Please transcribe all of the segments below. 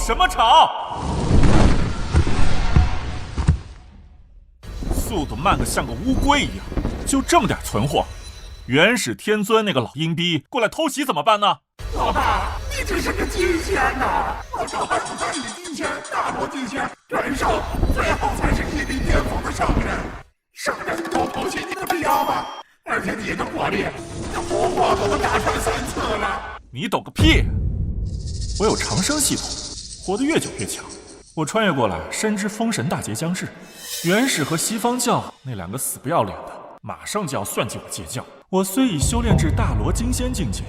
什么吵？速度慢得像个乌龟一样，就这么点存货，元始天尊那个老阴逼过来偷袭怎么办呢？老大，你只是个金仙呐！我朝拜5三里金仙、大罗金仙、元圣，最后才是一力巅峰的圣人。圣人都偷袭你的必要吗？而且你的火力，这复活都能打穿3次了。你懂个屁！我有长生系统，活得越久越强。我穿越过来，深知封神大劫将至，元始和西方教那2个死不要脸的，马上就要算计我截教。我虽已修炼至大罗金仙境界，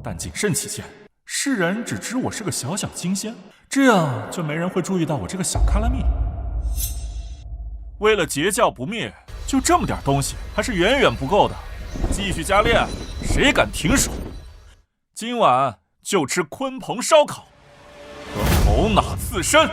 但谨慎起见，世人只知我是个小小金仙，这样就没人会注意到我这个小卡拉蜜。为了截教不灭，就这么点东西还是远远不够的。继续加练，谁敢停手？今晚就吃鲲鹏烧烤和猴脑刺身。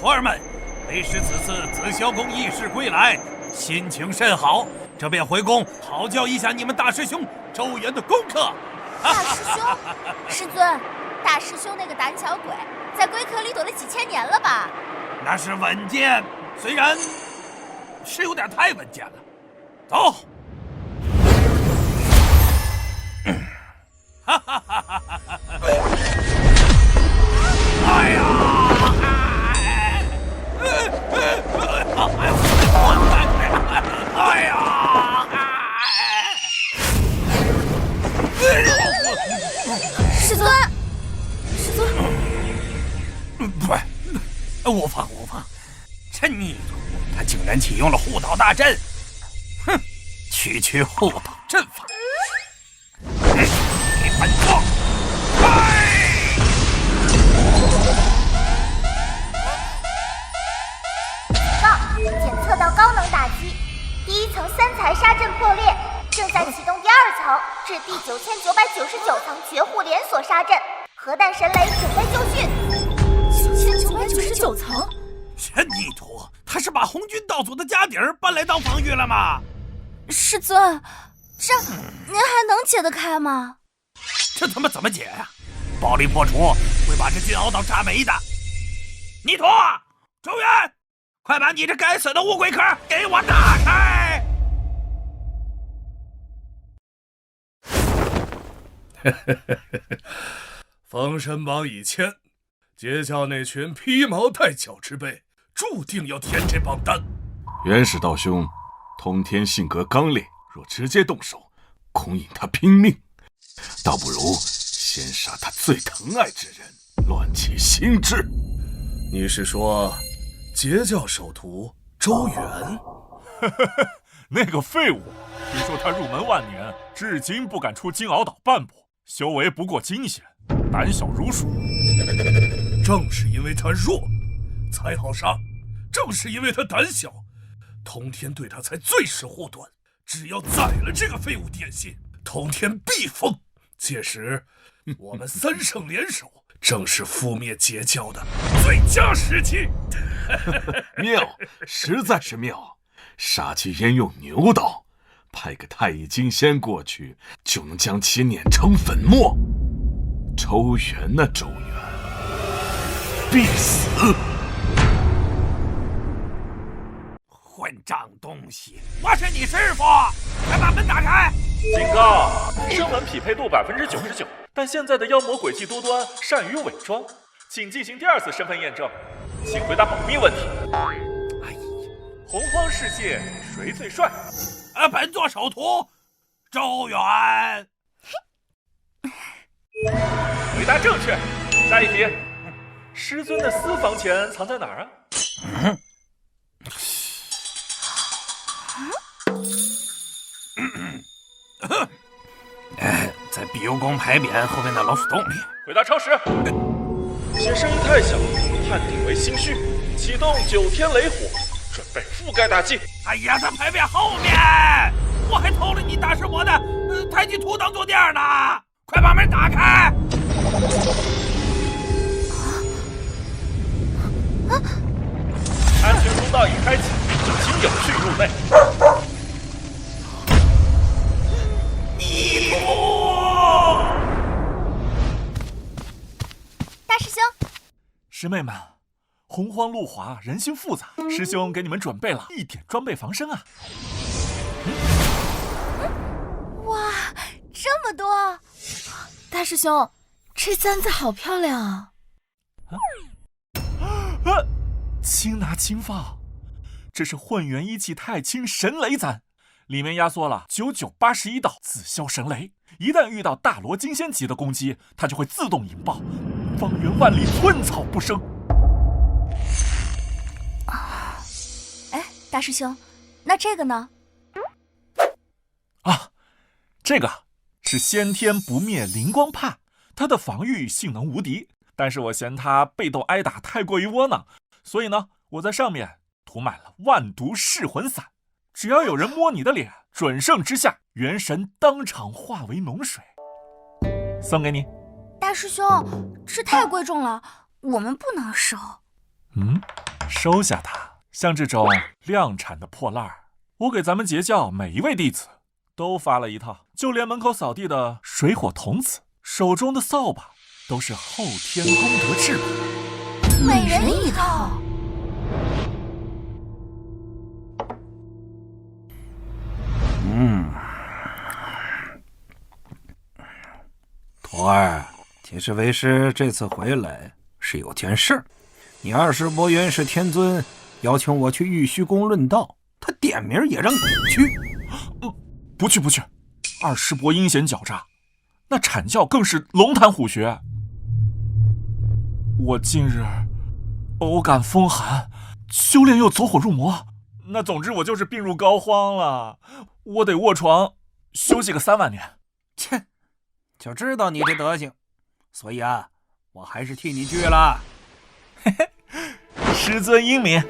徒儿们，为师此次紫霄宫议事归来，心情甚好，这便回宫讨教一下你们大师兄周元的功课。大师兄，师尊，大师兄那个胆小鬼，在龟壳里躲了几千年了吧？那是稳健，虽然是有点太稳健了。走。哎呀！哎呀！师尊，师尊，不，无妨无妨。这逆徒他竟然启用了护岛大阵，哼，区护岛阵法。你本座，检测到高能打击，第1层3彩杀阵破裂，正在启动第2层至第9999层绝户连锁杀阵，核弹神雷准备就绪。9999层，这逆徒他是把红军道祖的家底儿搬来当防御了吗？师尊，这您还能解得开吗？这他妈怎么解呀？暴力破除会把这金鳌岛炸没的。逆徒，周元，快把你这该死的乌龟壳给我打开！封神榜已签，截教那群披毛戴角之辈，注定要填这榜单。元始道兄，通天性格刚烈，若直接动手，恐引他拼命。倒不如先杀他最疼爱之人，乱其心智。你是说截教首徒周元？那个废物，听说他入门万年，至今不敢出金鳌岛半步，修为不过金仙，胆小如鼠。正是因为他弱，才好杀；正是因为他胆小，通天对他才最是护短。只要宰了这个废物点心，通天必疯。届时，我们3圣联手，正是覆灭截教的最佳时机。妙，实在是妙！杀鸡焉用牛刀，派个太乙金仙过去，就能将其碾成粉末。周元啊，周元，必死！混账东西！我是你师傅，快把门打开！警告，声纹匹配度99%，但现在的妖魔诡计多端，善于伪装，请进行第2次身份验证，请回答保密问题。哎呀，洪荒世界谁最帅？本座首徒周元。回答正确。下一题，师尊的私房钱藏在哪儿啊？在碧游宫牌匾后面的老鼠洞里。回答超时。且声音太小，判定为心虚。启动9天雷火，准备覆盖大计。哎呀，在牌匾后面！我还偷了你大师伯的太极图当坐垫呢！快把门打开！安全通道已开启，请有序入内。泥土！大师兄，师妹们，洪荒路滑，人心复杂，师兄给你们准备了一点装备防身啊！哇，这么多！大师兄，这簪子好漂亮啊！轻拿轻放，这是混元一气太清神雷簪，里面压缩了9981道紫霄神雷，一旦遇到大罗金仙级的攻击，它就会自动引爆，方圆万里寸草不生。哎，大师兄，那这个呢？啊，这个是先天不灭灵光帕，它的防御性能无敌，但是我嫌它被动挨打太过于窝囊，所以呢，我在上面涂满了万毒噬魂散，只要有人摸你的脸，准胜之下，元神当场化为脓水。送给你。大师兄，这太贵重了，我们不能收。收下它。像这种量产的破烂儿，我给咱们截教每一位弟子都发了一套，就连门口扫地的水火童子手中的扫把都是后天功德制品，每人一套。徒儿，其实为师这次回来是有件事。你20波元始天尊邀请我去玉虚宫论道，他点名也让你去。不去不去，20波阴险狡诈，那阐教更是龙潭虎穴。我近日偶感风寒，修炼又走火入魔，那总之我就是病入膏肓了，我得卧床休息个3万年。切，就知道你这德行，所以啊，我还是替你去了。嘿嘿，师尊英明。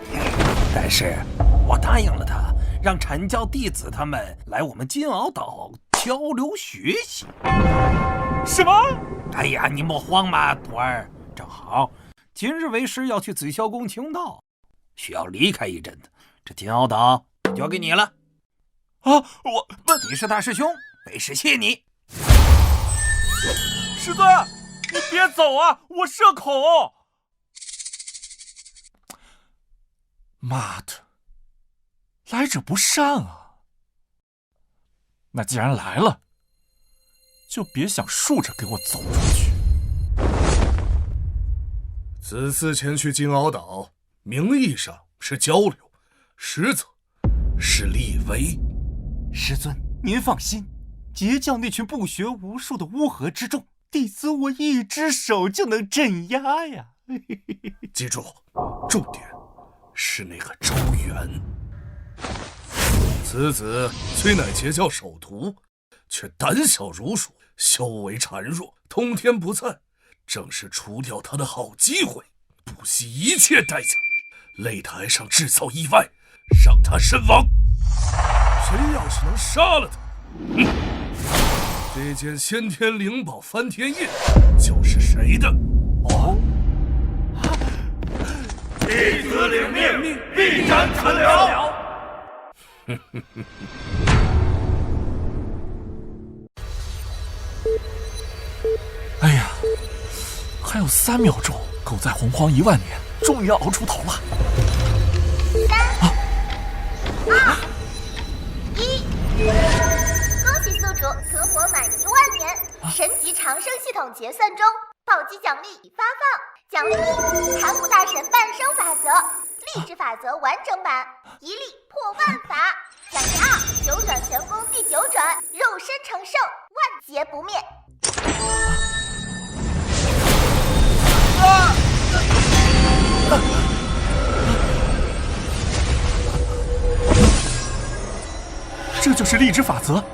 但是我答应了他，让阐教弟子他们来我们金鳌岛交流学习。什么？哎呀，你莫慌嘛，徒儿，正好今日为师要去紫霄宫请道，需要离开一阵子，这金鳌岛交给你了。啊，你是大师兄，为师谢你。师尊，你别走啊，我社恐。妈的，来者不善啊！那既然来了，就别想竖着给我走出去。此次前去金鳌岛，名义上是交流，实则是立威。师尊，您放心，截教那群不学无术的乌合之众，弟子我一只手就能镇压呀！记住，重点是那个周元。此子虽乃截教首徒，却胆小如鼠，修为孱弱，通天不散，正是除掉他的好机会，不惜一切代价，擂台上制造意外，让他身亡。谁要是能杀了他，这件先天灵宝翻天印就是谁的。哦，弟子领命，必斩残辽。哎呀，还有3秒钟，狗在洪荒1万年，终于要熬出头了。3、2、1，恭喜宿主存活满1万年，神级长生系统结算中，暴击奖励已发放。奖励1：盘古大神半生法则，励志法则完整版，一力破万法。奖励2：九转玄功第9转，肉身成圣，万劫不灭。这就是励志法则。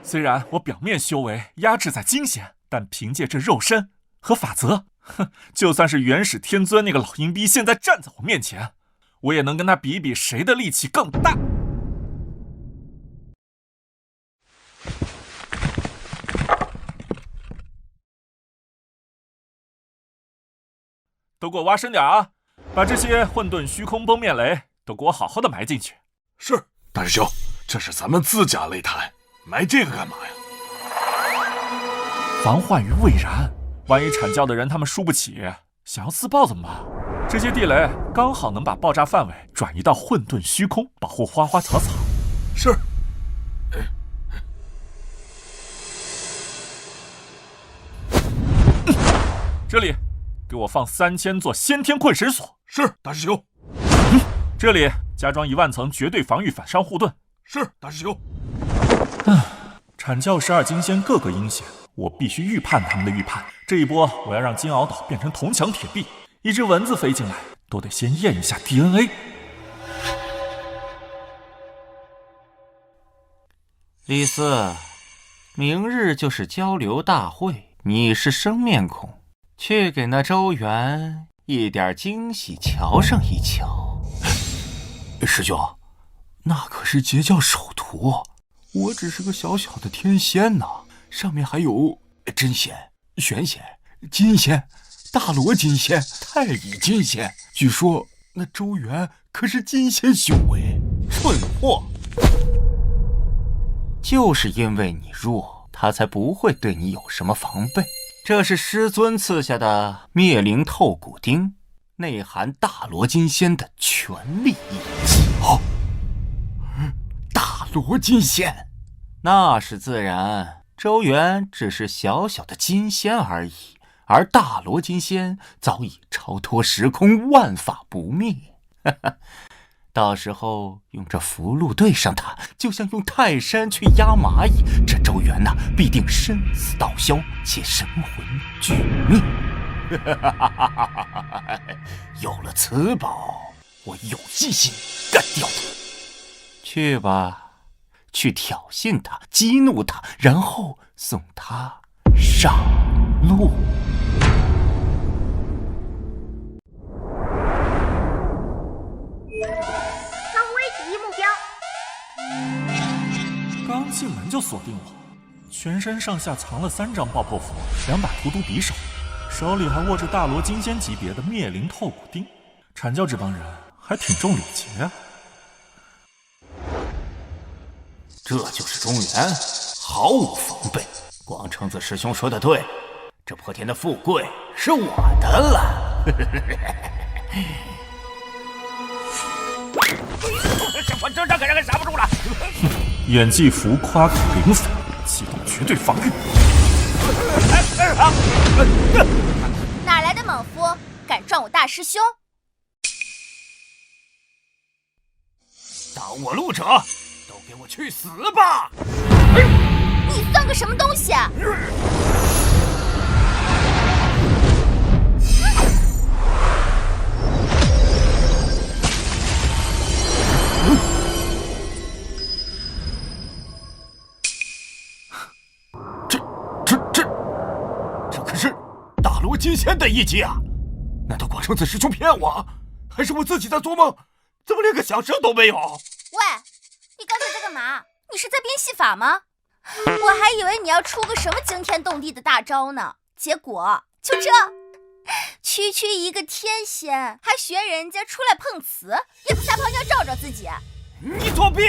虽然我表面修为压制在金仙，但凭借这肉身和法则，就算是元始天尊那个老阴逼现在站在我面前，我也能跟他比一比谁的力气更大。都给我挖深点啊！把这些混沌虚空崩面雷都给我好好的埋进去。是，大师兄，这是咱们自家擂台，埋这个干嘛呀？防患于未然，万一阐教的人他们输不起，想要自爆怎么办？这些地雷刚好能把爆炸范围转移到混沌虚空，保护花花草草。是。这里，给我放3000座先天困神锁。是，大师兄。这里加装1万层绝对防御反伤护盾。是，大师兄。阐教12金仙个个阴险，我必须预判他们的预判。这一波我要让金鳌岛变成铜墙铁壁，一只蚊子飞进来都得先验一下 DNA。李斯，明日就是交流大会，你是生面孔，去给那周元一点惊喜瞧上一瞧。师兄，那可是截教首徒，我只是个小小的天仙呐，上面还有真仙、玄仙、金仙、大罗金仙、太乙金仙，据说那周元可是金仙修为。蠢货！就是因为你弱，他才不会对你有什么防备。这是师尊赐下的灭灵透骨钉，内含大罗金仙的全力一击。哦，大罗金仙，那是自然。周元只是小小的金仙而已，而大罗金仙早已超脱时空，万法不灭。到时候用这符箓对上他，就像用泰山去压蚂蚁，这周元呐，必定身死道消，且神魂俱灭。有了此宝，我有信心干掉他。去吧，去挑衅他，激怒他，然后送他上路。刚进门就锁定我，全身上下藏了3张爆破符，2把荼毒匕首，手里还握着大罗金仙级别的灭灵透骨钉。阐教这帮人还挺重礼节啊。这就是中原，毫无防备。广成子师兄说的对，这破天的富贵是我的了。我这可让人刹不住了。演技浮夸口灵粉，启动绝对防御。哪来的莽夫，敢撞我大师兄？挡我路者，都给我去死吧！你算个什么东西啊？这可是大罗金仙的一击啊！难道广成子师兄骗我？还是我自己在做梦？怎么连个响声都没有？喂，你刚才在干嘛？你是在编戏法吗？我还以为你要出个什么惊天动地的大招呢，结果就这，区区一个天仙，还学人家出来碰瓷，也不撒泡尿照照自己。你作弊！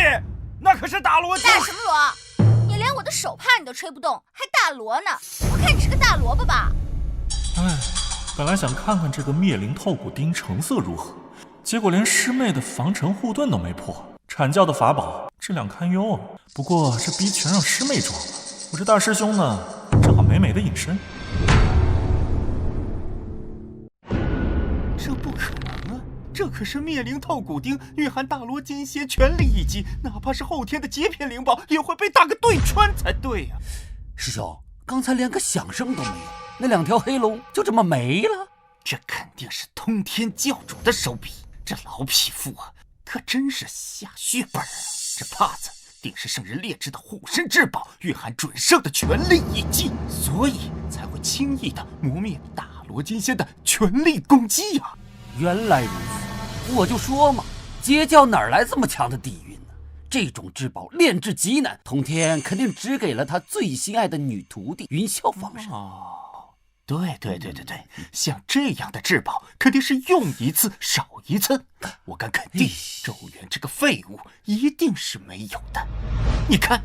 那可是大罗金。大什么罗？你连我的手帕你都吹不动，还大罗呢？我看你是个大萝卜吧。哎，本来想看看这个灭灵透骨钉成色如何，结果连师妹的防尘护盾都没破。阐教的法宝质量堪忧啊，不过这逼全让师妹装了，我这大师兄呢，正好美美的隐身。这不可能啊！这可是灭灵透骨钉，蕴含大罗金仙全力一击，哪怕是后天的极品灵宝，也会被大个对穿才对呀！师兄，刚才连个响声都没有，那2条黑龙就这么没了？这肯定是通天教主的手笔，这老匹夫啊，可真是下血本啊！这帕子定是圣人劣质的护身至宝，蕴含准圣的全力一击，所以才会轻易的磨灭大罗金仙的全力攻击呀！原来如此，我就说嘛，截教哪来这么强的底蕴呢？这种至宝炼制极难，通天肯定只给了他最心爱的女徒弟云霄放生。对，像这样的至宝肯定是用一次少一次。我敢肯定，周元这个废物一定是没有的。你看，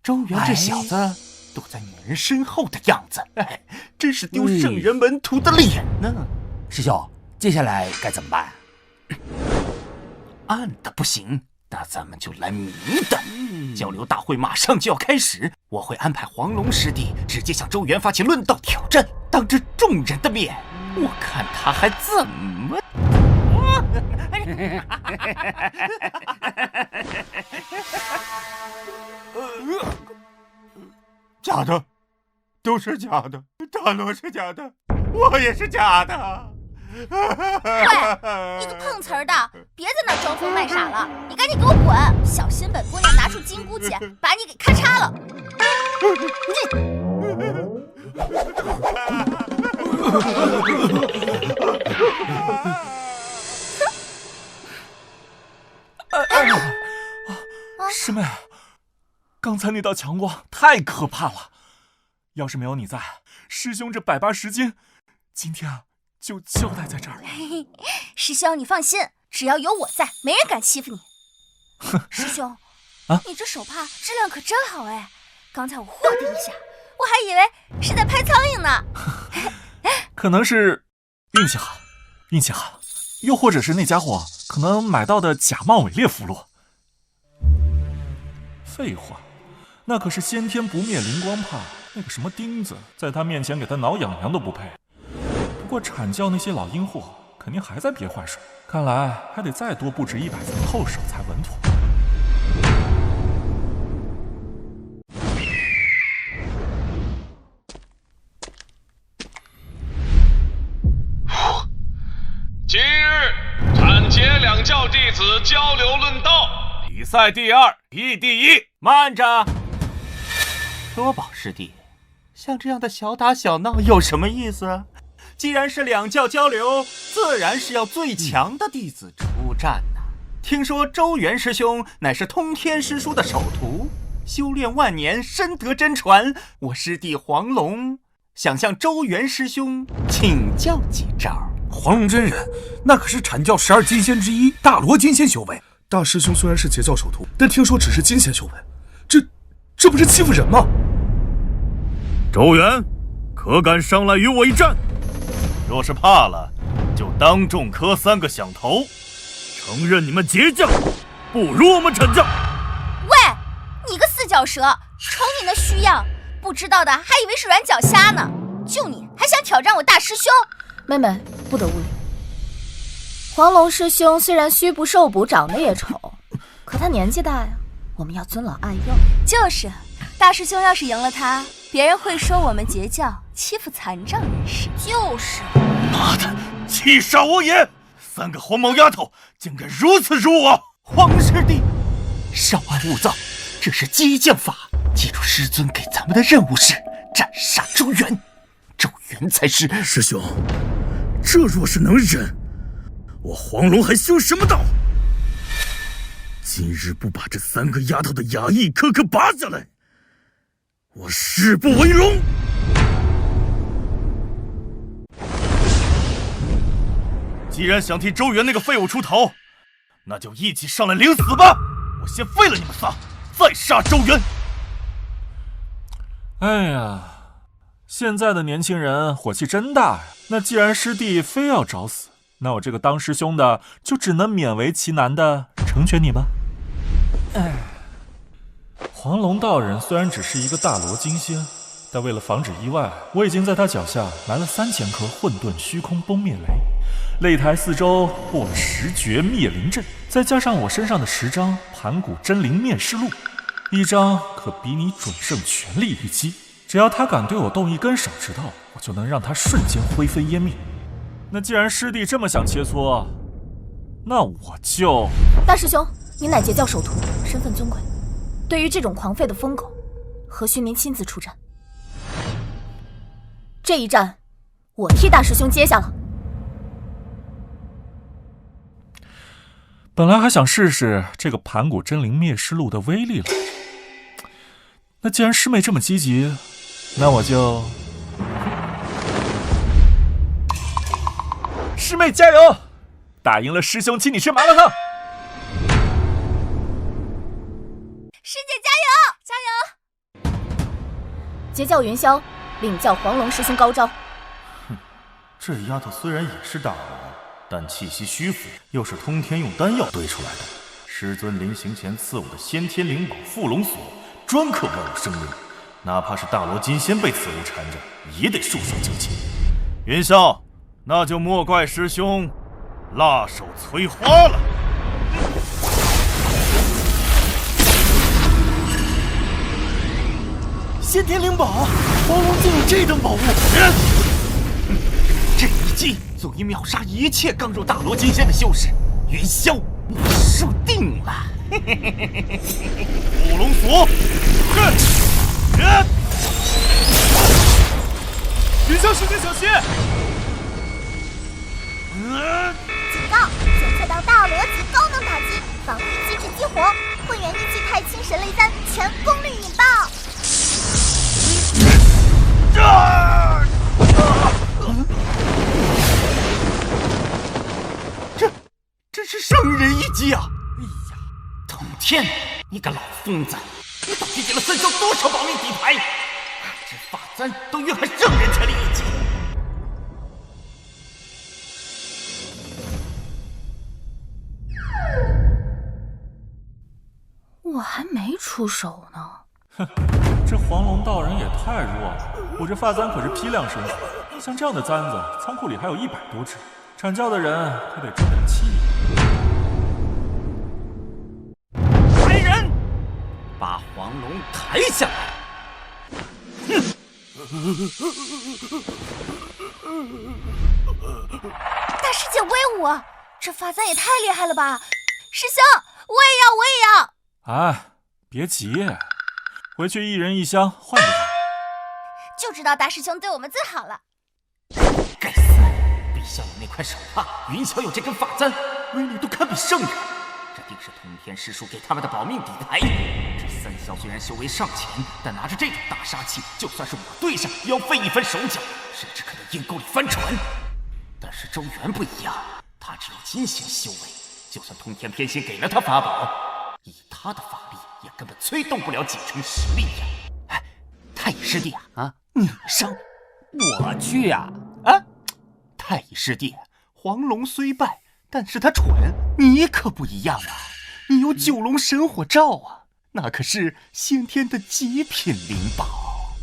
周元这小子躲在女人身后的样子，真是丢圣人门徒的脸呢。师兄，接下来该怎么办？暗的不行，那咱们就来明的。交流大会马上就要开始，我会安排黄龙师弟直接向周元发起论道挑战，当着众人的面，我看他还怎么。假的，都是假的，大罗是假的，我也是假的。喂，你个碰瓷儿的，别在那装疯卖傻了，你赶紧给我滚！小心本姑娘拿出金箍剪，把你给咔嚓了！师妹，刚才那道强光太可怕了，要是没有你在，师兄这180斤，今天啊就交代在这儿了。师兄，你放心，只要有我在，没人敢欺负你。师兄，你这手帕质量可真好哎！刚才我霍的一下，我还以为是在拍苍蝇呢。可能是运气好，又或者是那家伙可能买到的假冒伪劣符箓。废话，那可是先天不灭灵光帕，那个什么钉子，在他面前给他挠痒痒都不配。不过阐教那些老阴货肯定还在憋坏水，看来还得再多布置100层后手才稳妥。今日阐解两教弟子交流论道，比赛第2，议第1。慢着，多宝师弟，像这样的小打小闹有什么意思？既然是两教交流，自然是要最强的弟子出战呐。听说周元师兄乃是通天师叔的首徒，修炼万年，深得真传。我师弟黄龙想向周元师兄请教几招。黄龙真人那可是阐教12金仙之一，大罗金仙修为。大师兄虽然是截教首徒，但听说只是金仙修为，这不是欺负人吗？周元，可敢上来与我一战？若是怕了，就当众磕3个响头，承认你们截教不如我们阐教。喂，你个四脚蛇，瞅你那虚样，不知道的还以为是软脚虾呢。就你还想挑战我大师兄？妹妹不得无礼。黄龙师兄虽然虚不受补，长得也丑，可他年纪大呀，我们要尊老爱幼。就是，大师兄要是赢了他，别人会说我们截教欺负残障人士。就是，妈的，气煞我也！3个黄毛丫头竟敢如此辱我！黄师弟，稍安勿躁，这是激将法。记住师尊给咱们的任务是斩杀周元，周元才是。师兄，这若是能忍，我黄龙还修什么道？今日不把这3个丫头的雅意颗颗拔下来，我誓不为龙！既然想替周元那个废物出头，那就一起上来领死吧！我先废了你们仨，再杀周元。哎呀，现在的年轻人火气真大呀！那既然师弟非要找死，那我这个当师兄的就只能勉为其难的成全你吧。黄龙道人虽然只是一个大罗金仙，但为了防止意外，我已经在他脚下埋了3000颗混沌虚空崩灭雷，擂台四周布了10绝灭灵阵，再加上我身上的10张盘古真灵面试录，一张可比你准圣全力一击，只要他敢对我动一根手指头，我就能让他瞬间灰飞烟灭。那既然师弟这么想切磋，那我就……大师兄，您乃截教首徒，身份尊贵，对于这种狂吠的疯狗，何须您亲自出战？这一战，我替大师兄接下了。本来还想试试这个盘古真灵灭尸录的威力来着，那既然师妹这么积极，那我就……师妹加油！打赢了师兄，请你吃麻辣烫。师姐加油！加油！截教云霄，领教黄龙师兄高招。哼，这丫头虽然也是大罗，但气息虚浮，又是通天用丹药堆出来的。师尊临行前赐我的先天灵宝缚龙锁，专克万物生灵，哪怕是大罗金仙被此物缠着，也得束手就擒。云霄，那就莫怪师兄辣手摧花了。先天灵宝，黄龙竟有这等宝物！这一击足以秒杀一切刚入大罗金仙的修士。云霄，你输定了！缚龙锁，云霄师姐小心！警告！检测到大罗级高能打击，防御机制激活，混元一气太清神雷丹全功率引爆！这是圣人一击啊！哎呀，通天，你个老疯子，你到底给了三霄多少保命底牌？这法簪都蕴含圣人全力一击。我还没出手呢。哼，这黄龙道人也太弱了！我这发簪可是批量生产，像这样的簪子，仓库里还有100多只，阐教的人可得争点气。来人，把黄龙抬下来！大师姐威武，这发簪也太厉害了吧！师兄，我也要！哎，别急，回去一人一箱换给他。就知道大师兄对我们最好了。该死！陛下有那块手帕，云霄有这根法簪，威力都堪比圣人。这定是通天师叔给他们的保命底牌。这三霄虽然修为尚浅，但拿着这种大杀器，就算是我对上，也要费一番手脚，甚至可能阴沟里翻船。但是周元不一样，他只有金仙修为，就算通天偏心给了他法宝，以他的法力也根本催动不了几成实力呀！哎，太乙师弟啊，你上，我去呀！太乙师弟，黄龙虽败，但是他蠢，你可不一样啊！你有九龙神火罩啊，那可是先天的极品灵宝。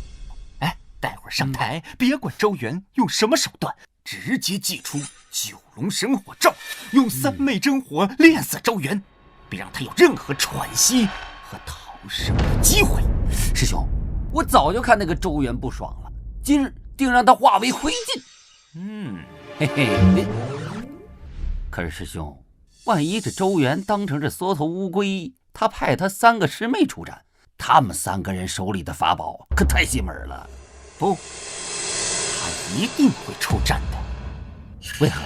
哎，待会儿上台，别管周元用什么手段，直接祭出九龙神火罩，用三昧真火炼死周元，别让他有任何喘息和逃生的机会。师兄，我早就看那个周元不爽了，今日定让他化为灰烬。嘿嘿。可是师兄，万一这周元当成这缩头乌龟，他派他3个师妹出战，他们3个人手里的法宝可太邪门了。不，他一定会出战的。为何？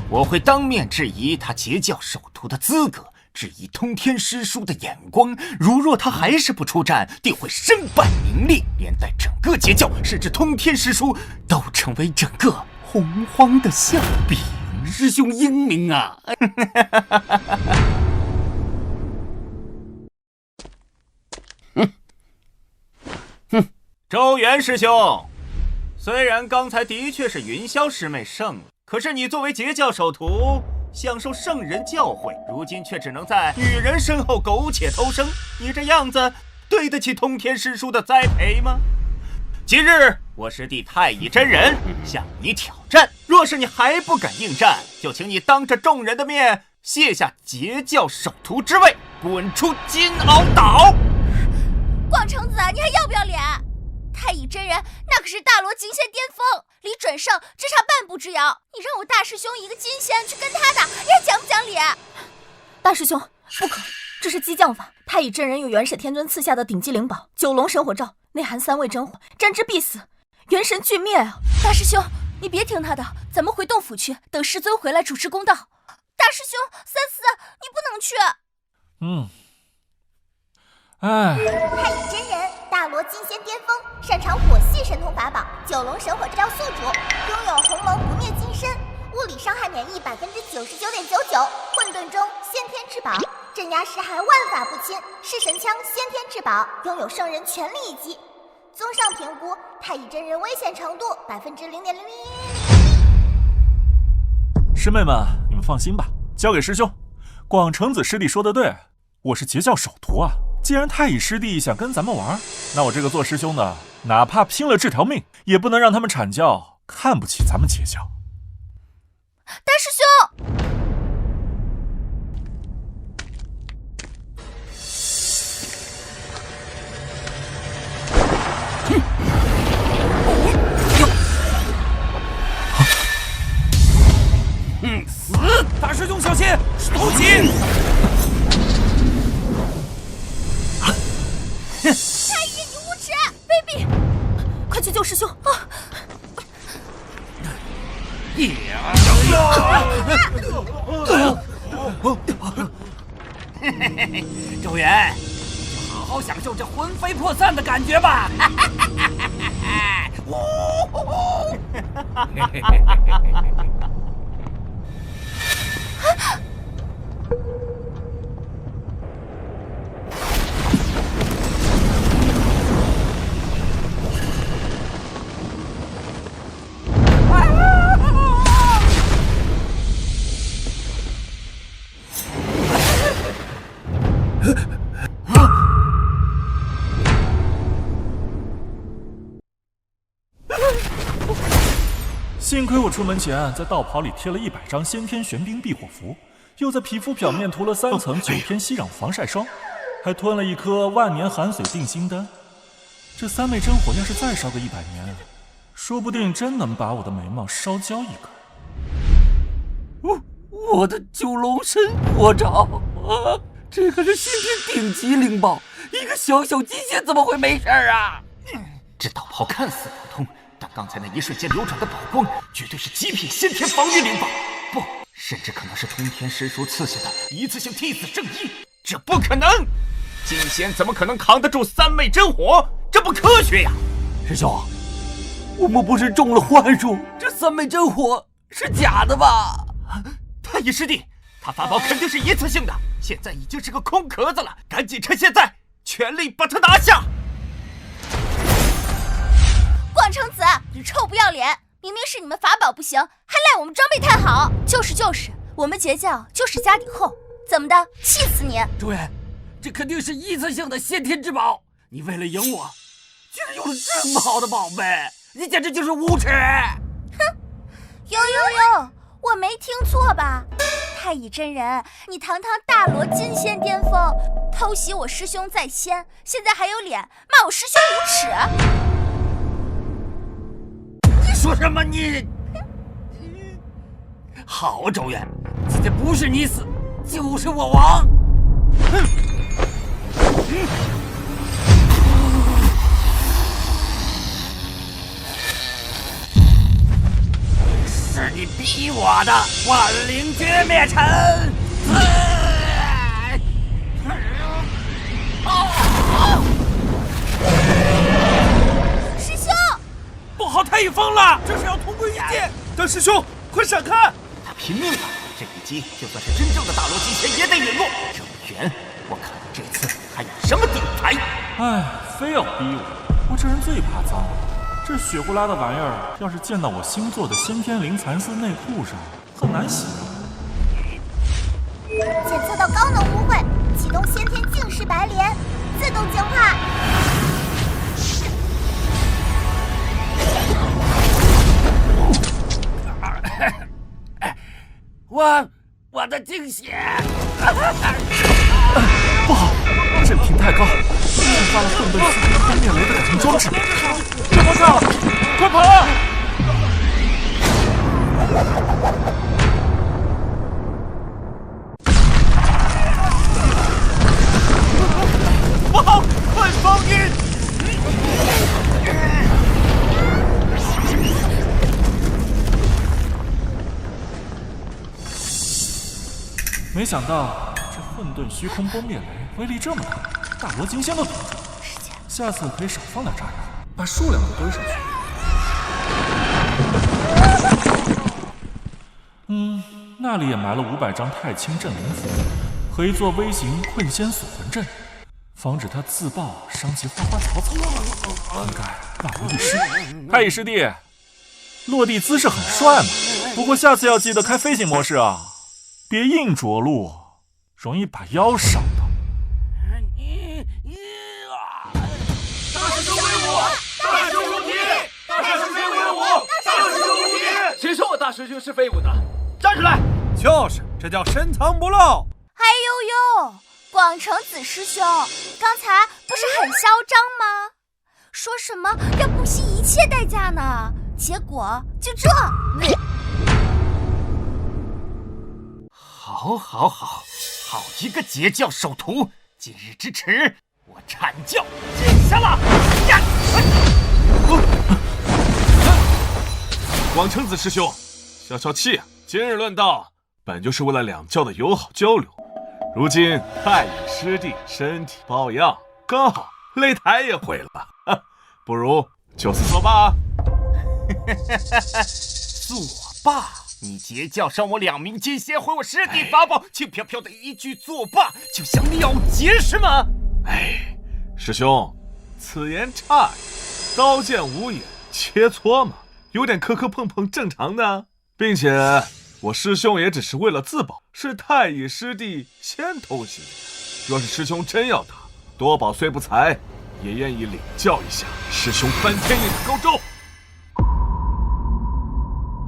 我会当面质疑他截教首徒的资格，质疑通天师叔的眼光。如若他还是不出战，定会身败名裂，连带整个截教，甚至通天师叔都成为整个洪荒的笑柄。师兄英明啊！周元师兄，虽然刚才的确是云霄师妹胜了，可是你作为截教首徒，享受圣人教诲，如今却只能在女人身后苟且偷生，你这样子对得起通天师叔的栽培吗？今日我师弟太乙真人向你挑战，若是你还不敢应战，就请你当着众人的面卸下截教首徒之位，滚出金鳌岛！广成子，你还要不要脸？太乙真人那可是大罗金仙巅峰，离准圣只差半步之遥。你让我大师兄一个金仙去跟他打，你还讲不讲理？大师兄，不可，这是激将法。太乙真人有元始天尊赐下的顶级灵宝九龙神火罩，内含3味真火，沾之必死，元神俱灭啊！大师兄，你别听他的，咱们回洞府去，等师尊回来主持公道。大师兄，三思，你不能去。太乙真人，大罗金仙巅峰，擅长火系神通法宝九龙神火罩宿主，拥有鸿蒙不灭金身，物理伤害免疫99.99%，混沌中先天至宝，镇压尸骸万法不侵，是神枪先天至宝，拥有圣人全力一击。综上评估，太乙真人危险程度0.0001%。师妹们，你们放心吧，交给师兄。广成子师弟说的对，我是截教首徒啊。既然太乙师弟想跟咱们玩，那我这个做师兄的，哪怕拼了这条命，也不能让他们阐教看不起咱们截教。大师兄，死！大师兄小心，是偷袭！太乙，你无耻，卑鄙！快去救师兄啊！周元，就好好享受这魂飞魄散的感觉吧！幸亏我出门前在道袍里贴了100张先天玄冰避火符，又在皮肤表面涂了3层9天息壤防晒霜，还吞了1颗万年寒水定心丹。这3昧真火要是再烧个100年，说不定真能把我的眉毛烧焦一个。我的九龙神火罩啊！这可是先天顶级灵宝，一个小小极限怎么会没事啊？这道袍看似普通，但刚才那一瞬间流转的宝光，绝对是极品先天防御灵宝，不，甚至可能是通天师叔赐下的一次性替死圣衣。这不可能！金仙怎么可能扛得住3昧真火？这不科学呀！师兄，我们不是中了幻术？这3昧真火是假的吧？太乙师弟，他法宝肯定是一次性的，现在已经是个空壳子了，赶紧趁现在全力把他拿下！广成子，你臭不要脸！明明是你们法宝不行，还赖我们装备太好。就是，我们截教就是家底厚，怎么的？气死你！周元，这肯定是一次性的先天之宝，你为了赢我，居然用了这么好的宝贝，你简直就是无耻！哼，有，我没听错吧？太乙真人，你堂堂大罗金仙巅峰，偷袭我师兄在先，现在还有脸骂我师兄无耻？说什么你？好，周元，今天不是你死，就是我亡。是你逼我的，万灵绝灭尘！师兄，不好，太乙疯了，这是要同归于尽！大师兄，快闪开！他拼命了，这一击就算是真正的大罗金仙也得陨落。周元，我看你这次还有什么底牌？哎，非要逼我这人最怕脏了。这血呼啦的玩意儿，要是溅到我新做的先天灵蚕丝内裤上，很难洗啊。检测到高能污秽，启动先天净视白莲，自动净化。我的精血！不好，阵频太高，触发了混沌虚空轰灭雷的感应装置。别爆炸了，快跑啊！不好，快放音！没想到这混沌虚空崩灭雷威力这么大，大罗金仙都顶不住。下次可以少放点炸药，把数量都堆上去。那里也埋了500张太清镇灵符和一座微型困仙锁魂阵，防止他自爆伤及花花草草，应该万无一失。太乙师弟，落地姿势很帅嘛，不过下次要记得开飞行模式啊，别硬着陆，容易把腰伤到。大师兄威武！大师兄无敌！大师兄威武！大师兄无敌！谁说我大师兄是飞舞的？站出来！就是，这叫深藏不露。哎呦呦，广成子师兄，刚才不是很嚣张吗？说什么要不惜一切代价呢？结果就这。好一个截教首徒！今日之耻，我阐教见下了！广成子师兄，消气，今日论道本就是为了两教的友好交流，如今太乙师弟身体抱恙，刚好擂台也毁了，不如就此作罢。作罢？你截教伤我2名金仙，毁我师弟法宝，轻飘飘的一句作罢就想了结是吗？师兄，此言差矣，刀剑无眼，切磋嘛，有点磕磕碰碰正常的，并且我师兄也只是为了自保，是太乙师弟先偷袭。若是师兄真要打，多宝虽不才，也愿意领教一下师兄翻天印的高招。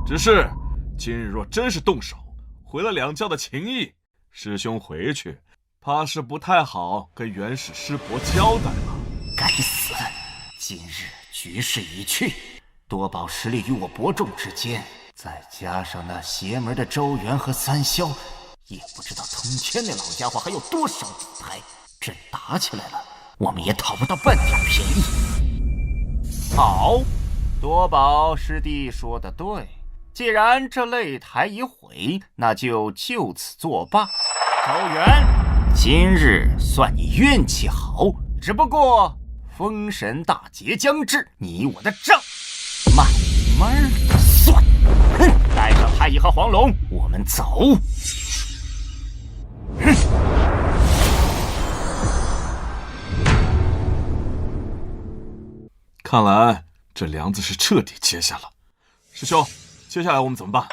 只是今日若真是动手，毁了两教的情谊，师兄回去怕是不太好跟元始师伯交代了。该死！今日局势已去，多宝实力与我伯仲之间，再加上那邪门的周元和三霄，也不知道通天那老家伙还有多少子牌。真打起来了，我们也讨不到半点便宜。好，多宝师弟说的对，既然这擂台已毁，那就就此作罢。周元，今日算你运气好，只不过封神大劫将至，你我的账慢慢的算。带上太乙和黄龙，我们走。看来这梁子是彻底结下了。师兄，接下来我们怎么办？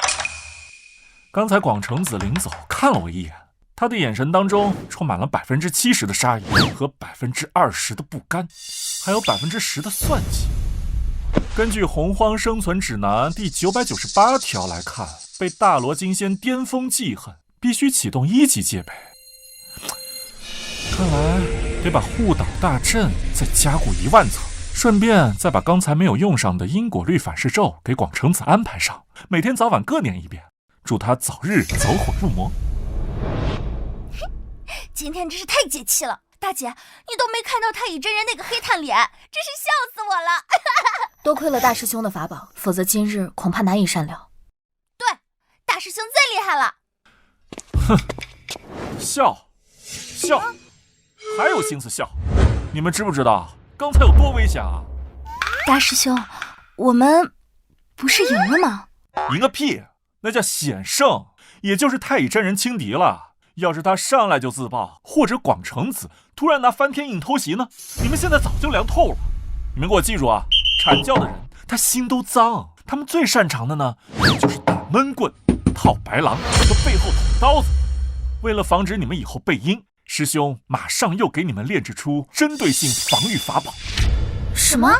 刚才广成子临走看了我一眼，他的眼神当中充满了70%的杀意和20%的不甘，还有10%的算计。根据《洪荒生存指南》第998条来看，被大罗金仙巅峰记恨，必须启动1级戒备。看来得把护岛大阵再加固1万层，顺便再把刚才没有用上的因果律反噬咒给广成子安排上，每天早晚各念1遍，祝他早日走火入魔。今天真是太解气了，大姐，你都没看到太乙真人那个黑炭脸，真是笑死我了。多亏了大师兄的法宝，否则今日恐怕难以善了。对，大师兄最厉害了。哼，笑，还有心思笑？你们知不知道刚才有多危险啊？大师兄，我们不是赢了吗？赢个屁，那叫险胜，也就是太乙真人轻敌了。要是他上来就自爆，或者广成子突然拿翻天印偷袭呢？你们现在早就凉透了。你们给我记住啊，阐教的人他心都脏，他们最擅长的呢，就是打闷棍、套白狼和背后捅刀子。为了防止你们以后背阴，师兄马上又给你们炼制出针对性防御法宝。什么？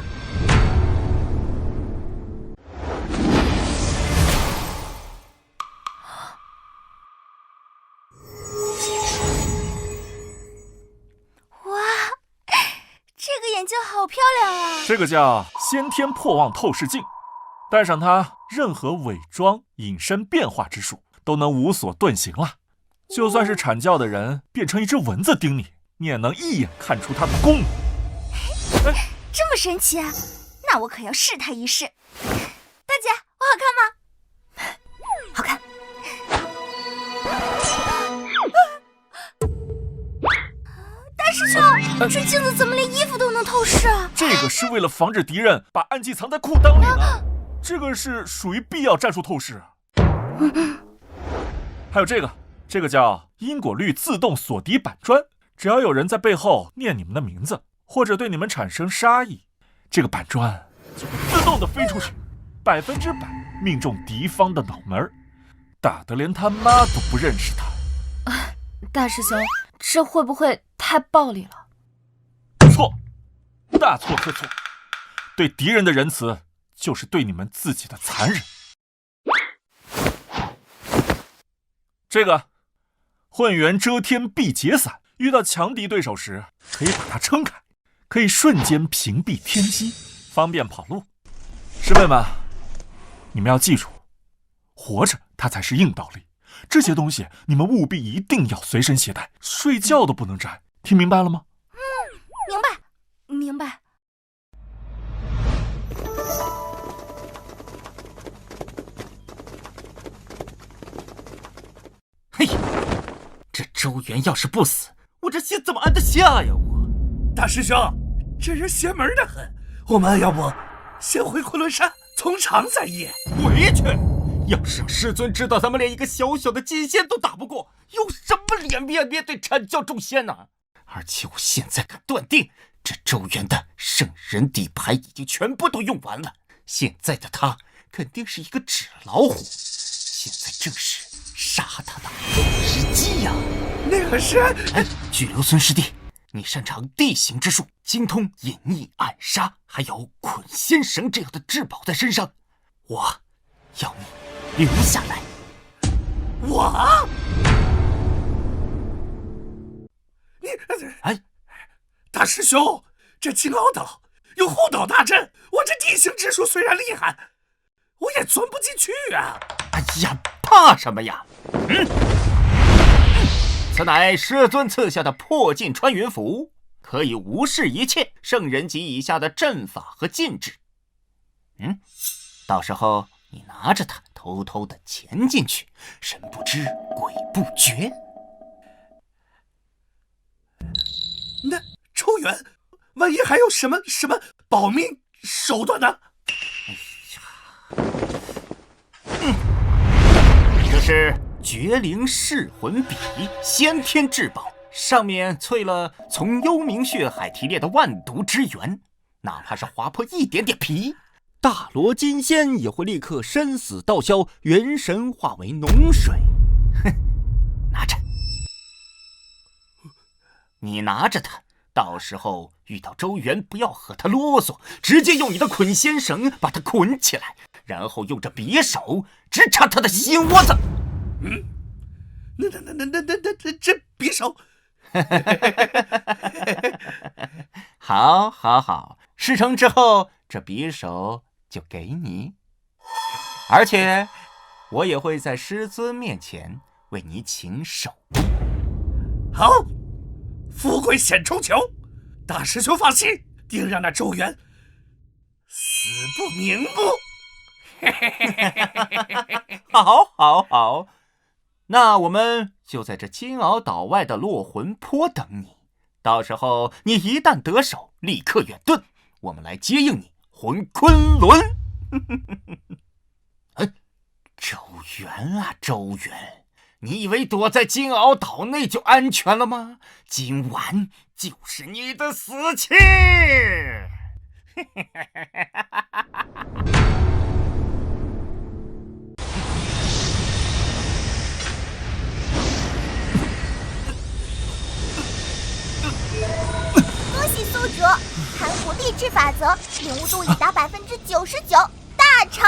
这个眼镜好漂亮啊！这个叫先天破妄透视镜，戴上它，任何伪装、隐身、变化之术都能无所遁形了。就算是阐教的人变成一只蚊子叮你，你也能一眼看出它的功能。这么神奇啊！那我可要试它一试。大姐，我好看吗？好看。大师兄，这镜子怎么连衣服都能透视啊？这个是为了防止敌人把暗器藏在裤裆里呢。这个是属于必要战术透视。还有这个叫因果律自动锁敌板砖，只要有人在背后念你们的名字，或者对你们产生杀意，这个板砖就会自动的飞出去，100%命中敌方的脑门，打得连他妈都不认识他。大师兄，这会不会太暴力了？错，大错特错。对敌人的仁慈，就是对你们自己的残忍。这个混元遮天避劫伞，遇到强敌对手时，可以把它撑开，可以瞬间屏蔽天机，方便跑路。师妹们，你们要记住，活着它才是硬道理。这些东西你们务必一定要随身携带，睡觉都不能摘，听明白了吗？明白。嘿，这周元要是不死，我这心怎么安得下呀？大师兄，这人邪门的很，我们要不先回昆仑山，从长再议。回去！要是让师尊知道咱们连一个小小的金仙都打不过，有什么脸面对阐教众仙呢？而且我现在敢断定，这周元的圣人底牌已经全部都用完了，现在的他肯定是一个纸老虎，现在正是杀他的好时机呀！那可是……巨流孙师弟，你擅长地形之术，精通隐匿暗杀，还有捆仙绳这样的至宝在身上，我要你留下来。我？你大师兄，这金鳌岛有护岛大阵，我这地形之术虽然厉害，我也钻不进去啊！哎呀，怕什么呀？此乃师尊赐下的破镜穿云符，可以无视一切圣人级以下的阵法和禁制。到时候你拿着它偷偷的潜进去，神不知鬼不觉。那周元，万一还有什么保命手段呢？这是绝灵噬魂笔，先天至宝，上面淬了从幽冥血海提炼的万毒之源，哪怕是划破一点点皮，大罗金仙也会立刻生死道消，元神化为脓水。拿着，你拿着它，到时候遇到周元，不要和他啰嗦，直接用你的捆仙绳把他捆起来，然后用着匕首直插他的心窝子。那这匕首？好，事成之后，这匕首就给你，而且我也会在师尊面前为你请手。好，富贵险中求，大师兄放心，定让那周元死不瞑目。好，那我们就在这金鳌岛外的落魂坡等你，到时候你一旦得手，立刻远遁，我们来接应你回昆仑。周元啊，周元，你以为躲在金鳌岛内就安全了吗？今晚就是你的死期！恭喜宿主，盘古励志法则领悟度已达99%，大成，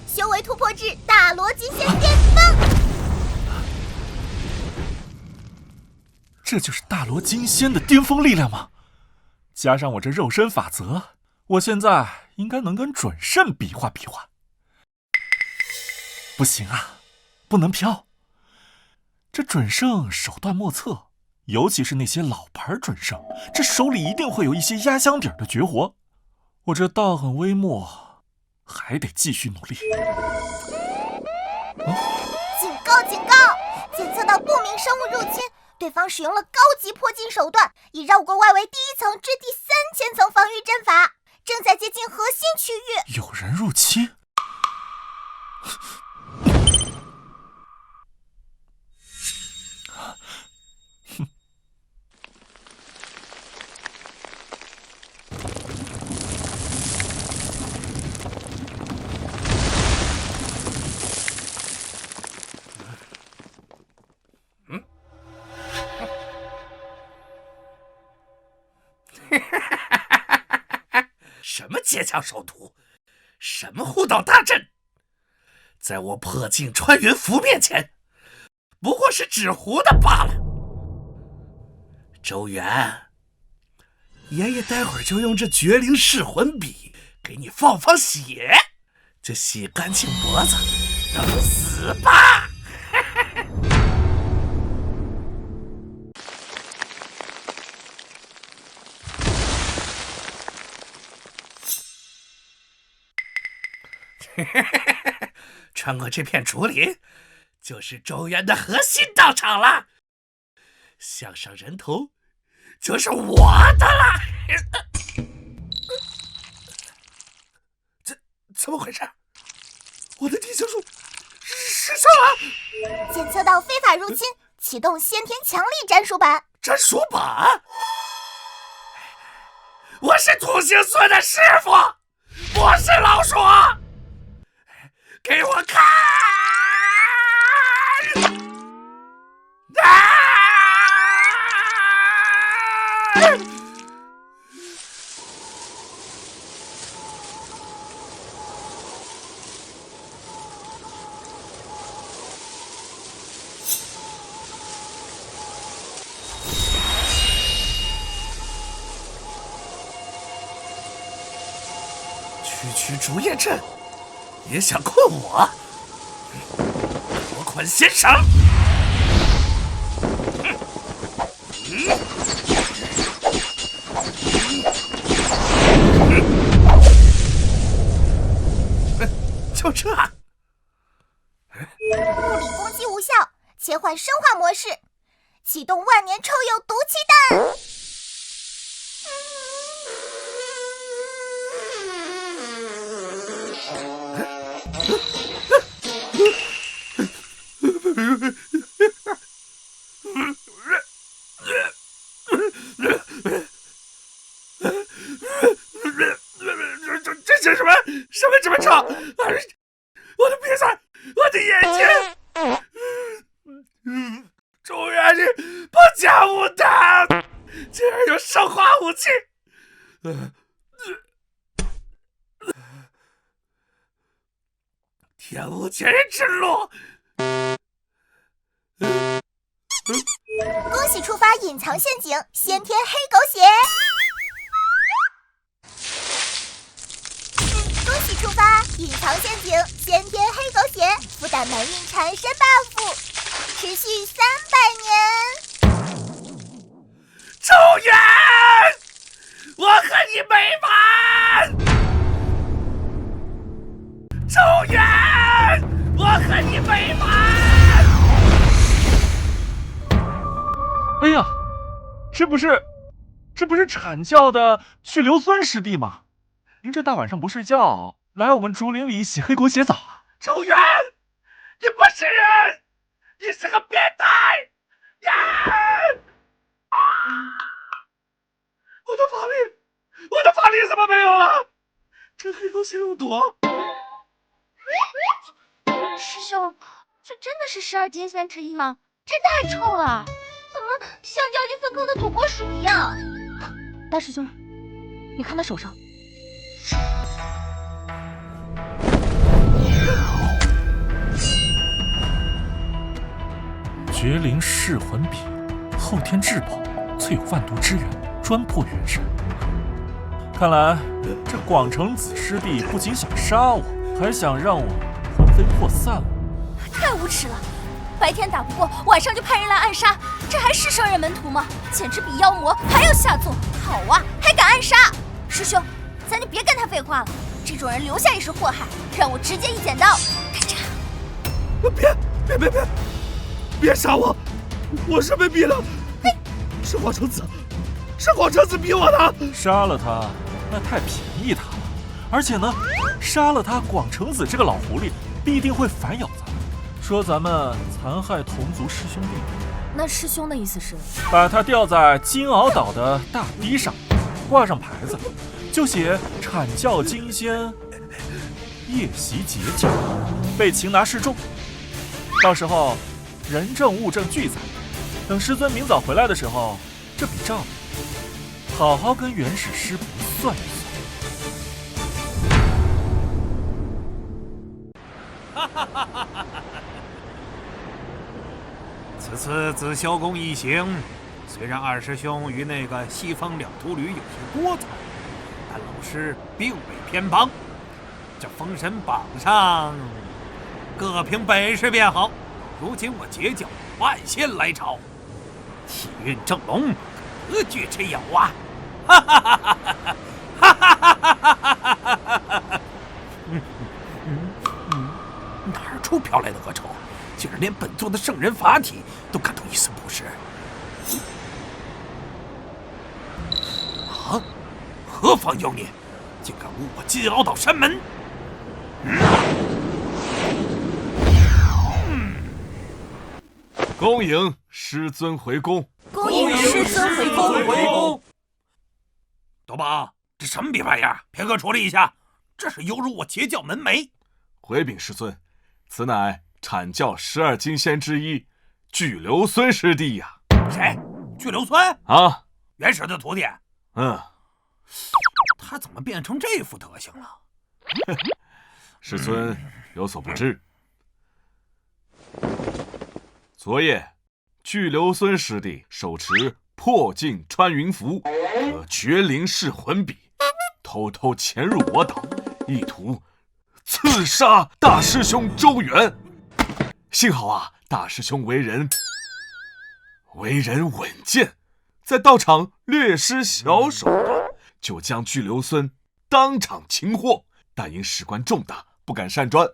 修为突破至大罗金仙巅峰。这就是大罗金仙的巅峰力量吗？加上我这肉身法则，我现在应该能跟准圣比划比划。不行啊，不能飘。这准圣手段莫测，尤其是那些老牌准圣，这手里一定会有一些压箱底的绝活。我这道行微末，还得继续努力。警告！检测到不明生物入侵，对方使用了高级破镜手段，已绕过外围第1层至第3000层防御阵法，正在接近核心区域。有人入侵？什么接枪手图，什么护岛大阵，在我破镜穿云符面前，不过是纸糊的罢了。周元，爷爷待会儿就用这绝灵噬魂笔给你放放血，就洗干净脖子，等死吧！穿过这片竹林，就是周元的核心道场了。向上人头就是我的了。怎么回事？我的地形术失效了！检测到非法入侵，启动先天强力战术版。战术版？我是土行孙的师傅，不是老鼠！给我看！区竹叶阵也想困我？夺款先生！就这？物理攻击无效，切换生化模式，启动万年臭鼬毒气弹。这什么这么吵？我的鼻子，我的眼睛！周元，你不讲武的，竟然有生化武器！天无绝人之路！恭喜触发隐藏陷阱先天黑狗血！恭喜触发隐藏陷阱先天黑狗血，附带门运缠身 buff， 持续300年。周元，我和你没完！周元，我和你没完！哎呀，这不是阐教的去留孙师弟吗？您这大晚上不睡觉，来我们竹林里洗黑狗血澡啊？周元，你不是人，你是个变态！我的法力怎么没有了？这黑狗血有毒！师兄，这真的是12金仙之一吗？这太臭了，怎么像药剂分科的土拨鼠一样？大师兄，你看他手上。绝灵噬魂笔，后天至宝，淬有万毒之源，专破元神。看来这广成子师弟不仅想杀我，还想让我魂飞魄散了。太无耻了！白天打不过，晚上就派人来暗杀，这还是圣人门徒吗？简直比妖魔还要下作！好啊，还敢暗杀！师兄，咱就别跟他废话了，这种人留下也是祸害，让我直接一剪刀！咔嚓！别杀我！我是被逼的，是广成子逼我的。杀了他，那太便宜他了。而且呢，杀了他，广成子这个老狐狸必定会反咬咱们，说咱们残害同族师兄弟。那师兄的意思是，把他吊在金鳌岛的大堤上，挂上牌子，就写阐教金仙夜袭截教，被擒拿示众。到时候人证物证俱在，等师尊明早回来的时候，这笔账好好跟元始师伯算一算。此子萧公一行，虽然二师兄与那个西方两秃驴有些聒噪，但老师并未偏帮。这封神榜上各凭本事便好。如今我截教万仙来朝，气运正浓，何惧之有啊！哈哈哈哈哈哈哈哈哈！哪儿处飘来的恶臭？竟然连本座的圣人法体都感到一丝不适。啊！何方妖孽，竟敢误我金鳌岛山门！恭迎师尊回宫！恭迎师尊回宫！多宝，这什么逼玩意儿？偏哥处理一下，这是有辱我截教门楣。回禀师尊，此乃阐教12金仙之一巨留孙师弟呀。谁？巨留孙？啊，元始的徒弟。嗯，他怎么变成这副德行了？师尊有所不知，昨夜巨留孙师弟手持破镜穿云符和绝灵噬魂笔，偷偷潜入我岛，意图刺杀大师兄周元。幸好啊，大师兄为人稳健，在道场略施小手段，就将巨留孙当场擒获。但因事关重大，不敢擅专，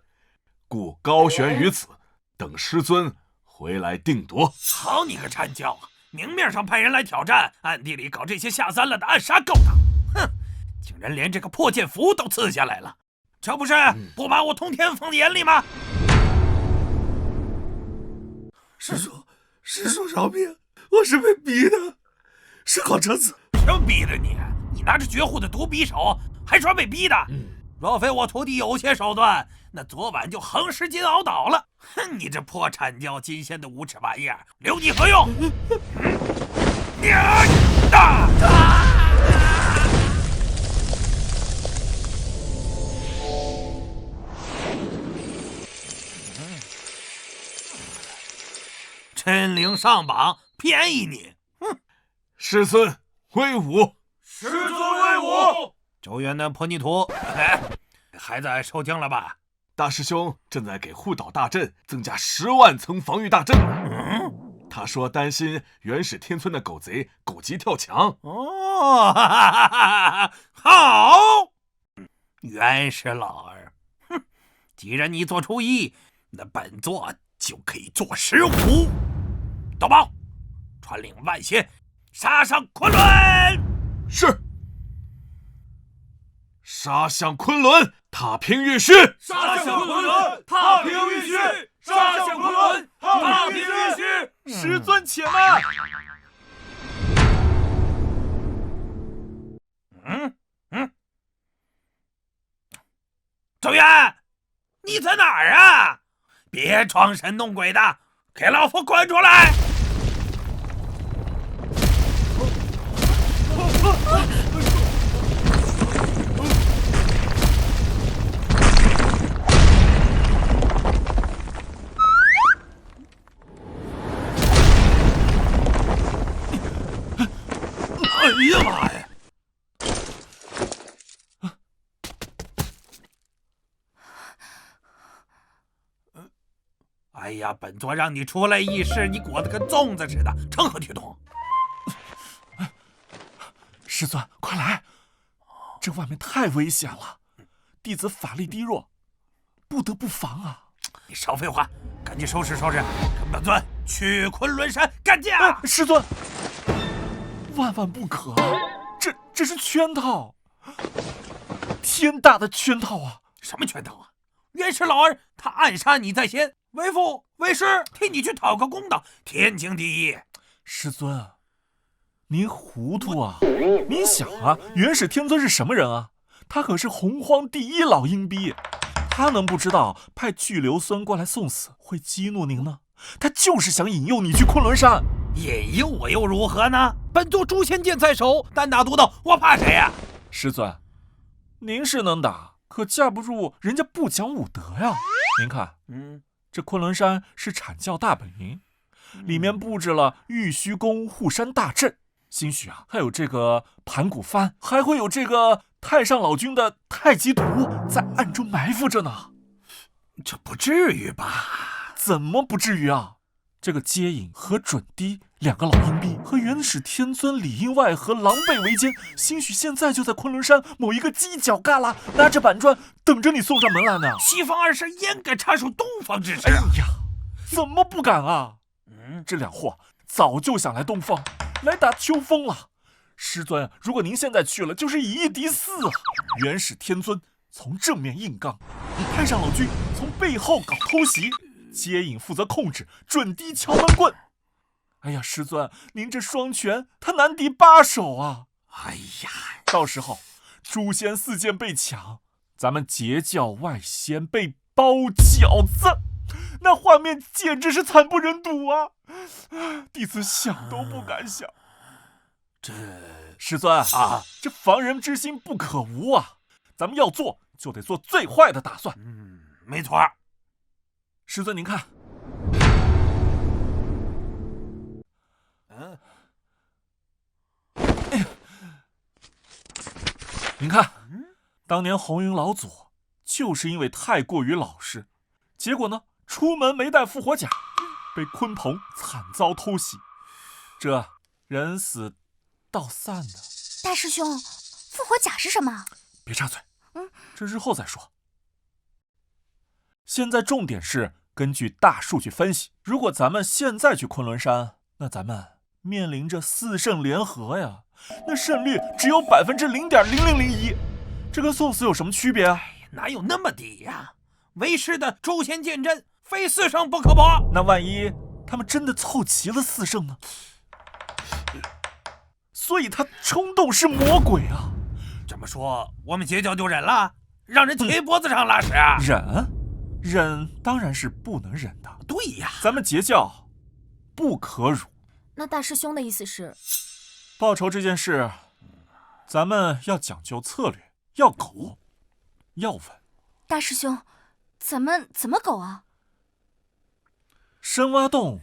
故高悬于此，等师尊回来定夺。好你个阐教啊！明面上派人来挑战，暗地里搞这些下三滥的暗杀勾当。哼，竟然连这个破剑符都刺下来了，这不是不把我通天放眼里吗？师叔饶命！我是被逼的，是考车子。谁逼的你？你拿着绝户的毒匕首，还说被逼的？若非我徒弟有些手段，那昨晚就横尸金鳌岛了。哼，你这破阐教金仙的无耻玩意儿，留你何用？真灵上榜，便宜你！哼，师尊威武！师尊威武！周元的破泥土，孩子受惊了吧？大师兄正在给护岛大阵增加10万层防御大阵。他说担心元始天村的狗贼狗急跳墙。哦，哈哈哈哈，好，元始老儿，哼，既然你做出1，那本座就可以做15。刀宝，传令万仙，杀上昆仑！是。杀向昆仑，踏平玉虚！杀向昆仑，踏平玉虚！杀向昆仑，踏平玉虚！师尊且慢！周元，你在哪儿啊？别装神弄鬼的，给老夫滚出来！哎呀妈呀！哎呀，本座让你出来议事，你裹得跟粽子似的，成何体统？师尊，快来！这外面太危险了，弟子法力低弱，不得不防啊！你少废话，赶紧收拾收拾，跟本尊去昆仑山干架！师尊，万万不可！这是圈套，天大的圈套啊！什么圈套啊？元始老儿他暗杀你在先，为父为师替你去讨个公道，天经地义。师尊，您糊涂啊！您想啊，元始天尊是什么人啊？他可是洪荒第一老阴逼，他能不知道派巨留孙过来送死会激怒您呢？他就是想引诱你去昆仑山。引诱我又如何呢？本座诛仙剑在手，单打独斗，我怕谁呀？师尊，您是能打，可架不住人家不讲武德呀。您看，这昆仑山是阐教大本营，里面布置了玉虚宫护山大阵，兴许啊还有这个盘古幡，还会有这个太上老君的太极图在暗中埋伏着呢。这不至于吧？怎么不至于啊？这个接引和准提两个老阴逼和元始天尊里应外合，狼狈为奸，兴许现在就在昆仑山某一个犄角旮旯，拿着板砖等着你送上门来呢。西方二圣焉敢插手东方之事？哎呀，怎么不敢啊？这两货早就想来东方，来打秋风了。师尊，如果您现在去了，就是以一敌四啊！元始天尊从正面硬刚，太上老君从背后搞偷袭，接引负责控制，准提敲门棍。哎呀，师尊，您这双拳他难敌8手啊！哎呀，到时候诛仙4剑被抢，咱们截教外仙被包饺子，那画面简直是惨不忍睹啊！弟子想都不敢想。这师尊啊，这防人之心不可无啊！咱们要做就得做最坏的打算。没错。师尊您看，哎呀，您看，当年红云老祖就是因为太过于老实，结果呢，出门没带复活甲，被鲲鹏惨遭偷袭，这人死道散呢。大师兄，复活甲是什么？别插嘴，这日后再说。现在重点是根据大数据分析，如果咱们现在去昆仑山，那咱们面临着4圣联合呀，那胜率只有0.0001%，这跟送死有什么区别啊？哪有那么低呀？为师的诛仙剑阵非4圣不可搏。那万一他们真的凑齐了4圣呢？所以他冲动是魔鬼啊！这么说，我们截教就忍了，让人贴脖子上拉屎啊？忍当然是不能忍的。对呀，咱们截教不可辱。那大师兄的意思是，报仇这件事，咱们要讲究策略，要苟，要稳。大师兄，咱们怎么苟啊？深挖洞，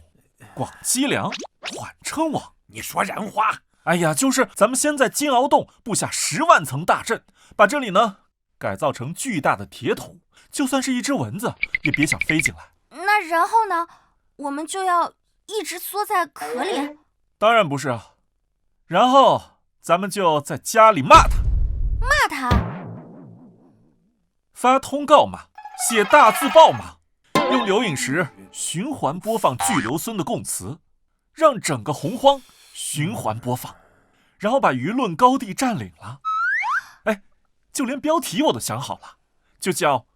广积粮，缓称王。你说人话。哎呀，就是咱们先在金鳌洞布下10万层大阵，把这里呢改造成巨大的铁桶，就算是一只蚊子也别想飞进来。那然后呢？我们就要一直缩在壳里？当然不是啊，然后咱们就在家里骂他。骂他？发通告骂，写大字报骂，用刘颖石循环播放巨留孙的供词，让整个洪荒循环播放，然后把舆论高地占领了。哎，就连标题我都想好了，就叫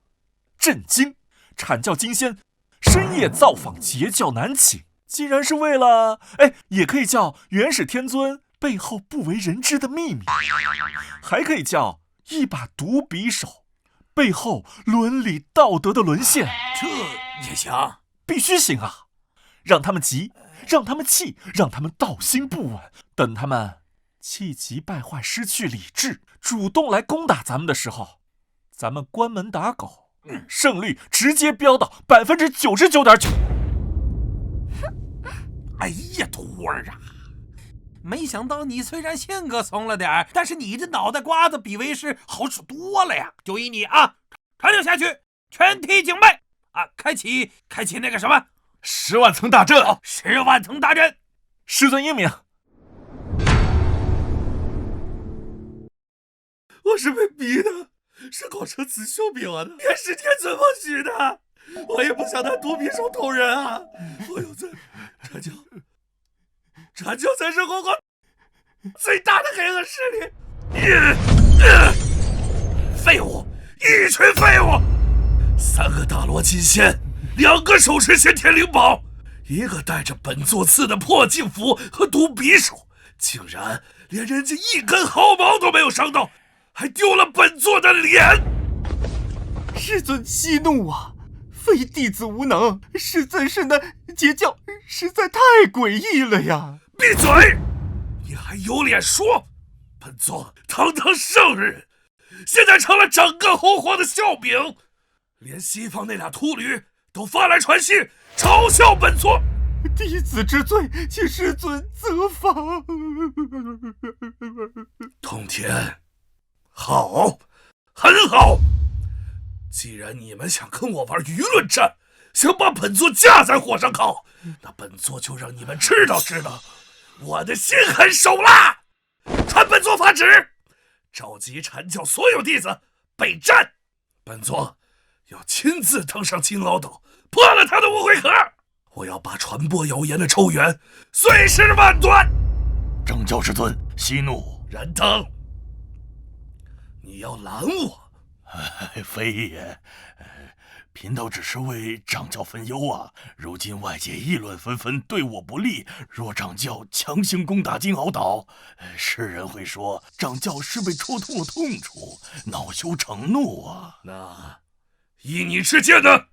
震惊阐教金仙深夜造访截教南寝，既然是为了也可以叫元始天尊背后不为人知的秘密，还可以叫一把毒匕首背后伦理道德的沦陷。这也行？必须行啊！让他们急，让他们气，让他们道心不稳，等他们气急败坏失去理智，主动来攻打咱们的时候，咱们关门打狗，胜率直接飙到99.9%。哎呀，徒儿啊，没想到你虽然性格怂了点，但是你这脑袋瓜子比为师好使多了呀！就依你啊，传令下去，全体警备啊，开启那个什么10万层大阵。10万层大阵。师尊英明。我是被逼的，是口舌辞修比我的，元始天尊默许的。我也不想拿毒匕首捅人啊！我有罪，阐教才是洪荒最大的黑恶势力。废物，一群废物！3个大罗金仙，2个手持先天灵宝，1个带着本座赐的破镜符和毒匕首，竟然连人家一根毫毛都没有伤到，还丢了本座的脸！师尊息怒啊！非弟子无能，师尊是那截教实在太诡异了呀！闭嘴！你还有脸说？本座堂堂圣人，现在成了整个洪荒的笑柄，连西方那俩秃驴都发来传信嘲笑本座。弟子知罪，请师尊责罚。通天，好，很好。既然你们想跟我玩舆论战，想把本座架在火上烤，那本座就让你们知道我的心狠手辣。传本座法旨，召集阐教所有弟子备战。本座要亲自登上金鳌岛，破了他的无悔壳。我要把传播谣言的抽源碎尸万段。正教师尊息怒。燃灯，你要拦我？非也，贫道只是为掌教分忧啊。如今外界议论纷纷，对我不利。若掌教强行攻打金鳌岛，世人会说掌教是被戳痛了痛处，恼羞成怒啊。那依你之见呢？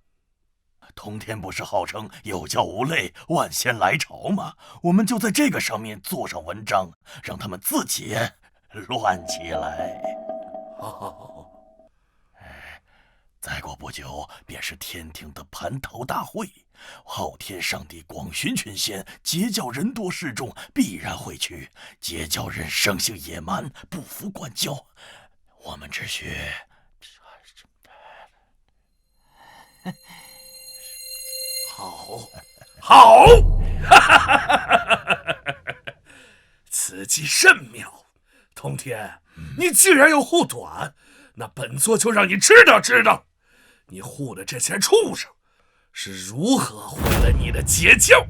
通天不是号称有教无类，万仙来朝吗？我们就在这个上面做上文章，让他们自己乱起来。再过不久便是天庭的蟠桃大会，昊天上帝广巡群仙，截教人多势众，必然会去。截教人生性野蛮，不服管教，我们只需好，此计甚妙。通天，你既然要护短，那本座就让你知道，你护的这些畜生是如何毁了你的截教。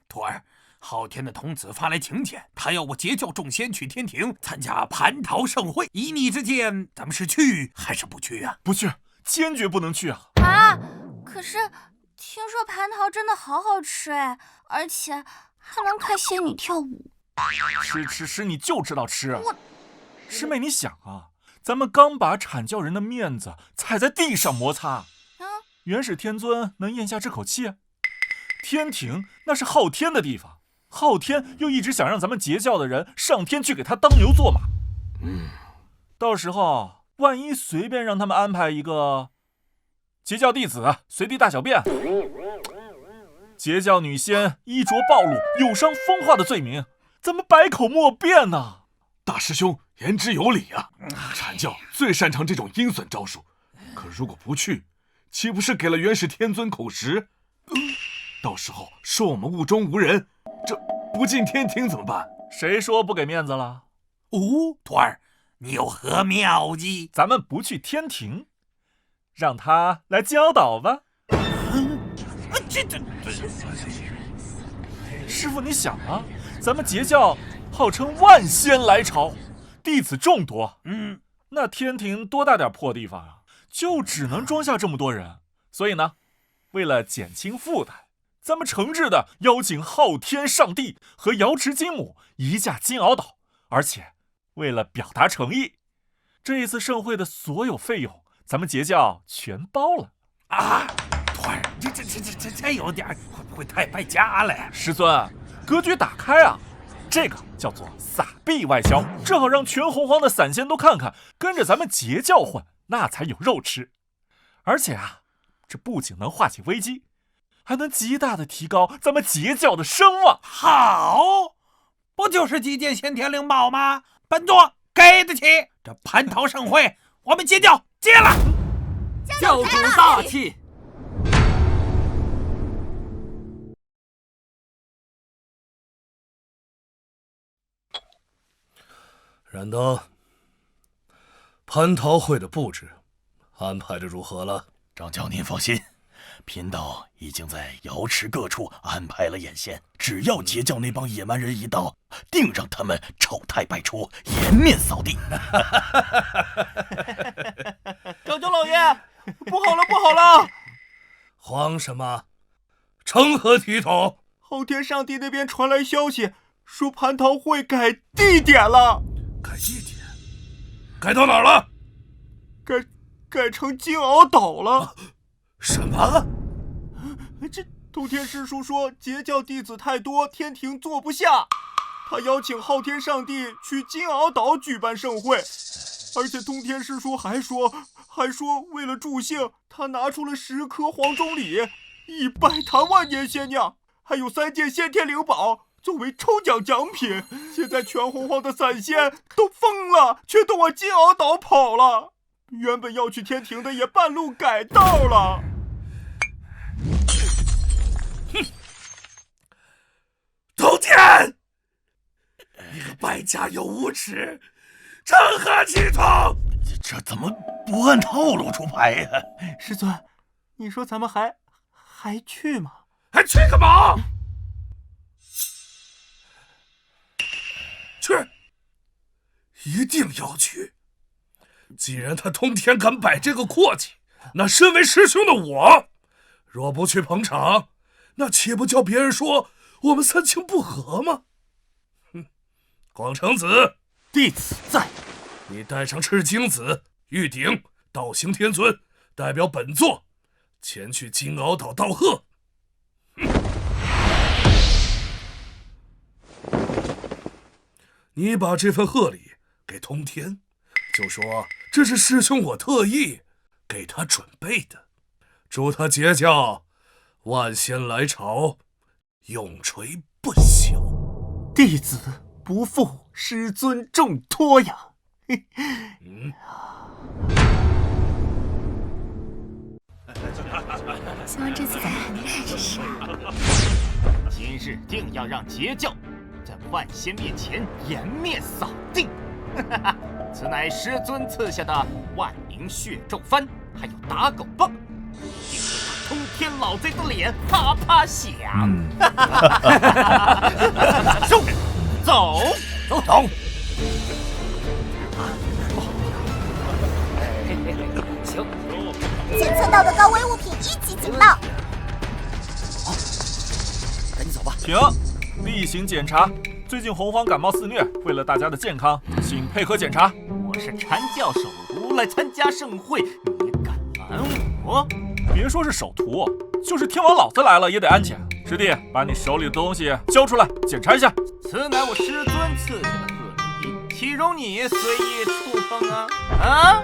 徒儿，昊天的童子发来请柬，他要我截教众仙去天庭参加蟠桃盛会。依你之见，咱们是去还是不去啊？不去，坚决不能去啊！啊，可是听说蟠桃真的好好吃哎，而且还能看仙女跳舞。吃，你就知道吃。师妹，你想啊，咱们刚把阐教人的面子踩在地上摩擦，元始天尊能咽下这口气？天庭那是昊天的地方，昊天又一直想让咱们截教的人上天去给他当牛做马。到时候万一随便让他们安排一个截教弟子随地大小便，截教女仙衣着暴露、有伤风化的罪名，咱们百口莫辩呐！大师兄言之有理啊，阐教最擅长这种阴损招数，可如果不去，岂不是给了元始天尊口实？到时候说我们目中无人，这不进天庭怎么办？谁说不给面子了？徒儿，你有何妙计？咱们不去天庭，让他来金鳌岛吧。师父，你想啊，咱们截教号称万仙来朝，弟子众多，那天庭多大点破地方啊，就只能装下这么多人。所以呢，为了减轻负担，咱们诚挚的邀请昊天上帝和瑶池金母移驾金鳌岛，而且为了表达诚意，这一次盛会的所有费用，咱们截教全包了啊！徒儿，这有点会不会太败家了呀？师尊，格局打开啊！这个叫做撒币外销，正好让全洪荒的散仙都看看，跟着咱们截教混，那才有肉吃。而且啊，这不仅能化解危机，还能极大的提高咱们截教的声望。好，不就是几件先天灵宝吗？本座给得起。这蟠桃盛会，我们截教接了。教主大气。燃灯，蟠桃会的布置安排的如何了？掌教您放心，贫道已经在瑶池各处安排了眼线，只要截教那帮野蛮人一到，定让他们丑态百出，颜面扫地。掌教老爷，不好了！慌什么？成何体统？昊天上帝那边传来消息，说蟠桃会改地点了。改地点？改到哪儿了？改成金鳌岛了。什么？这通天师叔说截教弟子太多，天庭坐不下，他邀请昊天上帝去金鳌岛举办盛会。而且通天师叔还说为了助兴，他拿出了10颗黄钟礼，100坛万年仙酿，还有3件先天灵宝作为抽奖奖品。现在全洪荒的散仙都疯了，却都往金鳌岛跑了。原本要去天庭的也半路改道了。哼！通天，你个败家又无耻，成何体统？这怎么不按套路出牌呀？师尊，你说咱们还去吗？还去干嘛？去，一定要去！既然他通天敢摆这个阔气，那身为师兄的我，若不去捧场，那岂不叫别人说我们3清不和吗？哼！广成子，弟子在。你带上赤精子、玉鼎、道行天尊，代表本座前去金鳌岛道贺。你把这份贺礼给通天，就说这是师兄我特意给他准备的，祝他结教万仙来朝，永垂不朽。弟子不负师尊重托呀！希望这次咱们还能再试试。今日定要让截教在万仙面前颜面扫地。此乃师尊赐下的万灵血咒幡，还有打狗棒，定会把通天老贼的脸啪啪响。走。行。检测到的高危物品1级警报。赶紧走吧。停，例行检查。最近洪荒感冒肆虐，为了大家的健康，请配合检查。我是禅教首徒来参加盛会，你敢拦我？别说是首徒，就是天王老子来了也得安检。师弟，把你手里的东西交出来，检查一下。此乃我师尊赐下的贺礼，岂容你随意触碰啊！啊！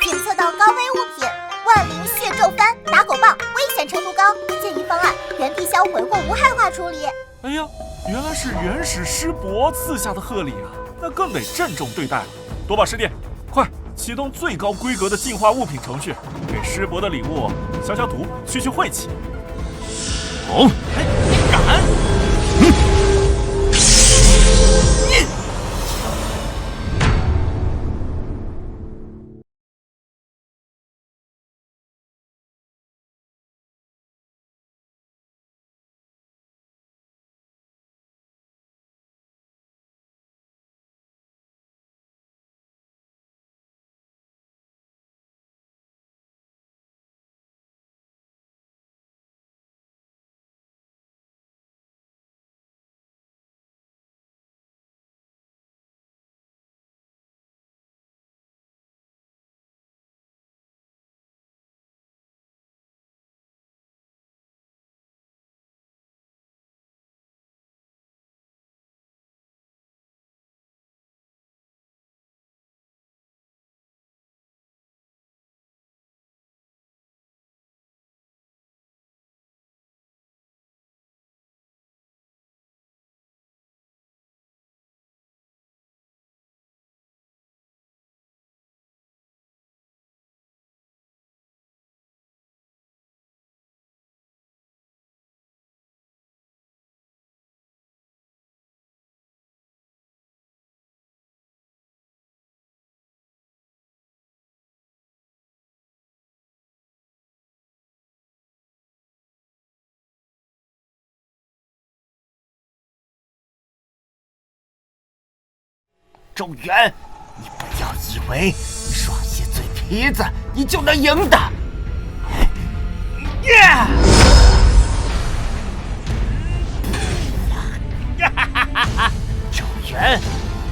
检测到高危物品：万灵血咒幡、打狗棒，危险程度高，建议方案原地销毁或无害化处理。哎呀，原来是元始师伯赐下的贺礼啊，那更得郑重对待了。多宝师弟，快启动最高规格的净化物品程序，给师伯的礼物消消毒，去晦气。好，敢！周元，你不要以为耍些嘴皮子你就能赢的。周元，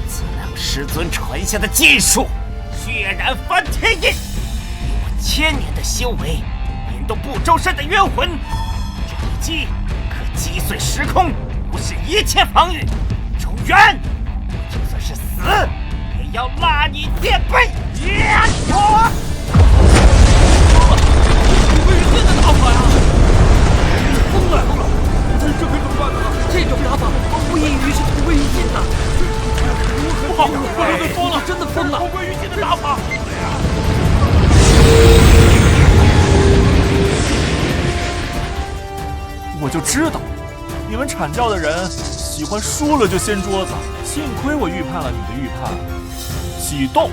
此乃我师尊传下的技术，血染翻天印，以我1000年的修为，引动不周身的冤魂，这一击可击碎时空，无视一切防御。周元，就算是死，也要拉你垫背！不会是真的打法呀！疯了！这可怎么办呢？这种打法无异于是同归于尽呐！不好，我们疯了，真的疯了！同归于尽的打法！我就知道，你们阐教的人喜欢输了就掀桌子。幸亏我预判了你的预判。启动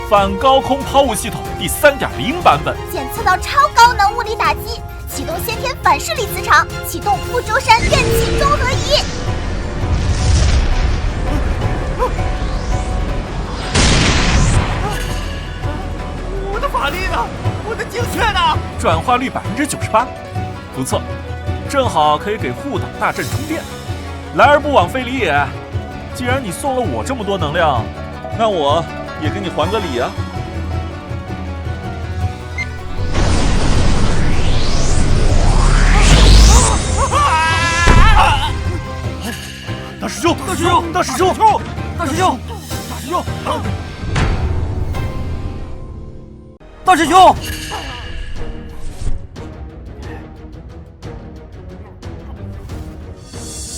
反高空抛物系统第3.0版本，检测到超高能物理打击，启动先天反射力磁场，启动不周山电气综合仪。我的法力呢？我的精确呢？转化率98%，不错，正好可以给护挡大阵充电。来而不往非礼也。既然你送了我这么多能量，那我也给你还个礼啊！大师兄，大师兄，大师兄，大师兄，大师兄，大师兄！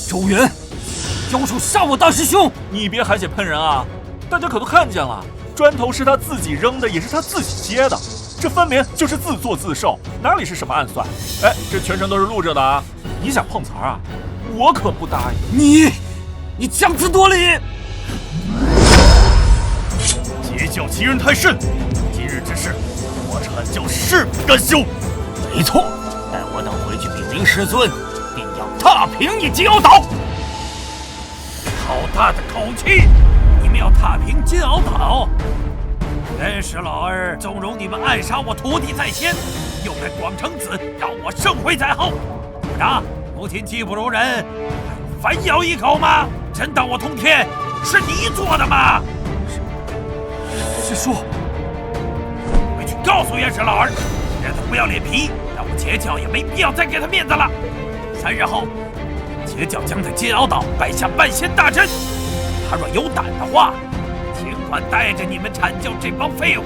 周元，交手杀我大师兄！你别含血喷人啊！大家可都看见了，砖头是他自己扔的，也是他自己接的，这分明就是自作自受，哪里是什么暗算？哎，这全程都是录着的啊！你想碰瓷儿啊？我可不答应！你强词夺理！截教欺人太甚，今日之事，我阐教誓不甘休。没错，待我等回去禀明师尊，定要踏平你金鳌岛。好大的口气！你们要踏平金鳌岛？元始老儿纵容你们暗杀我徒弟在先，又在广成子让我盛会在后，怎么着？母亲技不如人，还用反咬一口吗？真当我通天是你做的吗？师叔，回去告诉元始老儿，让他不要脸皮，让我截教也没必要再给他面子了。3日后，截教将在金鳌岛摆下半仙大阵，他若有胆的话，尽管带着你们阐教这帮废物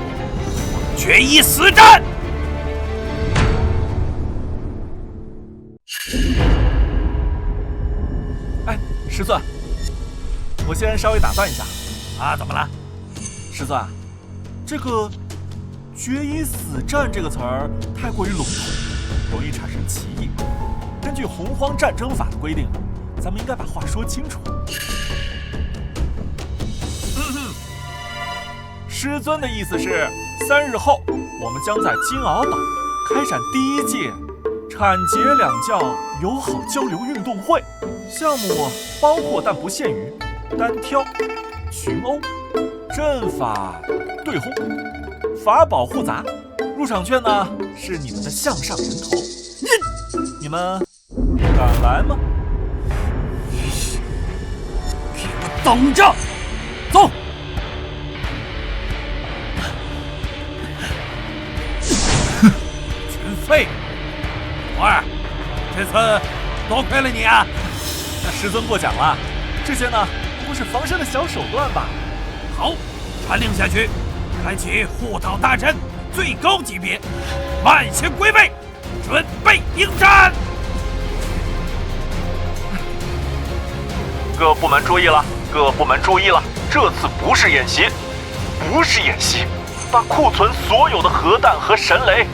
决一死战。哎，师尊，我先稍微打断一下。啊，怎么了？师尊，这个“决一死战”这个词儿太过于笼统，容易产生歧义。根据洪荒战争法的规定，咱们应该把话说清楚。师尊的意思是，3日后我们将在金鳌岛开展第1届阐截两教友好交流运动会，项目包括但不限于单挑、群殴、阵法、对轰、法宝复杂。入场券呢是你们的项上人头，你们敢来吗？给我等着，走！群废！徒儿，这次多亏了你啊！那师尊过奖了，这些呢不过是防身的小手段吧。好，传令下去，开启护岛大阵最高级别，万仙归位，准备迎战！各部门注意了，各部门注意了，这次不是演习，不是演习，把库存所有的核弹和神雷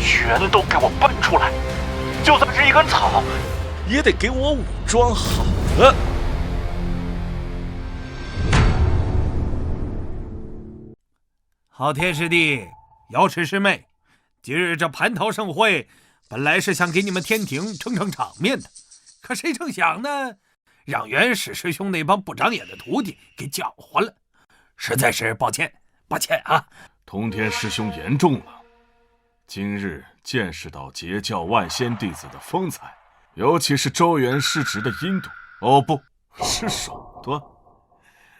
全都给我搬出来，就算是一根草，也得给我武装好了。好天师弟，瑶池师妹，今日这蟠桃盛会，本来是想给你们天庭撑撑场面的，可谁成想呢，让元始师兄那帮不长眼的徒弟给搅和了，实在是抱歉，抱歉啊！通天师兄言重了，今日见识到截教万仙弟子的风采，尤其是周元师侄的阴毒，哦，不是手段，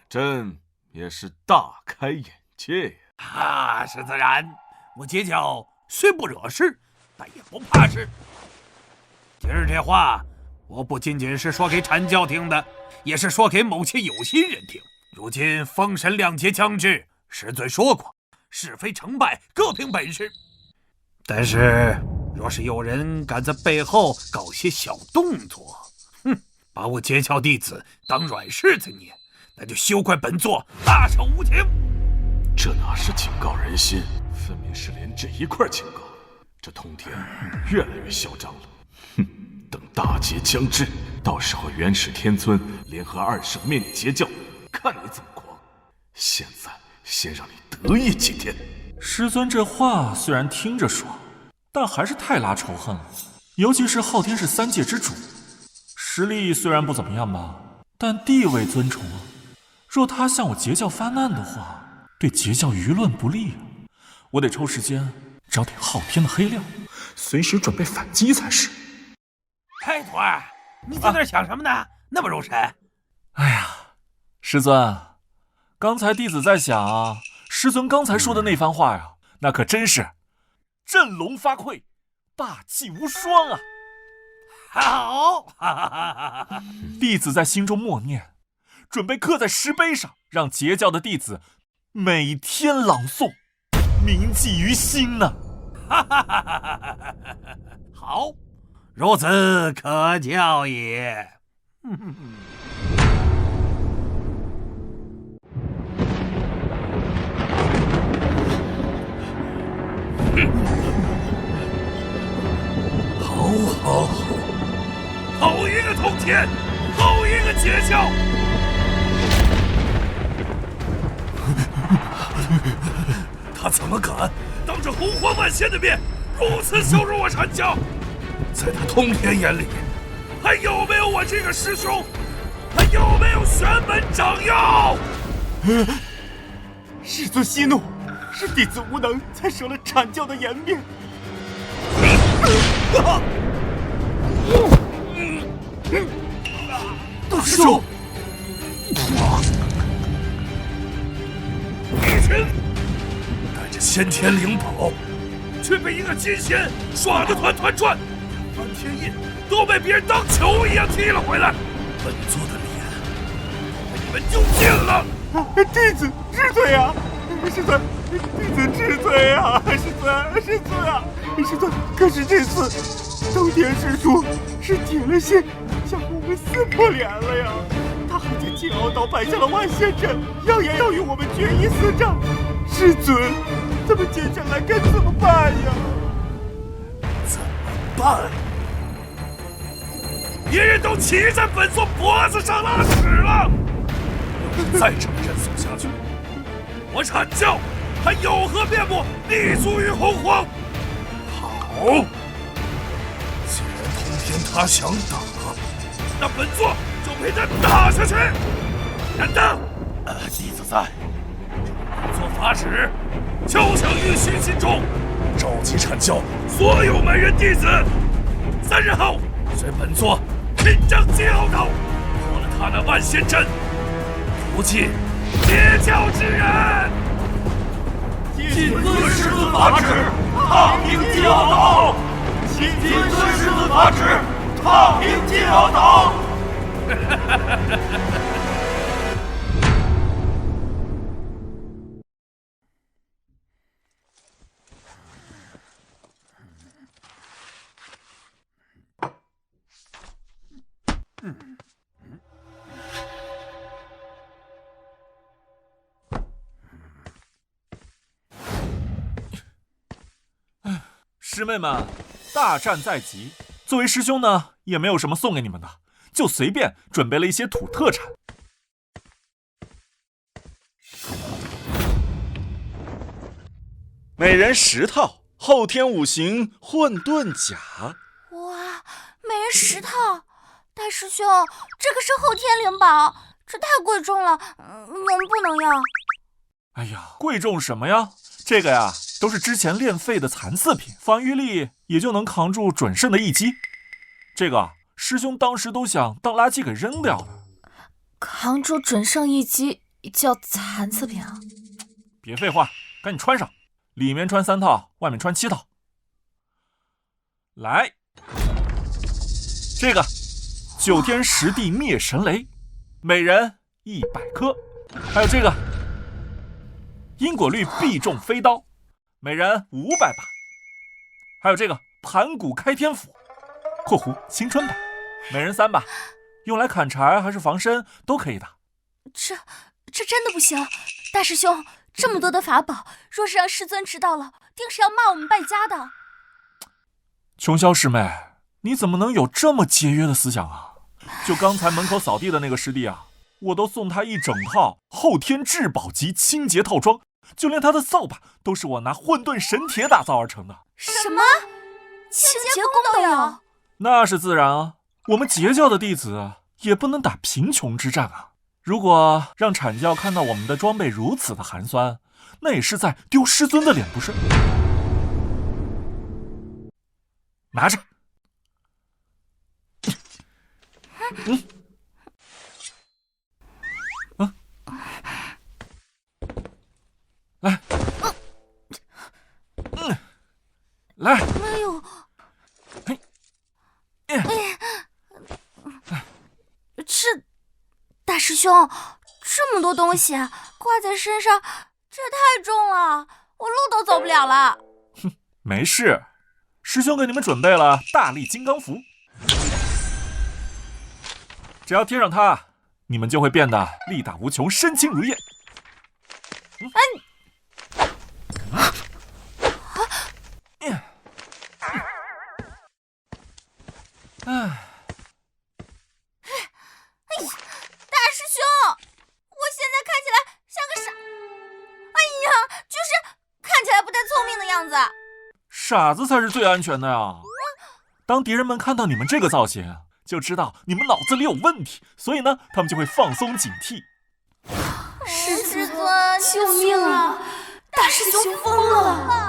朕也是大开眼界呀！啊，是自然，我截教虽不惹事，但也不怕事。今日这话，我不仅仅是说给阐教听的，也是说给某些有心人听。如今封神2节将至，师尊说过，是非成败各凭本事。但是，若是有人敢在背后搞些小动作，把我截教弟子当软柿子捏，那就休怪本座大手无情。这哪是警告人心，分明是连这一块警告。这通天越来越嚣张了。等大劫将至，到时候元始天尊联合2圣灭你截教，看你怎么狂。现在先让你得意几天。师尊这话虽然听着爽，但还是太拉仇恨了。尤其是昊天是3界之主，实力虽然不怎么样吧，但地位尊崇啊。若他向我截教发难的话，对截教舆论不利啊。我得抽时间找点昊天的黑料，随时准备反击才是。嘿，徒儿，你在那想什么呢？那么入神。哎呀，师尊，刚才弟子在想，师尊刚才说的那番话呀，那可真是振聋发聩，霸气无双啊！好，弟子在心中默念，准备刻在石碑上，让截教的弟子每天朗诵，铭记于心呢。好，如此可教也。好一个通天，好一个截教！他怎么敢当着洪荒万仙的面如此羞辱我阐教？在他通天眼里，还有没有我这个师兄？还有没有玄门掌药？师尊息怒，是弟子无能，才折了阐教的颜面。大师兄，一群带着先天灵宝，却被一个金仙耍得团团转，翻天印都被别人当球一样踢了回来，本座的脸被你们丢尽了。弟子知罪啊！师尊，弟子知罪啊！师尊啊！师尊，可是这次通天师叔是铁了心向我们撕破脸了呀！他还在金鳌岛摆下了万仙阵，扬言要与我们决一死战。师尊，咱们接下来该怎么办呀？怎么办？别人都骑在本座脖子上拉屎了，要是再这么认怂下去，我阐教还有何面目立足于洪荒？好，既然通天他想打，那本座就陪他打下去。难道弟子在，本座法旨，就向玉虚心中召集阐教所有门人弟子，3日后随本座亲征金鳌岛，破了他那万仙阵，除尽截教之人。谨遵师尊法旨，踏平金鳌岛。谨遵师尊法旨，踏平金鳌岛。师妹们，大战在即，作为师兄呢，也没有什么送给你们的，就随便准备了一些土特产。每人10套后天5行混沌甲。哇，每人10套！大师兄，这可是后天灵宝，这太贵重了，我们不能要。哎呀，贵重什么呀？这个呀，都是之前练废的残次品，防御力也就能扛住准圣的一击。这个师兄当时都想当垃圾给扔掉了。扛住准圣一击叫残次品啊？别废话，赶紧穿上，里面穿3套，外面穿7套。来，这个9天10地灭神雷，每人100颗，还有这个因果律必中飞刀，每人500把。还有这个盘古开天斧（括弧青春版），每人3把，用来砍柴还是防身都可以的。这真的不行，大师兄，这么多的法宝，若是让师尊知道了，定是要骂我们败家的。琼霄师妹，你怎么能有这么节约的思想啊？就刚才门口扫地的那个师弟啊，我都送他一整套后天至宝级清洁套装，就连他的扫把都是我拿混沌神铁打造而成的。什么？清洁工都有？那是自然啊，我们截教的弟子也不能打贫穷之战啊。如果让阐教看到我们的装备如此的寒酸，那也是在丢师尊的脸，不是？拿着。来，来，哎呦，这大师兄，这么多东西挂在身上，这太重了，我路都走不了了。哼，没事，师兄给你们准备了大力金刚符，只要贴上它，你们就会变得力大无穷，身轻如燕。大师兄，我现在看起来像个傻，哎呀，就是看起来不太聪明的样子。傻子才是最安全的呀！当敌人们看到你们这个造型，就知道你们脑子里有问题，所以呢，他们就会放松警惕。师尊，救命啊！大师兄疯了！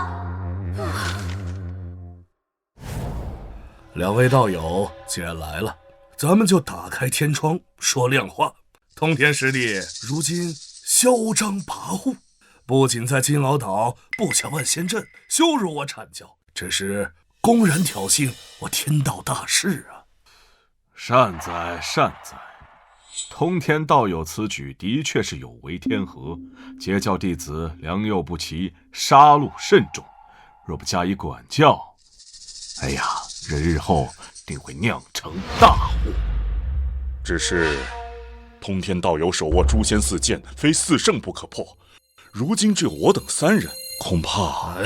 两位道友既然来了，咱们就打开天窗说亮话。通天师弟如今嚣张跋扈，不仅在金鳌岛布下万仙阵羞辱我阐教，这是公然挑衅我天道大事啊！善哉善哉，通天道友此举的确是有违天和，截教弟子良莠不齐，杀戮甚重，若不加以管教，哎呀，这日后定会酿成大祸。只是通天道友手握诛仙4剑，非4胜不可破，如今只有我等3人，恐怕……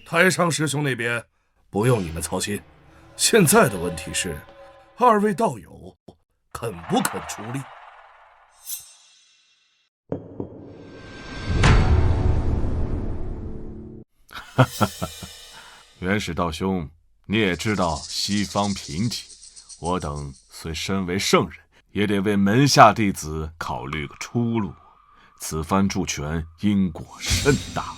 太上师兄那边不用你们操心，现在的问题是2位道友肯不肯出力？哈哈哈！元始道兄，你也知道西方贫瘠，我等虽身为圣人，也得为门下弟子考虑个出路。此番助拳，因果甚大。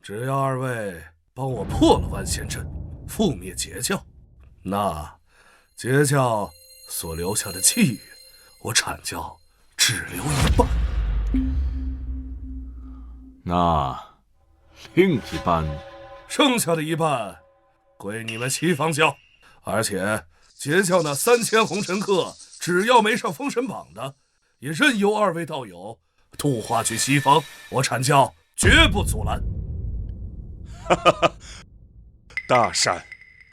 只要2位帮我破了万仙阵，覆灭截教，那截教所留下的气运，我阐教只留一半。那另一半，剩下的一半归你们西方教。而且截教那3000红尘客，只要没上封神榜的，也任由2位道友渡化去西方，我阐教绝不阻拦。哈哈哈！大善，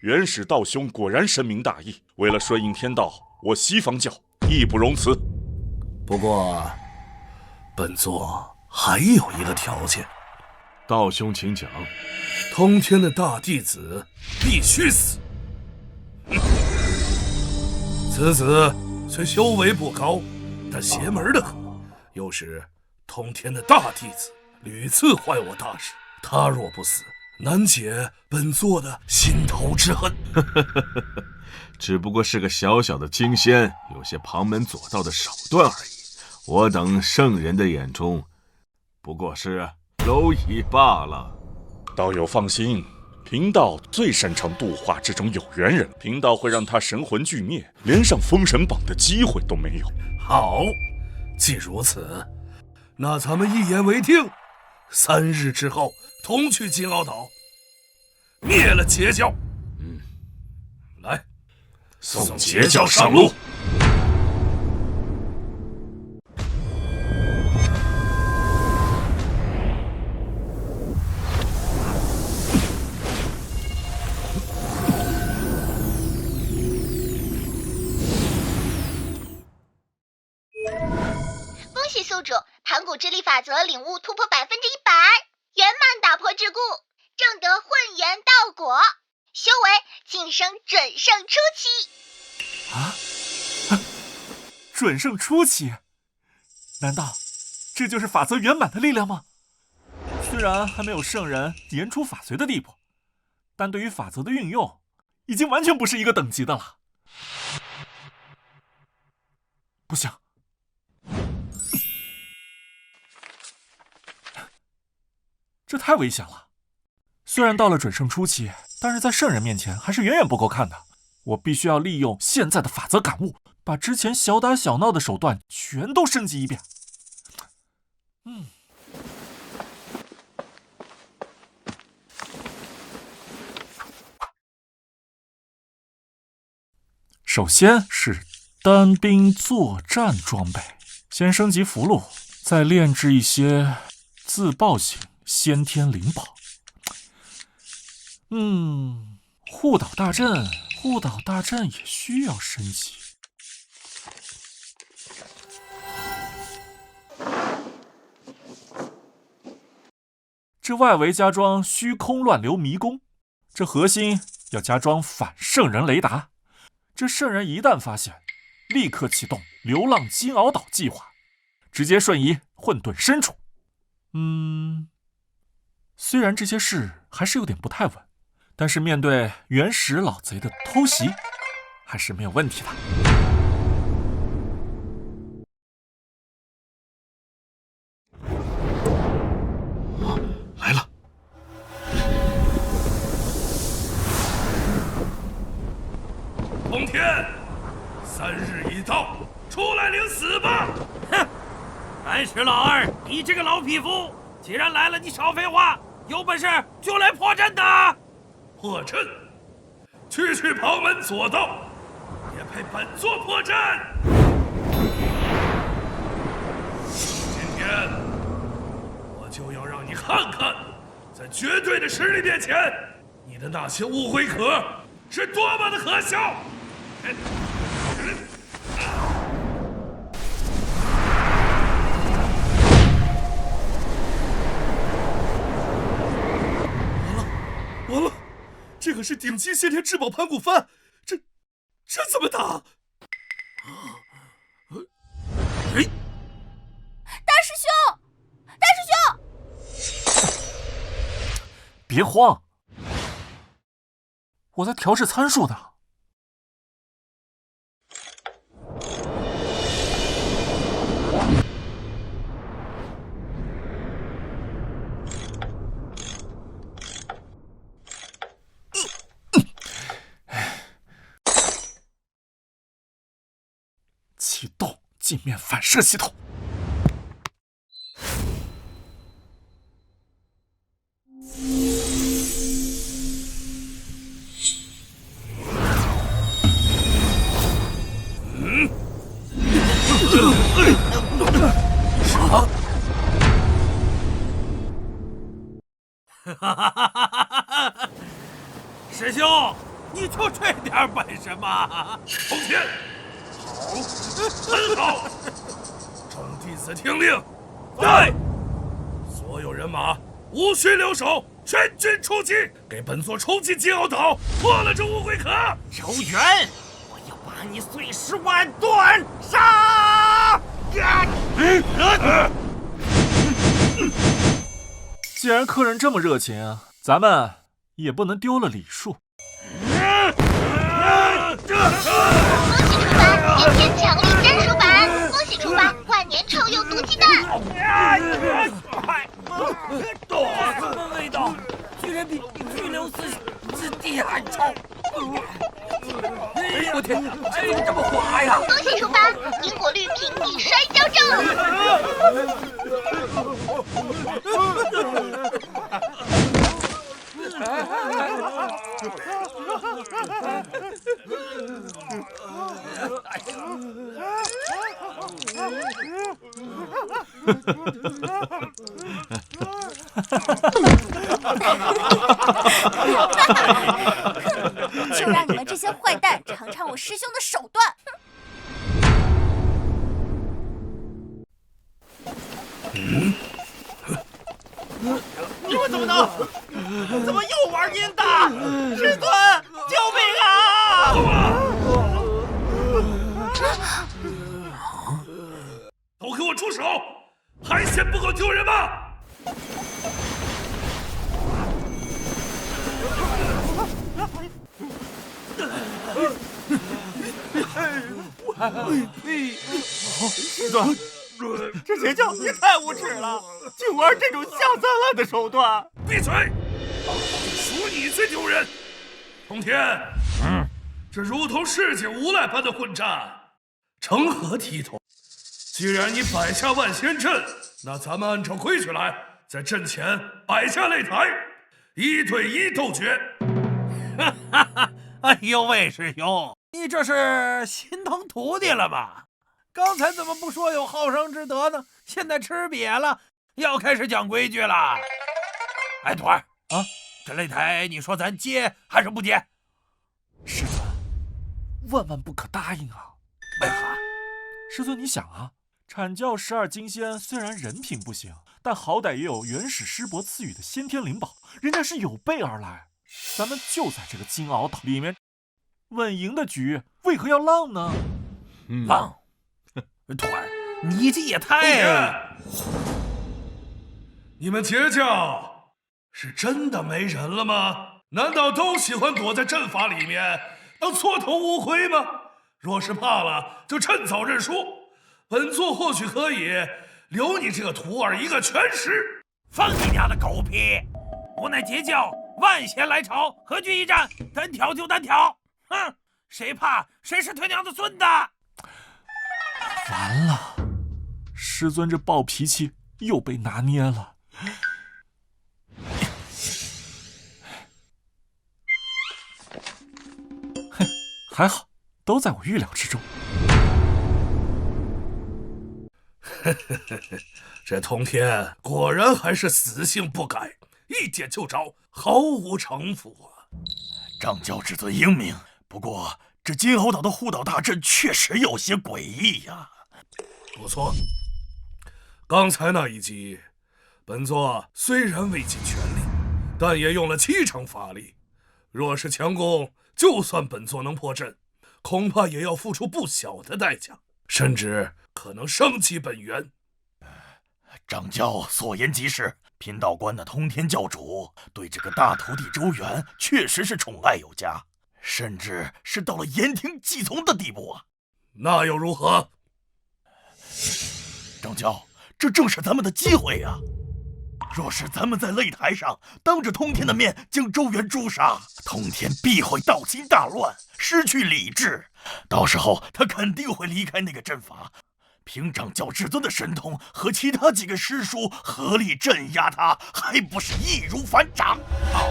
元始道兄果然深明大义，为了顺应天道，我西方教义不容辞。不过，本座还有一个条件。道兄请讲。通天的大弟子必须死。此子虽修为不高，但邪门的很，又是通天的大弟子，屡次坏我大事。他若不死，难解本座的心头之恨。只不过是个小小的惊仙，有些旁门左道的手段而已。我等圣人的眼中，不过是蝼蚁罢了。道友放心，贫道最擅长度化这种有缘人，贫道会让他神魂俱灭，连上封神榜的机会都没有。好，既如此，那咱们一言为定，3日之后同去金鳌岛，灭了截教。来，送截教上路。喜宿主，盘古之力法则领悟突破100%，圆满打破桎梏，正得混元道果，修为晋升准圣初期。准圣初期？难道这就是法则圆满的力量吗？虽然还没有圣人言出法随的地步，但对于法则的运用，已经完全不是一个等级的了。不行，这太危险了。虽然到了准圣初期，但是在圣人面前还是远远不够看的。我必须要利用现在的法则感悟，把之前小打小闹的手段全都升级一遍。首先是单兵作战装备，先升级符箓，再炼制一些自爆型先天灵宝。护岛大阵也需要升级。这外围加装虚空乱流迷宫，这核心要加装反圣人雷达。这圣人一旦发现，立刻启动流浪金鳌岛计划，直接瞬移混沌深处。虽然这些事还是有点不太稳，但是面对原始老贼的偷袭，还是没有问题的。来了！通天，3日已到，出来领死吧！哼，还是老二，你这个老匹夫，既然来了，你少废话，有本事就来破阵的！破阵？区旁门左道，也配本座破阵？今天我就要让你看看，在绝对的实力面前，你的那些误会壳是多么的可笑！完了，这可是顶级先天至宝盘古幡，这怎么打？大师兄，别慌，我在调试参数呢。启动镜面反射系统。师兄，你就这点本事吗？通天，好，很好。众弟子听令，在！所有人马无需留守，全军出击，给本座冲进金鳌岛，破了这误会壳。周元，我要把你碎尸万段！杀！既然客人这么热情，咱们也不能丢了礼数。恭喜出发，天天强力战术版！恭喜出发，万年臭鼬毒鸡蛋！什么味道？居然比拘留司之地还臭！我天，怎么这么滑呀？恭喜出发，因果律平地摔跤症！就让你们这些坏蛋尝尝我师兄的手段！你们怎么能？怎么又玩阴的？师尊，救命啊！都给我住手！还嫌不够丢人吗？师尊，这邪教也太无耻了，竟玩这种下三滥的手段！闭嘴！属你最丢人。通天，这如同世界无赖般的混战，成何体统？既然你摆下万仙阵，那咱们按照规矩来，在阵前摆下擂台，1对1斗决。哎呦喂，师兄，你这是心疼徒弟了吧？刚才怎么不说有好生之德呢？现在吃瘪了，要开始讲规矩了。哎，徒儿啊，这擂台你说咱接还是不接？师尊，万万不可答应啊！为何？师尊，你想啊，阐教12金仙虽然人品不行，但好歹也有元始师伯赐予的先天灵宝，人家是有备而来。咱们就在这个金鳌岛里面，稳赢的局，为何要浪呢？浪？徒儿，你这也太……你们截教是真的没人了吗？难道都喜欢躲在阵法里面当缩头乌龟吗？若是怕了，就趁早认输。本座或许可以留你这个徒儿一个全尸。放你娘的狗屁！无奈截教万仙来朝，何惧一战？单挑就单挑！哼，谁怕谁是他娘的孙子！完了，师尊这暴脾气又被拿捏了。嘿，还好，都在我预料之中。这通天果然还是死性不改，一点就着，毫无城府啊！掌教之尊英明，不过这金鳌岛的护岛大阵确实有些诡异呀。不错，刚才那一击，本座虽然未尽全力，但也用了7成法力。若是强攻，就算本座能破阵，恐怕也要付出不小的代价，甚至可能伤及本源。掌教所言极是，贫道观的通天教主对这个大徒弟周元确实是宠爱有加，甚至是到了言听计从的地步啊。那又如何？掌教，这正是咱们的机会呀！若是咱们在擂台上当着通天的面将周元诛杀，通天必会道心大乱，失去理智，到时候他肯定会离开那个阵法，凭掌教至尊的神通和其他几个师叔合力镇压他，还不是易如反掌？好，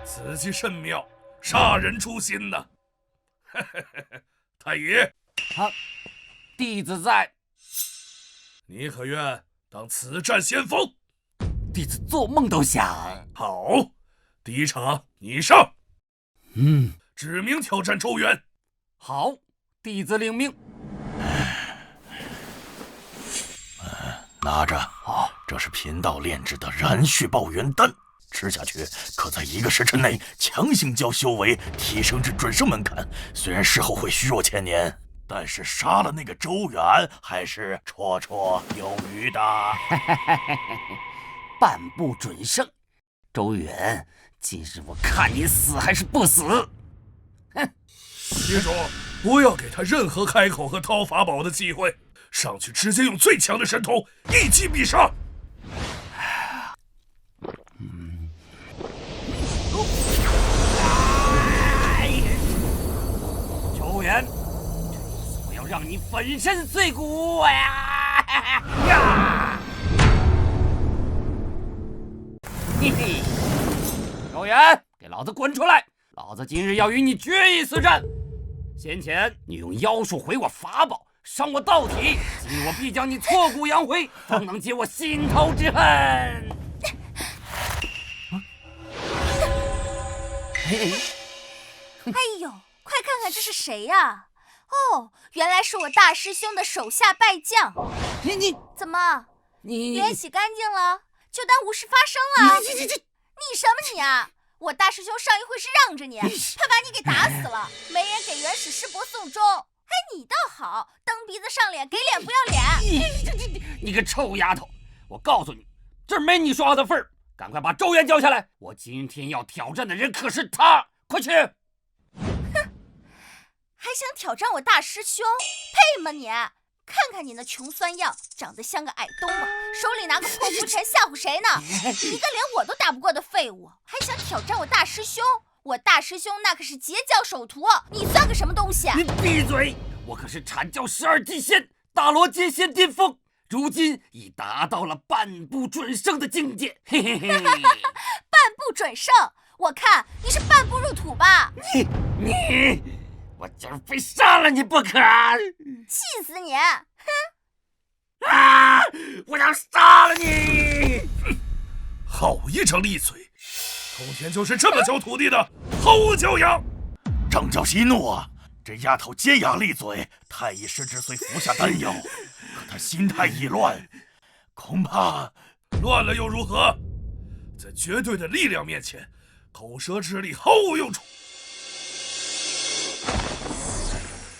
此计甚妙，杀人诛心呐！太乙，弟子在。你可愿当此战先锋？弟子做梦都想。好，第一场你上。指名挑战周元。好，弟子领命。拿着，这是贫道炼制的燃血爆元丹，吃下去可在1个时辰内强行将修为提升至准圣门槛。虽然事后会虚弱千年，但是杀了那个周元还是绰绰有余的。半步准圣，周元，今日我看你死还是不死！哼！记住，不要给他任何开口和掏法宝的机会，上去直接用最强的神通一击必杀。周元，我要让你粉身碎骨呀！嘿嘿，周元，给老子滚出来！老子今日要与你决一死战。先前你用妖术毁我法宝，伤我道体，今日我必将你挫骨扬灰，方能解我心头之恨。哎呦，快看看这是谁呀？哦，原来是我大师兄的手下败将。你怎么脸洗干净了，就当无事发生了。你什么你啊？我大师兄上一回是让着你，怕把你给打死了，没人给元始师伯送终。哎，你倒好，蹬鼻子上脸，给脸不要脸。你个臭丫头！我告诉你，这没你说话的份儿。赶快把周元叫下来！我今天要挑战的人可是他，快去！哼，还想挑战我大师兄？配吗你？看看你那穷酸样，长得像个矮冬瓜，手里拿个破拂尘吓唬谁呢？一个连我都打不过的废物，还想挑战我大师兄？我大师兄那可是截教首徒，你算个什么东西？你闭嘴！我可是阐教12级仙，大罗金仙巅峰。如今已达到了半步准圣的境界，嘿嘿嘿！半步准圣，我看你是半步入土吧？你，我今儿非杀了你不可！气死你！哼！啊！我要杀了你！好一张利嘴！通天就是这么教徒弟的，毫无教养！张教息怒啊！这丫头尖牙利嘴，太乙师之虽服下丹药。可他心态已乱，恐怕乱了又如何？在绝对的力量面前，口舌之力毫无用处。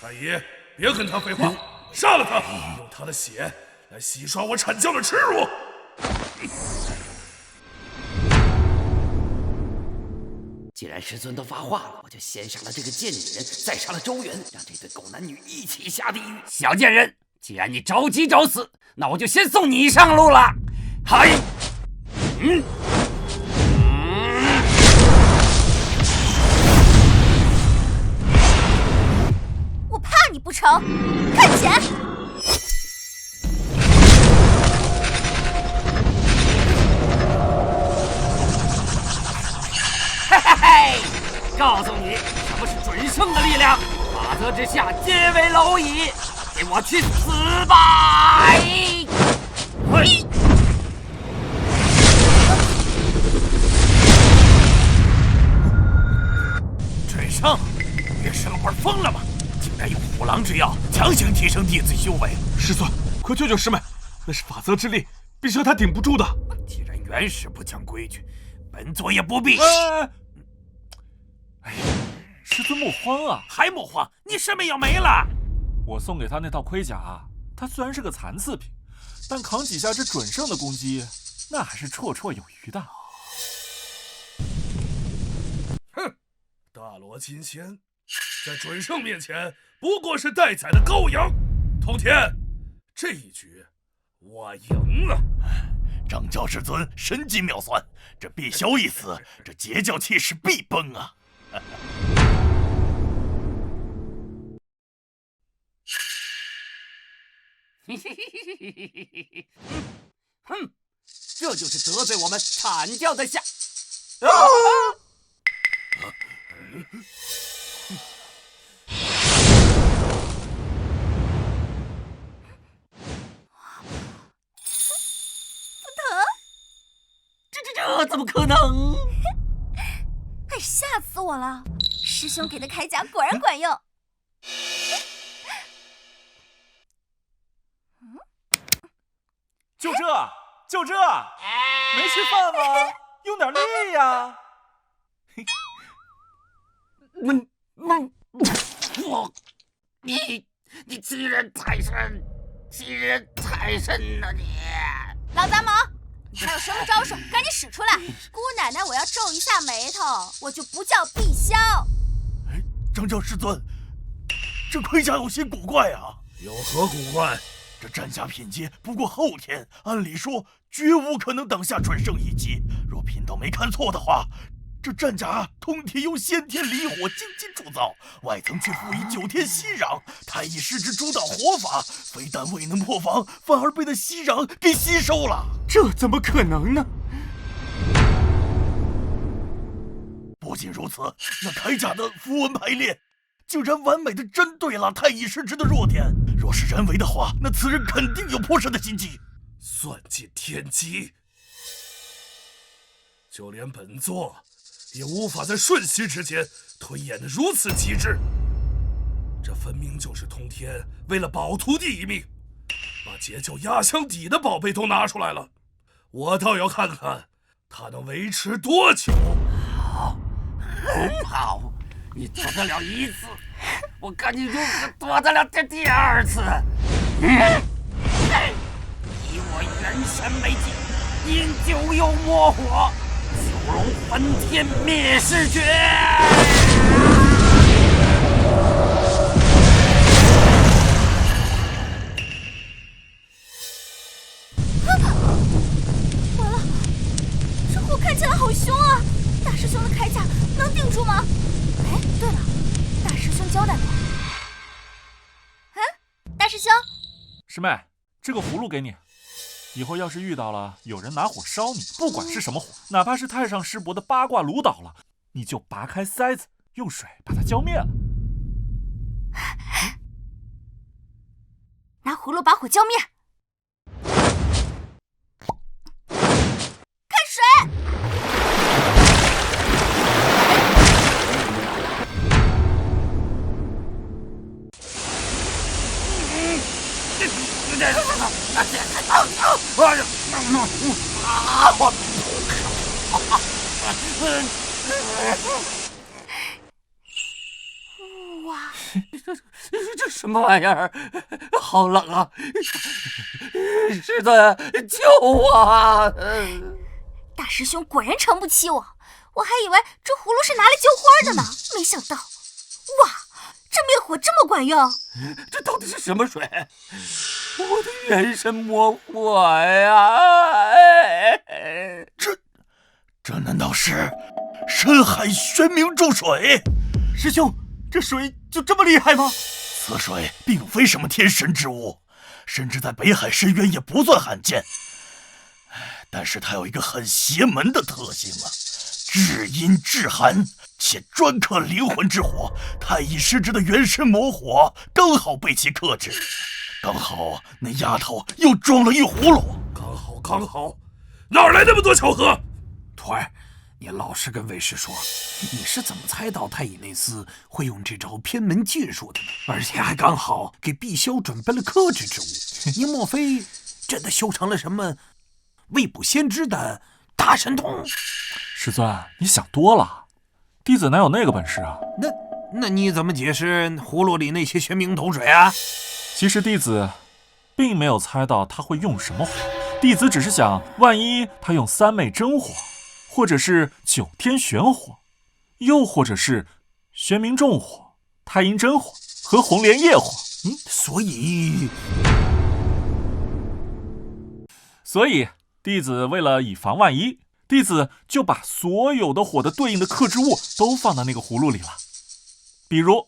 太乙，别跟他废话，杀了他，用他的血来洗刷我阐教的耻辱。既然师尊都发话了，我就先杀了这个贱女人，再杀了周元，让这对狗男女一起下地狱。小贱人！既然你着急找死，那我就先送你上路了。嗨，我怕你不成？看钱！嘿嘿嘿！告诉你什么是准圣的力量，法则之下皆为蝼蚁。给我去死吧！嘿！准圣，这圣官疯了吗？竟然用虎狼之药强行提升弟子修为！师尊，快救救师妹！那是法则之力，必是他顶不住的。既然元始不讲规矩，本座也不必。哎呀，师尊莫慌啊！还莫慌？你师妹要没了！我送给他那套盔甲，他虽然是个残次品，但扛几下这准圣的攻击，那还是绰绰有余的。哼，大罗金仙在准圣面前不过是待宰的羔羊。通天，这一局我赢了。张教师尊神机妙算，这碧霄一死，这截教气势必崩啊！哼，这就是得罪我们阐教的下。这怎么可能？哎，吓死我了！师兄给的铠甲果然管用。就这，没吃饭吗？用点力呀！你欺人太甚，欺人太甚了你！老杂毛，你还有什么招数？赶紧使出来！姑奶奶，我要皱一下眉头，我就不叫碧霄。哎，张教师尊，这盔甲有些古怪啊！有何古怪？这战甲品阶不过后天，按理说绝无可能挡下准圣一击。若贫道没看错的话，这战甲通体用先天离火精金铸造，外层却附以9天息壤。太乙师之主导火法，非但未能破防，反而被那息壤给吸收了。这怎么可能呢？不仅如此，那铠甲的符文排列，竟然完美的针对了太乙师之的弱点。若是人为的话，那此人肯定有颇深的心机。算尽天机，就连本座也无法在瞬息之间推演得如此极致。这分明就是通天为了保徒弟一命，把截教压箱底的宝贝都拿出来了，我倒要看看他能维持多久。好，很好，你躲得了一次，我看你如何躲得了这第二次。以我元神为镜，因九幽魔火，九龙翻天灭世诀。完了，这火看起来好凶啊！大师兄的铠甲能顶住吗？哎，对了，大师兄交代过。大师兄，师妹，这个葫芦给你。以后要是遇到了有人拿火烧你，不管是什么火，哪怕是太上师伯的八卦炉倒了，你就拔开塞子，用水把它浇灭了。拿葫芦把火浇灭。看水！哇，这什么玩意儿？好冷啊！师尊，救我啊！大师兄果然撑不起我，我还以为这葫芦是拿来浇花的呢，没想到，哇，这灭火这么管用！这到底是什么水？我的元神魔火呀！这难道是深海玄冥注水？师兄，这水就这么厉害吗？此水并非什么天神之物，甚至在北海深渊也不算罕见。但是它有一个很邪门的特性啊，至阴至寒，且专克灵魂之火。太乙师之的元神魔火刚好被其克制，刚好那丫头又装了一葫芦，刚好，哪来那么多巧合？徒儿，你老实跟为师说，你是怎么猜到太乙内司会用这招偏门禁术的呢？而且还刚好给碧霄准备了克制之物，你莫非真的修成了什么未卜先知的大神通？师尊，你想多了，弟子哪有那个本事啊？那你怎么解释葫芦里那些玄冥头水啊？其实弟子并没有猜到他会用什么火，弟子只是想，万一他用三昧真火，或者是九天玄火，又或者是玄冥重火、太阴真火和红莲业火。所以弟子为了以防万一，弟子就把所有的火的对应的克制物都放到那个葫芦里了。比如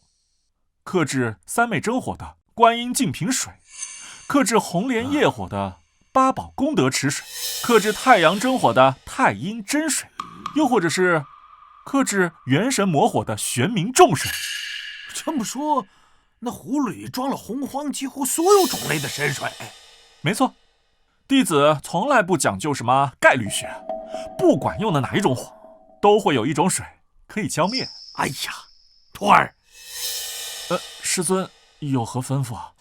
克制三昧真火的观音净瓶水，克制红莲业火的八宝功德池水，克制太阳真火的太阴真水，又或者是克制元神魔火的玄冥重水。这么说，那葫芦里装了洪荒几乎所有种类的神水。没错，弟子从来不讲究什么概率学，不管用的哪一种火，都会有一种水可以浇灭。哎呀，徒儿，师尊有何吩咐啊？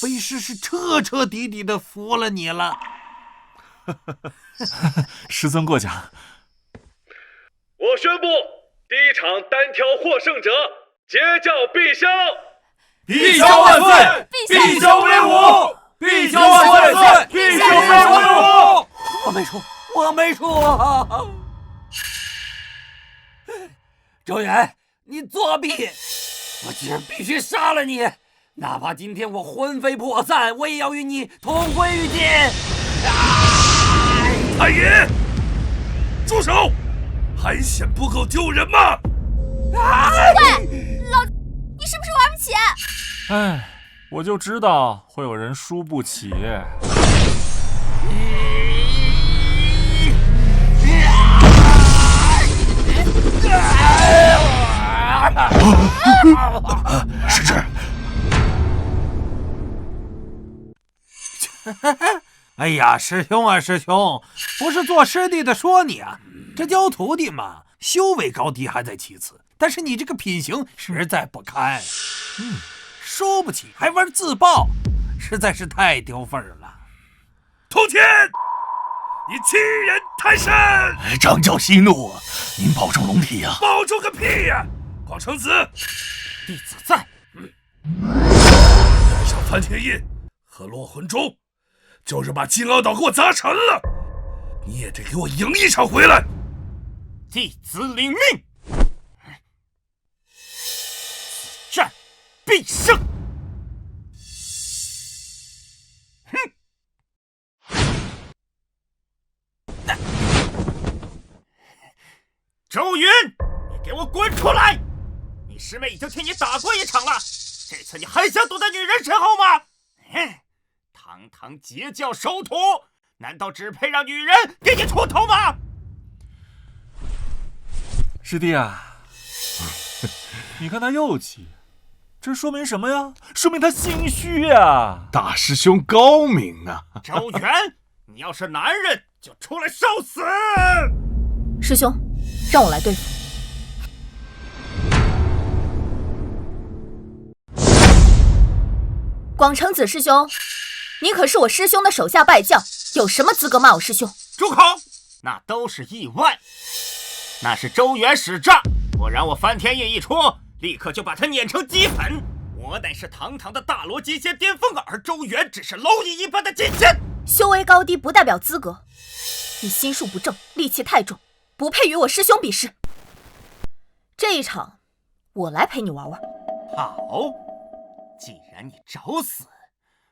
为师是彻彻底底的服了你了。师尊过奖。我宣布，第一场单挑获胜者截教碧霄。碧霄万岁！碧霄威武！碧霄万岁！碧霄威武！我没输。周元，你作弊！我今儿必须杀了你，哪怕今天我魂飞魄散，我也要与你同归于尽！太爷，住手！还嫌不够丢人吗？对，老子，你是不是玩不起？哎，我就知道会有人输不起。师侄，哎呀，师兄啊，师兄，不是做师弟的说你啊，这教徒弟嘛，修为高低还在其次，但是你这个品行实在不堪。输不起还玩自爆，实在是太丢份了。通天，你欺人太甚！张教息怒，您保重龙体呀！保重个屁呀！广成子，弟子在。带上梵天印和落魂钟，就是把金鳌岛给我砸沉了，你也得给我赢一场回来。弟子领命，此战必胜。周云，你给我滚出来！你师妹已经替你打过一场了，这次你还想躲在女人身后吗？堂堂截教首徒，难道只配让女人给你出头吗？师弟啊，你看他又急，这说明什么呀？说明他心虚呀！大师兄高明啊！周元，你要是男人就出来受死！师兄，让我来对付。广成子师兄，你可是我师兄的手下败将，有什么资格骂我师兄？住口！那都是意外，那是周元使诈，不然我梵天印一出，立刻就把他碾成齑粉。我乃是堂堂的大罗金仙巅峰，而周元只是蝼蚁一般的金仙。修为高低不代表资格，你心术不正，戾气太重，不配与我师兄比试。这一场，我来陪你玩玩。好，既然你找死，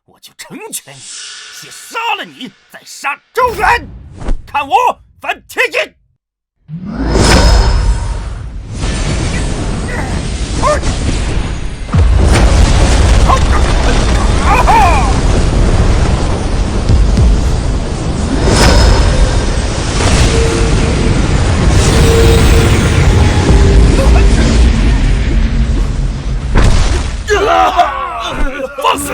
我就成全你，先杀了你，再杀周元。看我梵天印！放肆！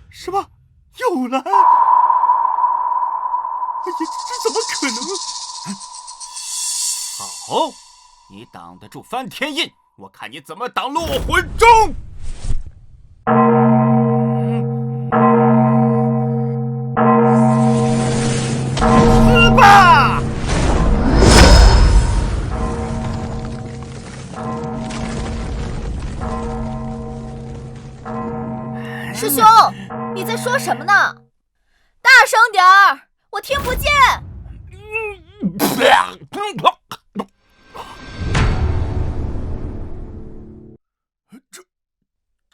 什么？又来？哎呀，这怎么可能？好，你挡得住梵天印，我看你怎么挡落魂钟！死吧！师兄，你在说什么呢？大声点儿，我听不见。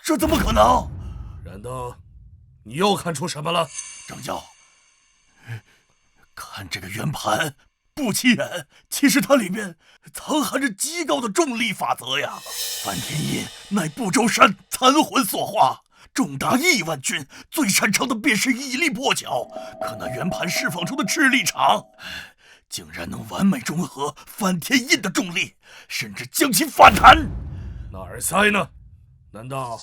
这怎么可能？难道你又看出什么了？张教，看这个圆盘，不欺人，其实它里面藏含着极高的重力法则呀！梵天印乃不周山残魂所化，重达1万钧，最擅长的便是以力破巧。可那圆盘释放出的斥力场，竟然能完美中和梵天印的重力，甚至将其反弹。那耳塞呢？难道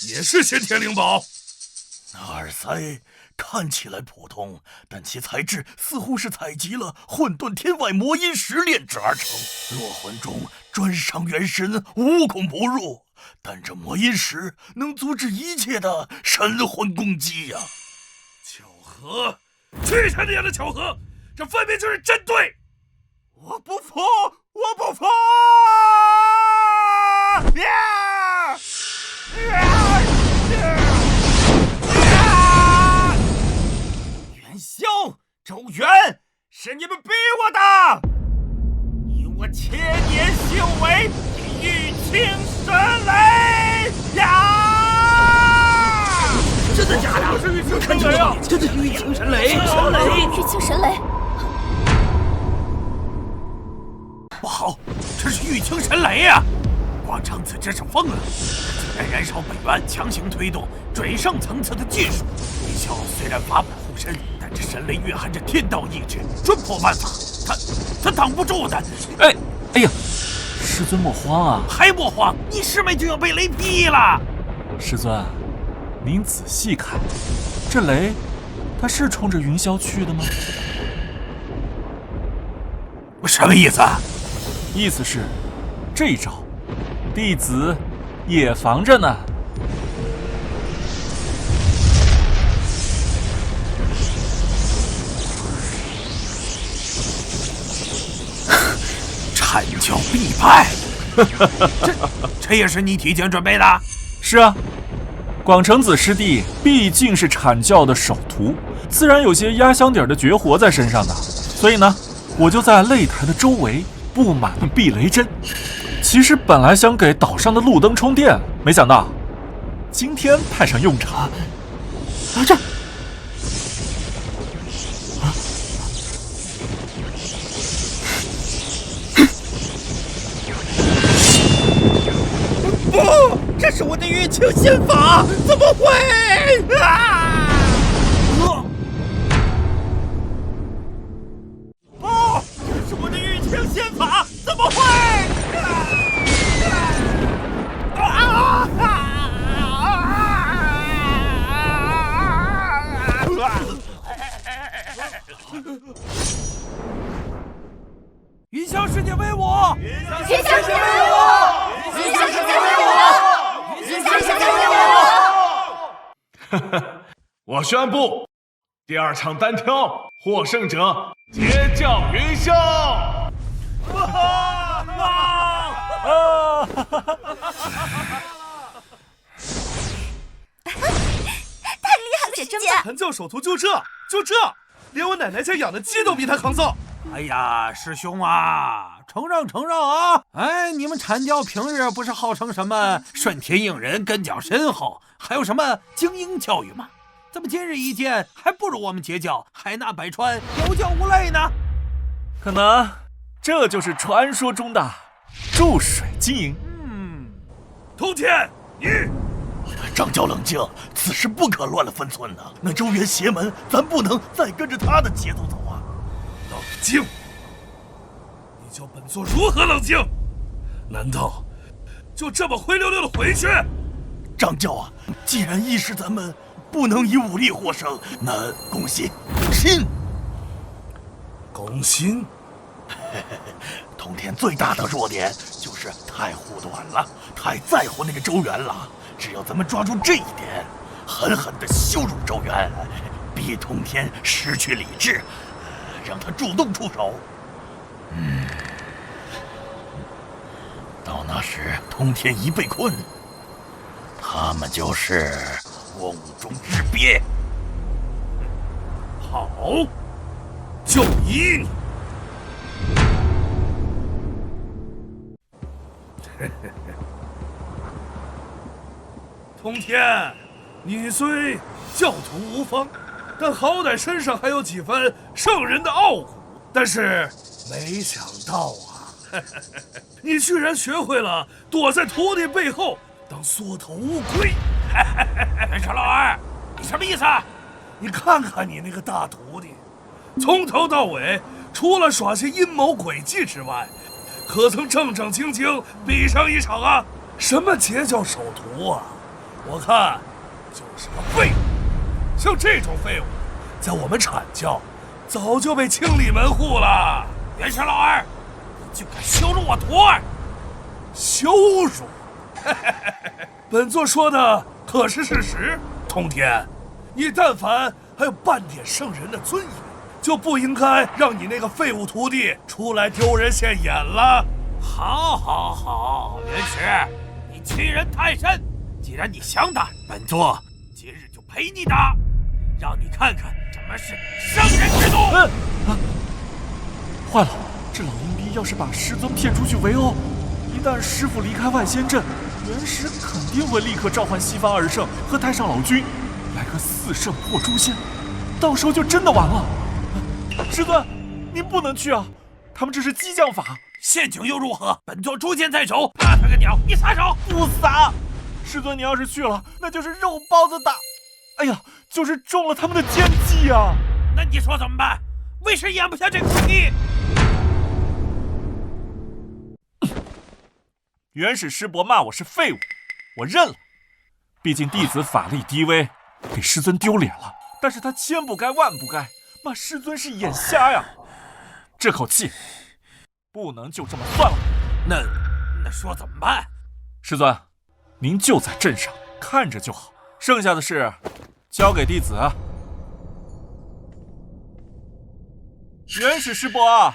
也是先天灵宝？那耳塞看起来普通，但其材质似乎是采集了混沌天外魔音石炼制而成。落魂钟专伤元神，无孔不入，但这魔音石能阻止一切的神魂攻击呀！巧合？去他娘的巧合！这分明就是针对！我不服！我不服！元宵，周元，是你们逼我的！以我千年修为，玉清神雷呀！真的假的？是玉清神雷啊！真的是玉清神雷！玉清神雷！不好，这是玉清神雷呀！广成子真是疯了，竟然燃烧本源，强行推动准上层次的技术。元宵虽然法宝护身，但这神雷蕴含着天道意志，准破万法，他挡不住的。哎呀，师尊莫慌啊！还莫慌？你师妹就要被雷劈了！师尊，您仔细看，这雷，它是冲着云霄去的吗？什么意思？意思是，这一招，弟子也防着呢。教必败。这也是你提前准备的？是啊，广成子师弟毕竟是阐教的首徒，自然有些压箱底的绝活在身上的。所以呢，我就在擂台的周围布满了避雷针。其实本来想给岛上的路灯充电，没想到今天派上用场。这。不，这是我的玉清仙法，怎么会？啊！不，这是我的玉清仙法，怎么会？云霄世界为我！云霄世界为我！云霄世界为我！云霄世界为我！我宣布，第2场单挑获胜者截教云霄。太厉害了，姐姐！韩教首徒就这，连我奶奶家养的鸡都比他抗造。哎呀，师兄啊，承让啊！哎，你们阐教平日不是号称什么顺天应人、根脚深厚，还有什么精英教育吗？怎么今日一见还不如我们截教海纳百川、有教无类呢？可能这就是传说中的注水经营。通天，你张教冷静，此事不可乱了分寸呐！那周元邪门，咱不能再跟着他的节奏走啊！冷静！你叫本座如何冷静？难道就这么灰溜溜的回去？张教啊，既然一时咱们不能以武力获胜，那攻心。攻心？通天最大的弱点就是太护短了，太在乎那个周元了。只要咱们抓住这一点，狠狠地羞辱周元，逼通天失去理智，让他主动出手。到那时，通天一被困，他们就是瓮中之鳖。好，就依你。通天，你虽教徒无方，但好歹身上还有几分圣人的傲骨。但是没想到啊，你居然学会了躲在徒弟背后当缩头乌龟。元朝老二，你什么意思？你看看你那个大徒弟，从头到尾除了耍些阴谋诡计之外，可曾正正经经比上一场啊？什么截教首徒啊？我看就是个废物。像这种废物，在我们阐教早就被清理门户了。元朝老二，你就敢羞辱我徒儿？羞辱？本座说的可是事实。通天，你但凡还有半点圣人的尊严，就不应该让你那个废物徒弟出来丢人现眼了。好，元始，你欺人太甚。既然你想打，本座今日就陪你打，让你看看什么是圣人之怒。坏了，这老阴逼要是把师尊骗出去围殴，一旦师父离开万仙阵，元始肯定会立刻召唤西方二圣和太上老君来个4圣破诛仙，到时候就真的完了。师尊，您不能去啊，他们这是激将法。陷阱又如何？本座诛仙在手，怕他个鸟！你撒手！不撒！师尊，你要是去了，那就是肉包子打，哎呀，就是中了他们的奸计啊！那你说怎么办？为师咽不下这口气。元始师伯骂我是废物，我认了。毕竟弟子法力低微，给师尊丢脸了。但是他千不该万不该，骂师尊是眼瞎呀！这口气不能就这么算了。那说怎么办？师尊，您就在镇上看着就好，剩下的事交给弟子。元始师伯，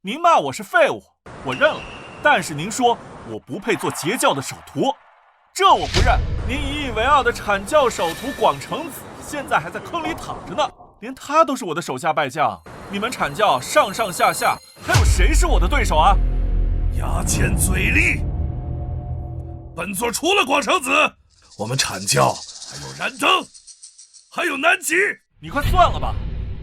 您骂我是废物，我认了。但是您说我不配做截教的首徒，这我不认。您引以为傲的阐教首徒广成子，现在还在坑里躺着呢，连他都是我的手下败将。你们阐教上上下下，还有谁是我的对手啊？牙尖嘴利，本座除了广成子，我们阐教还有燃灯，还有南极。你快算了吧，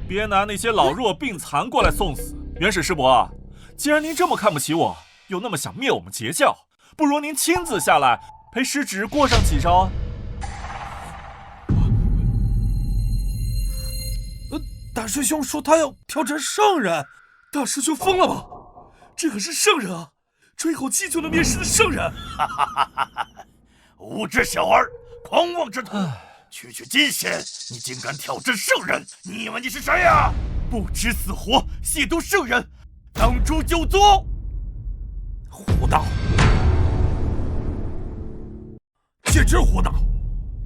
别拿那些老弱病残过来送死。元始师伯，既然您这么看不起我，又那么想灭我们截教，不如您亲自下来陪师侄过上几招啊！大师兄说他要挑战圣人，大师兄疯了吗？这可是圣人啊，吹口气就能灭世的圣人！无知小儿，狂妄之徒！区区金仙，你竟敢挑战圣人？你以为你是谁呀？不知死活，亵渎圣人，当诛九族！胡闹！简直胡闹！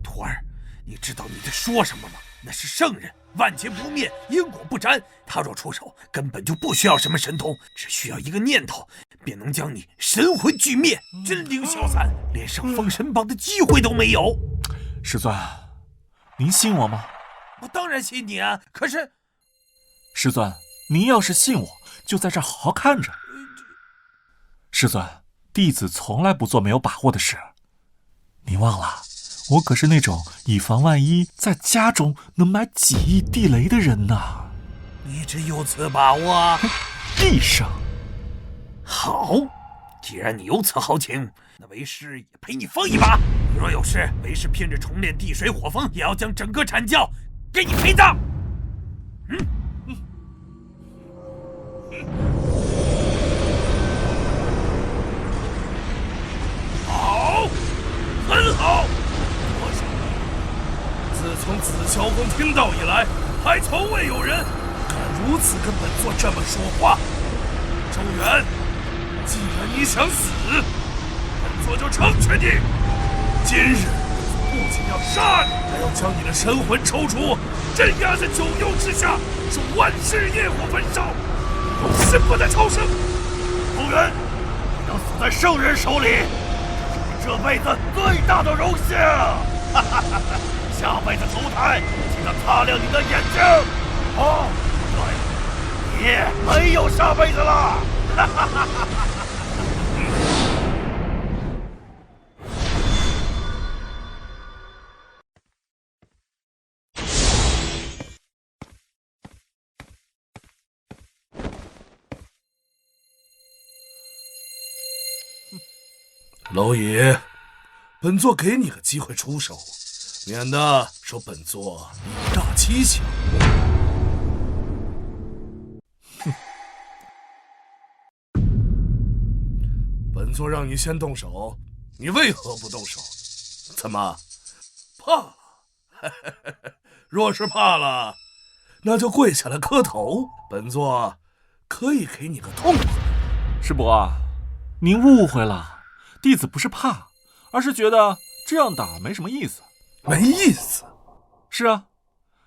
徒儿，你知道你在说什么吗？那是圣人，万劫不灭，因果不沾。他若出手，根本就不需要什么神通，只需要一个念头，便能将你神魂俱灭，真灵消散，连上封神榜的机会都没有。师尊，您信我吗？我当然信你啊！可是，师尊，您要是信我，就在这儿好好看着。师尊，弟子从来不做没有把握的事。您忘了，我可是那种以防万一，在家中能买几亿地雷的人呐。你只有此把握？地上。好，既然你有此豪情，那为师也陪你疯一把。若有事，为师拼着重炼地水火风，也要将整个阐教给你陪葬。好，很好。我想，自从紫霄宫听到以来，还从未有人敢如此跟本座这么说话。周元，既然你想死，本座就成全你。今日不仅要杀你，还要将你的神魂抽出，镇压在九幽之下，是万世业火焚烧，永世不得超生。周元，你能死在圣人手里，这是你这辈子最大的荣幸。下辈子投胎，记得擦亮你的眼睛。哦，对，你没有下辈子了。蝼蚁，本座给你个机会出手，免得说本座以大欺小。本座让你先动手，你为何不动手？怎么怕了？若是怕了，那就跪下来磕头，本座可以给你个痛快。师伯，您误会了。弟子不是怕，而是觉得这样打没什么意思。没意思？是啊，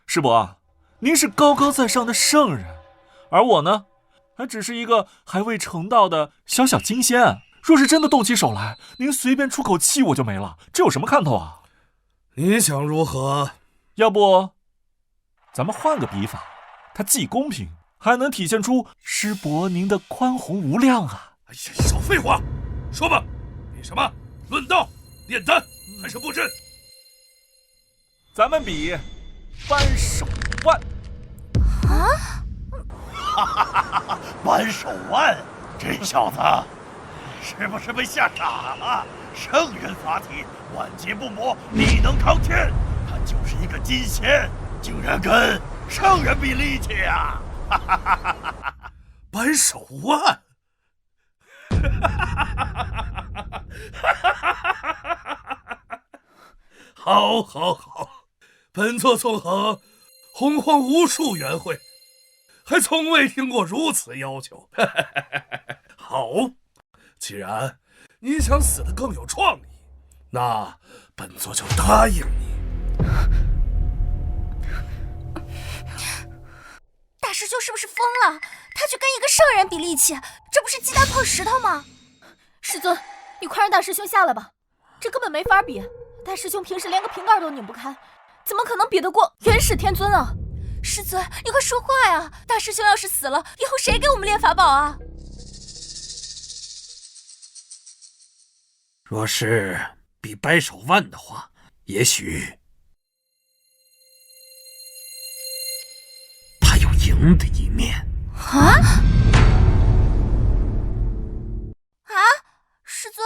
师伯，您是高高在上的圣人，而我呢，还只是一个还未成道的小小金仙。若是真的动起手来，您随便出口气我就没了，这有什么看头啊？你想如何？要不，咱们换个比法，它既公平，还能体现出师伯您的宽宏无量啊！哎呀，少废话，说吧。比什么？论道、炼丹还是布阵？咱们比扳手腕。啊！哈哈哈哈！扳手腕，这小子是不是被吓傻了？圣人法体，万劫不磨，力能扛天。他就是一个金仙，竟然跟圣人比力气啊！哈哈哈哈哈！扳手腕。好，好，好！本座纵横洪荒无数元会，还从未听过如此要求。好，既然你想死得更有创意，那本座就答应你。大师兄是不是疯了？他去跟一个圣人比力气，这不是鸡蛋碰石头吗？师尊，你快让大师兄下来吧，这根本没法比。大师兄平时连个瓶盖都拧不开，怎么可能比得过元始天尊啊？师尊，你快说话呀！大师兄要是死了，以后谁给我们炼法宝啊？若是比掰手腕的话，也许他有赢的一面。啊？师尊，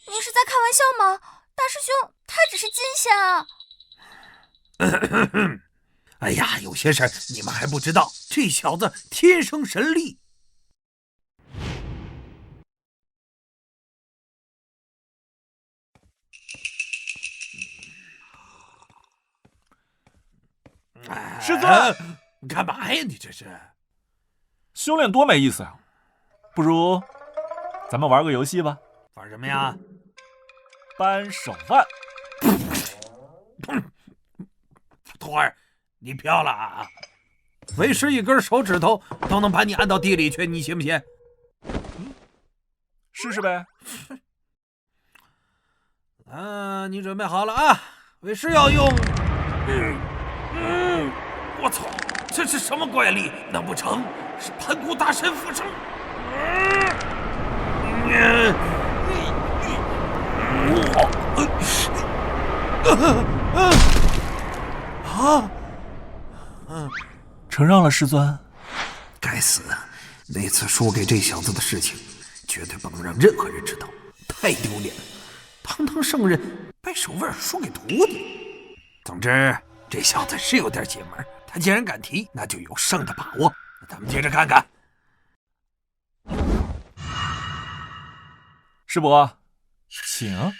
您是在开玩笑吗？大师兄他只是金仙啊。哎呀，有些事儿你们还不知道，这小子天生神力。师尊，干嘛呀？你这是修炼多没意思啊！不如咱们玩个游戏吧。玩什么呀？扳手腕。徒儿，你飘了啊！为师一根手指头都能把你按到地里去，你信不信？试试呗。你准备好了啊？为师要用。我操，这是什么怪力？难不成是盘古大神附身？承让了，师尊。该死，那次输给这小子的事情，绝对不能让任何人知道，太丢脸了。堂堂圣人掰手腕输给徒弟。总之，这小子是有点邪门，他既然敢提，那就有胜的把握。咱们接着看看。师伯，请。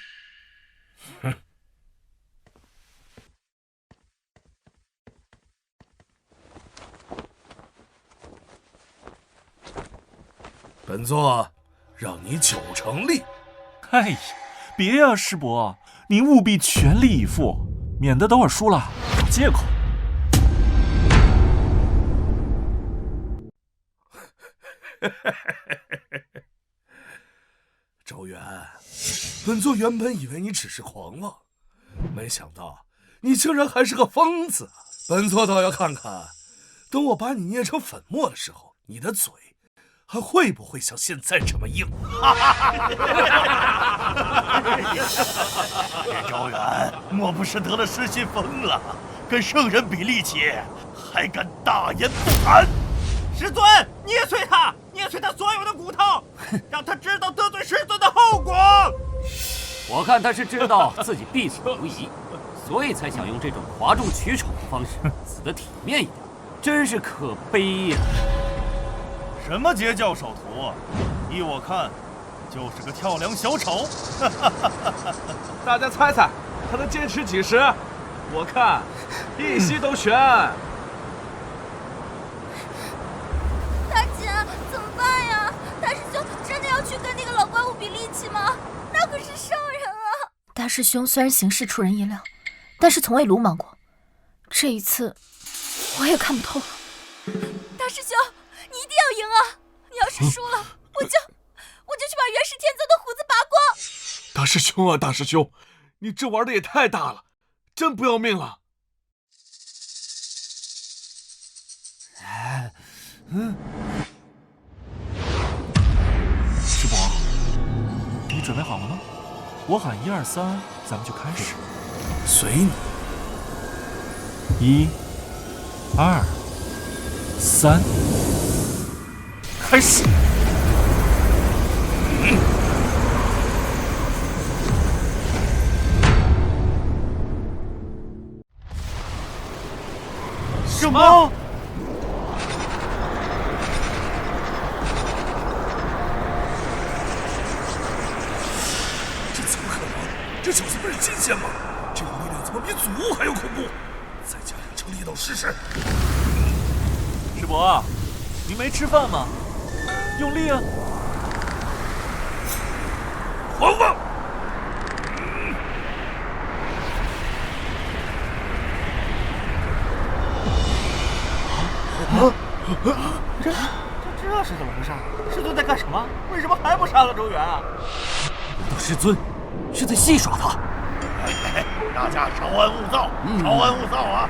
本座让你9成力。哎呀，别呀，师伯，您务必全力以赴，免得等会儿输了找借口。周元，本座原本以为你只是狂妄，没想到你竟然还是个疯子。本座倒要看看，等我把你捏成粉末的时候，你的嘴还会不会像现在这么硬？这周元莫不是得了失心疯了？跟圣人比力气，还敢大言不惭！师尊，捏碎他，捏碎他所有的骨头，让他知道得罪师尊的后果。我看他是知道自己必死无疑，所以才想用这种哗众取宠的方式死得体面一点，真是可悲呀！什么截教首徒？依我看，就是个跳梁小丑。大家猜猜，他能坚持几时？我看一息都悬。大姐，怎么办呀？大师兄真的要去跟那个老怪物比力气吗？那可是圣人啊！大师兄虽然行事出人意料，但是从未鲁莽过。这一次，我也看不透了。大师兄，你一定要赢啊！你要是输了，我就去把元始天尊的胡子拔光！大师兄啊，大师兄，你这玩的也太大了，真不要命了！师伯，你准备好了吗？我喊1、2、3，咱们就开始。随你。1、2、3，开始！什么？这怎么可能？这小子不是金仙吗？这种力量怎么比祖物还要恐怖？再加2成力道试试。师伯，您没吃饭吗？用力啊！狂妄！这这是怎么回事？师尊在干什么？为什么还不杀了周元啊？难道师尊是在戏耍他？大家稍安勿躁，稍安勿躁啊！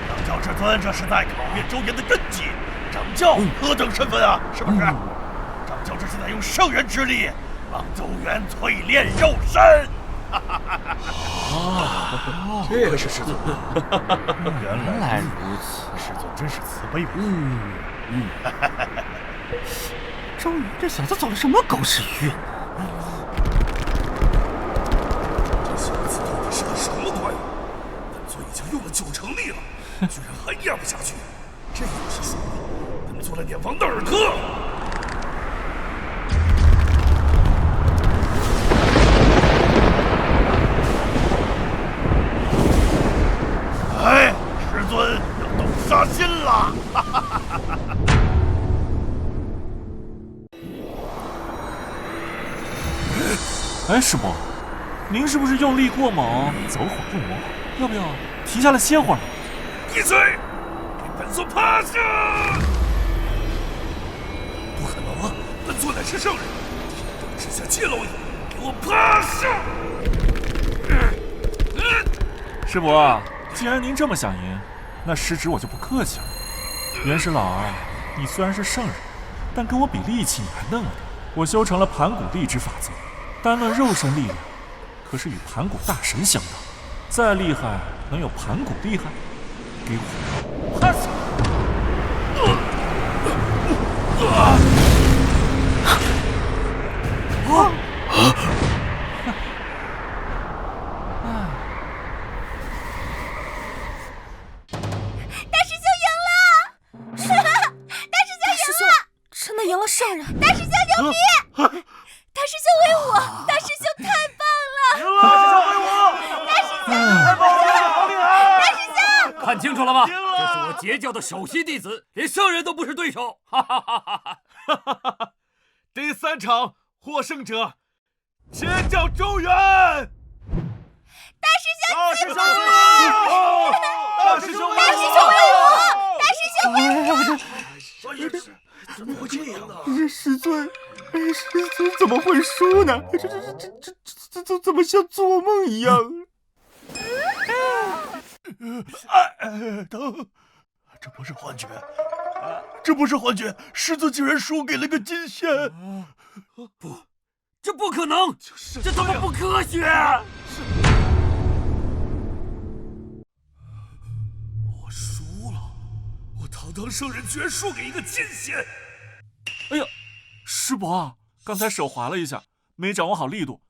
掌教至尊这是在考验周元的根基。掌教何等身份啊？是不是？掌教这是在用圣人之力帮周元淬炼肉身。这个是师尊。原来如此，师尊真是慈悲为怀。周元这小子走了什么狗屎运呢？这小子到底是个什么鬼？本尊已经用了9成力了，居然还压不下去。这要是输了，本尊来点王的耳科。哎，师尊要动杀心了！哎，师伯，您是不是用力过猛，走火入魔？要不要停下来歇会儿？闭嘴！给本尊趴下！不可能啊！本尊乃是圣人，天等之下皆蝼蚁，给我趴下！师伯，既然您这么想赢，那师侄我就不客气了。元始老儿，你虽然是圣人，但跟我比力气你还嫩了点。我修成了盘古力之法则，单论肉身力量，可是与盘古大神相当。再厉害，能有盘古厉害？给我趴下！大师兄赢了！大师兄赢了！真的赢了圣人！大师兄牛逼！大师兄威武！大师兄太棒了！赢了！大师兄威武！大师兄太棒了，好厉害！大师兄，看清楚了吗？这是我截教的首席弟子，连圣人都不是对手！哈哈哈哈哈哈！第3场获胜者，截教周元。大师兄，大师兄威武！大师兄威武！怎么会这样呢？师尊怎么会输呢？这怎么像做梦一样？疼！这不是幻觉，这不是幻觉！师尊竟然输给了个金仙！不，这不可能！这他妈不科学！我输了，我堂堂圣人居然输给一个金仙！哎呀，师伯，刚才手滑了一下，没掌握好力度，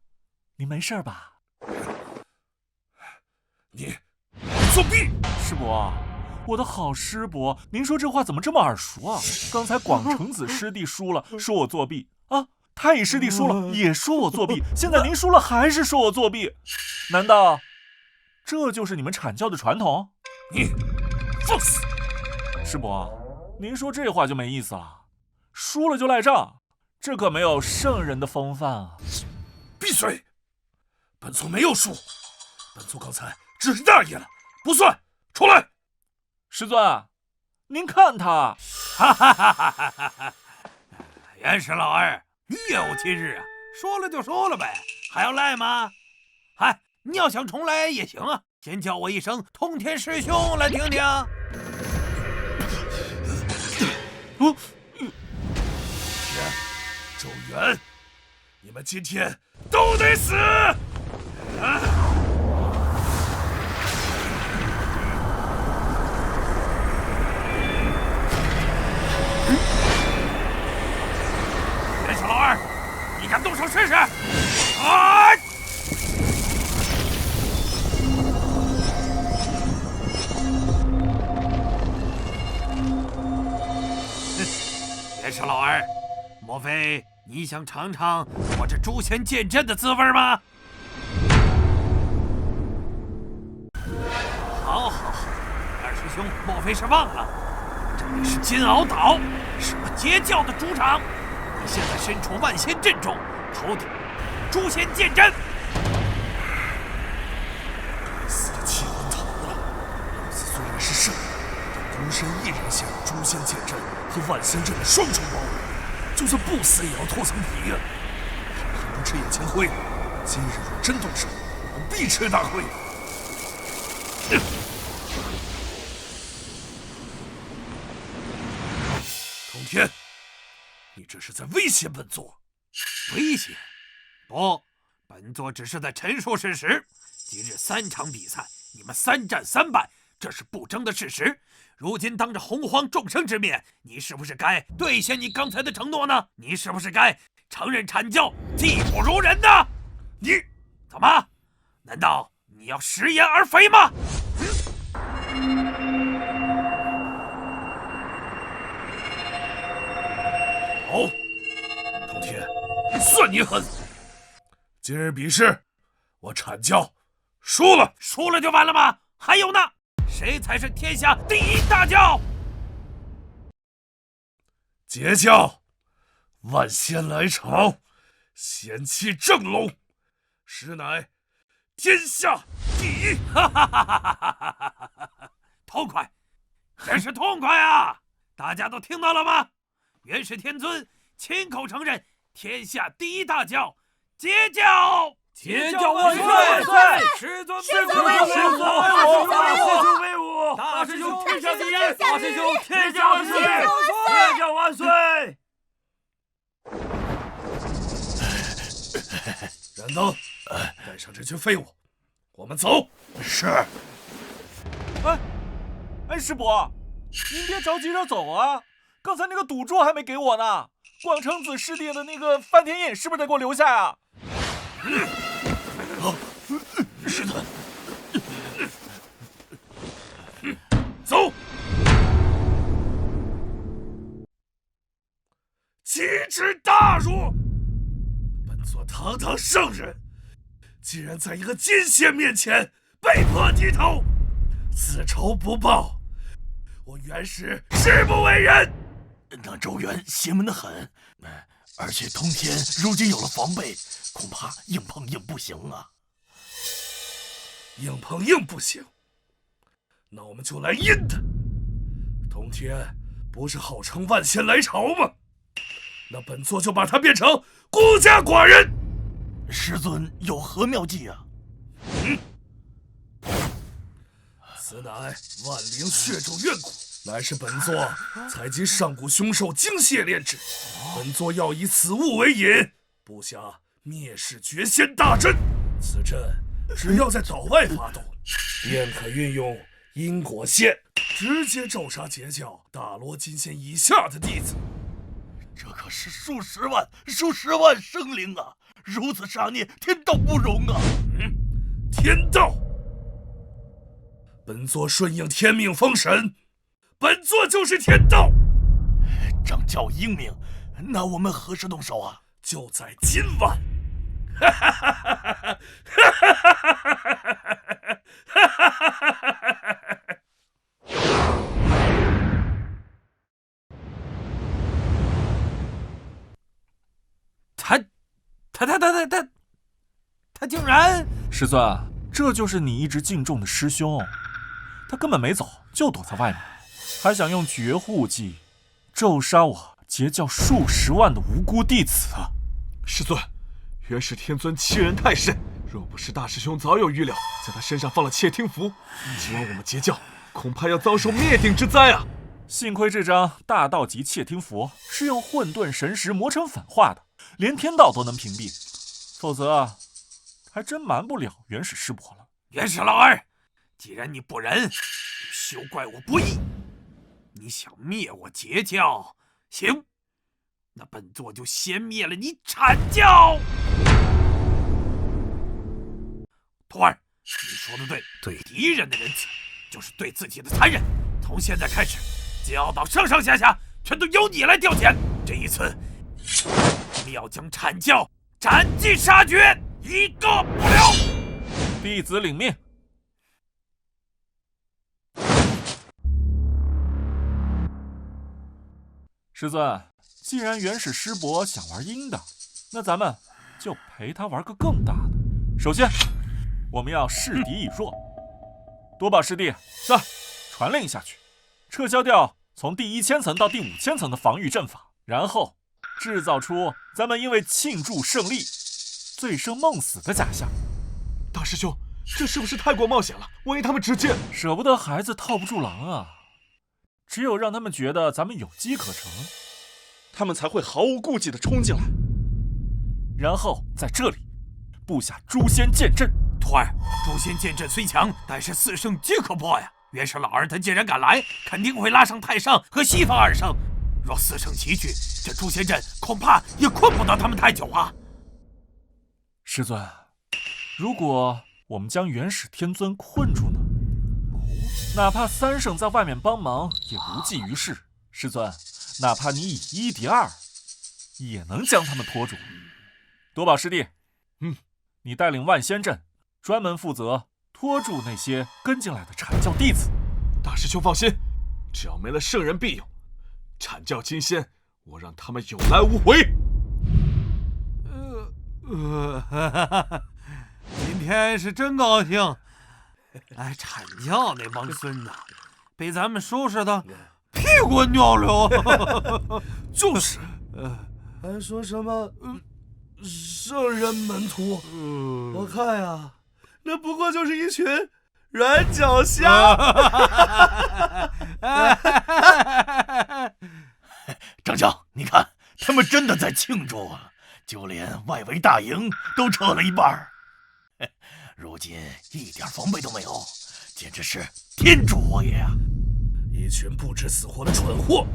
您没事吧？你作弊！师伯，我的好师伯，您说这话怎么这么耳熟啊？刚才广成子师弟输了，说我作弊啊；太乙师弟输了，也说我作弊。现在您输了，还是说我作弊？难道这就是你们阐教的传统？你放肆！师伯，您说这话就没意思了。输了就赖账，这可没有圣人的风范啊！闭嘴！本尊没有输，本尊刚才只是大意了，不算。出来！师尊，您看他，哈哈哈哈哈哈！元始老儿，你也有今日啊！说了就说了呗，还要赖吗？嗨，你要想重来也行啊，先叫我一声通天师兄来听听。周元，你们今天都得死！元始老二，你敢动手试试？啊！元始老二，莫非你想尝尝我这诛仙剑阵的滋味吗？好，二师兄莫非是忘了，这里是金鳌岛，是我截教的主场。你现在身处万仙阵中，头顶诛仙剑阵。该死的气魂逃了！老子虽然是圣人，但孤身一人陷入诛仙剑阵和万仙阵的双重包围，就算不死也要脱层皮呀！还不吃眼前灰？今日若真动手，我们必吃大亏。通天，你这是在威胁本座？威胁？不，本座只是在陈述事实。今日3场比赛，你们3战3败，这是不争的事实。如今当着洪荒众生之面，你是不是该兑现你刚才的承诺呢？你是不是该承认阐教技不如人呢？你怎么？难道你要食言而肥吗？好，通天，算你狠！今日比试，我阐教输了，输了就完了吗？还有呢？谁才是天下第一大教？截教，万仙来朝，仙气正浓，实乃天下第一！哈哈哈哈哈！痛快，真是痛快啊！大家都听到了吗？元始天尊亲口承认天下第一大教截教！截教万岁！师尊威武！师尊威武！大师兄天下第一！大师兄天下万岁！天下万岁！燃灯，带上这群废物，我们走。是。哎，师伯，您别着急着走啊！刚才那个赌注还没给我呢。广成子师弟的那个翻天印是不是得给我留下呀？师尊，走。奇耻大辱！本座堂堂圣人，竟然在一个金仙面前被迫低头，此仇不报，我元始誓不为人。那周元邪门的很，而且通天如今有了防备，恐怕硬碰硬不行啊。硬碰硬不行，那我们就来阴他。通天不是号称万仙来朝吗？那本座就把他变成孤家寡人。师尊有何妙计啊？此乃万灵血咒怨蛊，乃是本座采集上古凶兽精血炼制。本座要以此物为引，布下灭世绝仙大阵。此阵只要在岛外发动，便可运用因果线直接咒杀截教大罗金仙以下的弟子。这可是数十万生灵啊！如此杀孽，天道不容啊！天道！本座顺应天命封神，本座就是天道。掌教英明，那我们何时动手啊？就在今晚。他竟然……师尊，这就是你一直敬重的师兄，他根本没走，就躲在外面，还想用绝户计咒杀我截教数十万的无辜弟子。师尊，元始天尊欺人太甚，若不是大师兄早有预料，在他身上放了窃听符，今晚我们截教恐怕要遭受灭顶之灾啊！幸亏这张大道级窃听符是用混沌神石磨成粉化的，连天道都能屏蔽，否则还真瞒不了元始师伯了。元始老儿，既然你不仁，就休怪我不义。你想灭我截教，行，那本座就先灭了你阐教。徒儿，你说的对，对敌人的仁慈，就是对自己的残忍。从现在开始，教导上上下下全都由你来调遣。这一次，我们要将阐教斩尽杀绝，一个不留。弟子领命。师尊，既然元始师伯想玩阴的，那咱们就陪他玩个更大的。首先，我们要示敌以弱。多宝师弟，传令下去，撤销掉从第1000层到第5000层的防御阵法，然后制造出咱们因为庆祝胜利醉生梦死的假象。大师兄，这是不是太过冒险了？万一他们直接……舍不得孩子套不住狼啊！只有让他们觉得咱们有机可乘，他们才会毫无顾忌地冲进来。然后在这里布下诛仙剑阵。徒儿，诛仙剑阵虽强，但是4圣皆可破呀。元氏老儿他既然敢来，肯定会拉上太上和西方2圣。若4圣齐聚，这诛仙阵恐怕也困不到他们太久啊。师尊，如果我们将元始天尊困住呢？哪怕3圣在外面帮忙，也无济于事。师尊，哪怕你以1敌2，也能将他们拖住。多宝师弟，你带领万仙阵，专门负责拖住那些跟进来的阐教弟子。大师兄放心，只要没了圣人庇佑，阐教金仙，我让他们有来无回。今天是真高兴。哎，阐教那帮孙子被咱们收拾的屁滚尿流。就是，还说什么圣人门徒？我看呀，那不过就是一群软脚虾。张教，你看，他们真的在庆祝啊！就连外围大营都撤了一半。如今一点防备都没有，简直是天助我也啊！一群不知死活的蠢货，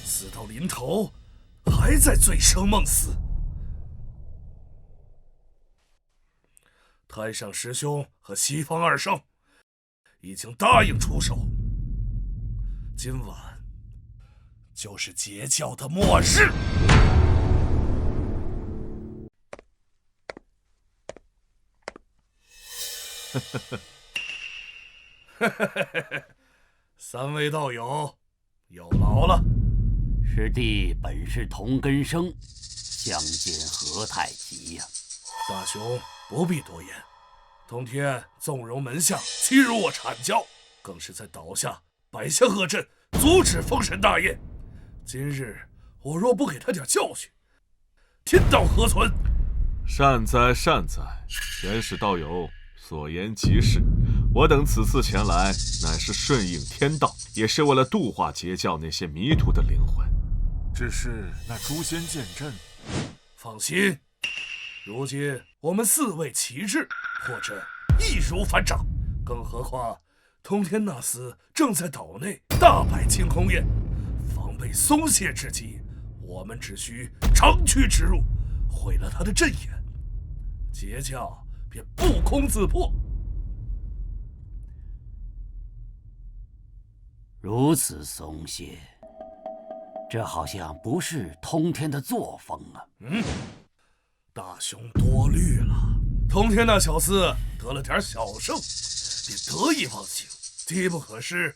死到临头还在醉生梦死。太上师兄和西方2圣已经答应出手，今晚就是截教的末日。3位道友有劳了。师弟本是同根生，相见何太急呀！大雄不必多言，通天纵容门下欺辱我阐教，更是在倒下摆下恶阵，阻止封神大宴。今日我若不给他点教训，天道何存？善哉善哉，元始道友所言极是。我等此次前来，乃是顺应天道，也是为了度化截教那些迷途的灵魂。只是那诛仙剑阵，放心，如今我们4位齐至，破阵易如反掌。更何况通天那厮正在岛内大摆清空宴，防备松懈之际，我们只需长驱直入，毁了他的阵眼，截教便不攻自破。如此松懈，这好像不是通天的作风啊！大雄多虑了。通天那小子得了点小胜，便得意忘形，机不可失，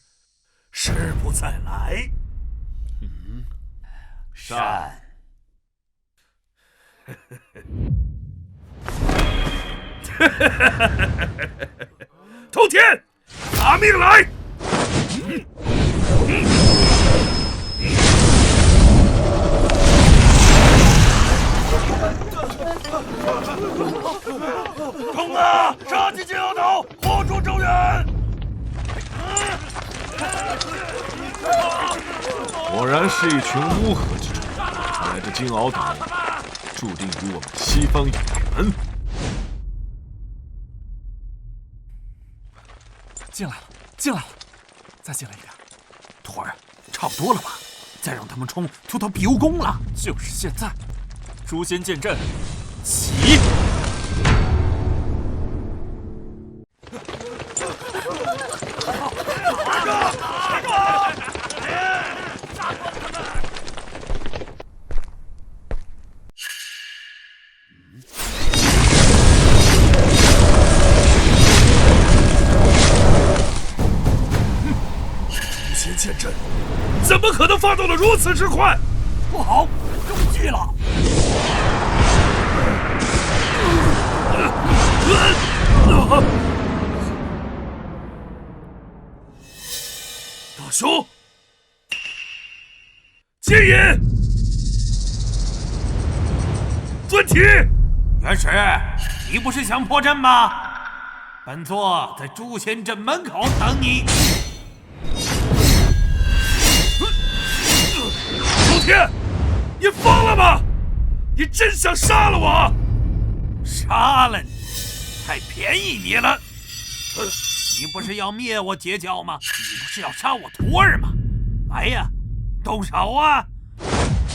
时不再来。善。通天，拿命来！冲啊！杀进金鳌岛，活捉周远！果然是一群乌合之众，看来这金鳌岛注定与我们西方有缘。进来了，进来了，再进来一点。徒儿，差不多了吧？再让他们冲，就到比武宫了。就是现在，诛仙剑阵起！剑阵怎么可能发动的如此之快？不好，中计了！大大兄，接引，遵题。元始，你不是想破阵吗？本座在诛仙阵门口等你。周天，你疯了吗？你真想杀了我？杀了你，太便宜你了。你不是要灭我截教吗？你不是要杀我徒儿吗？来呀，动手啊！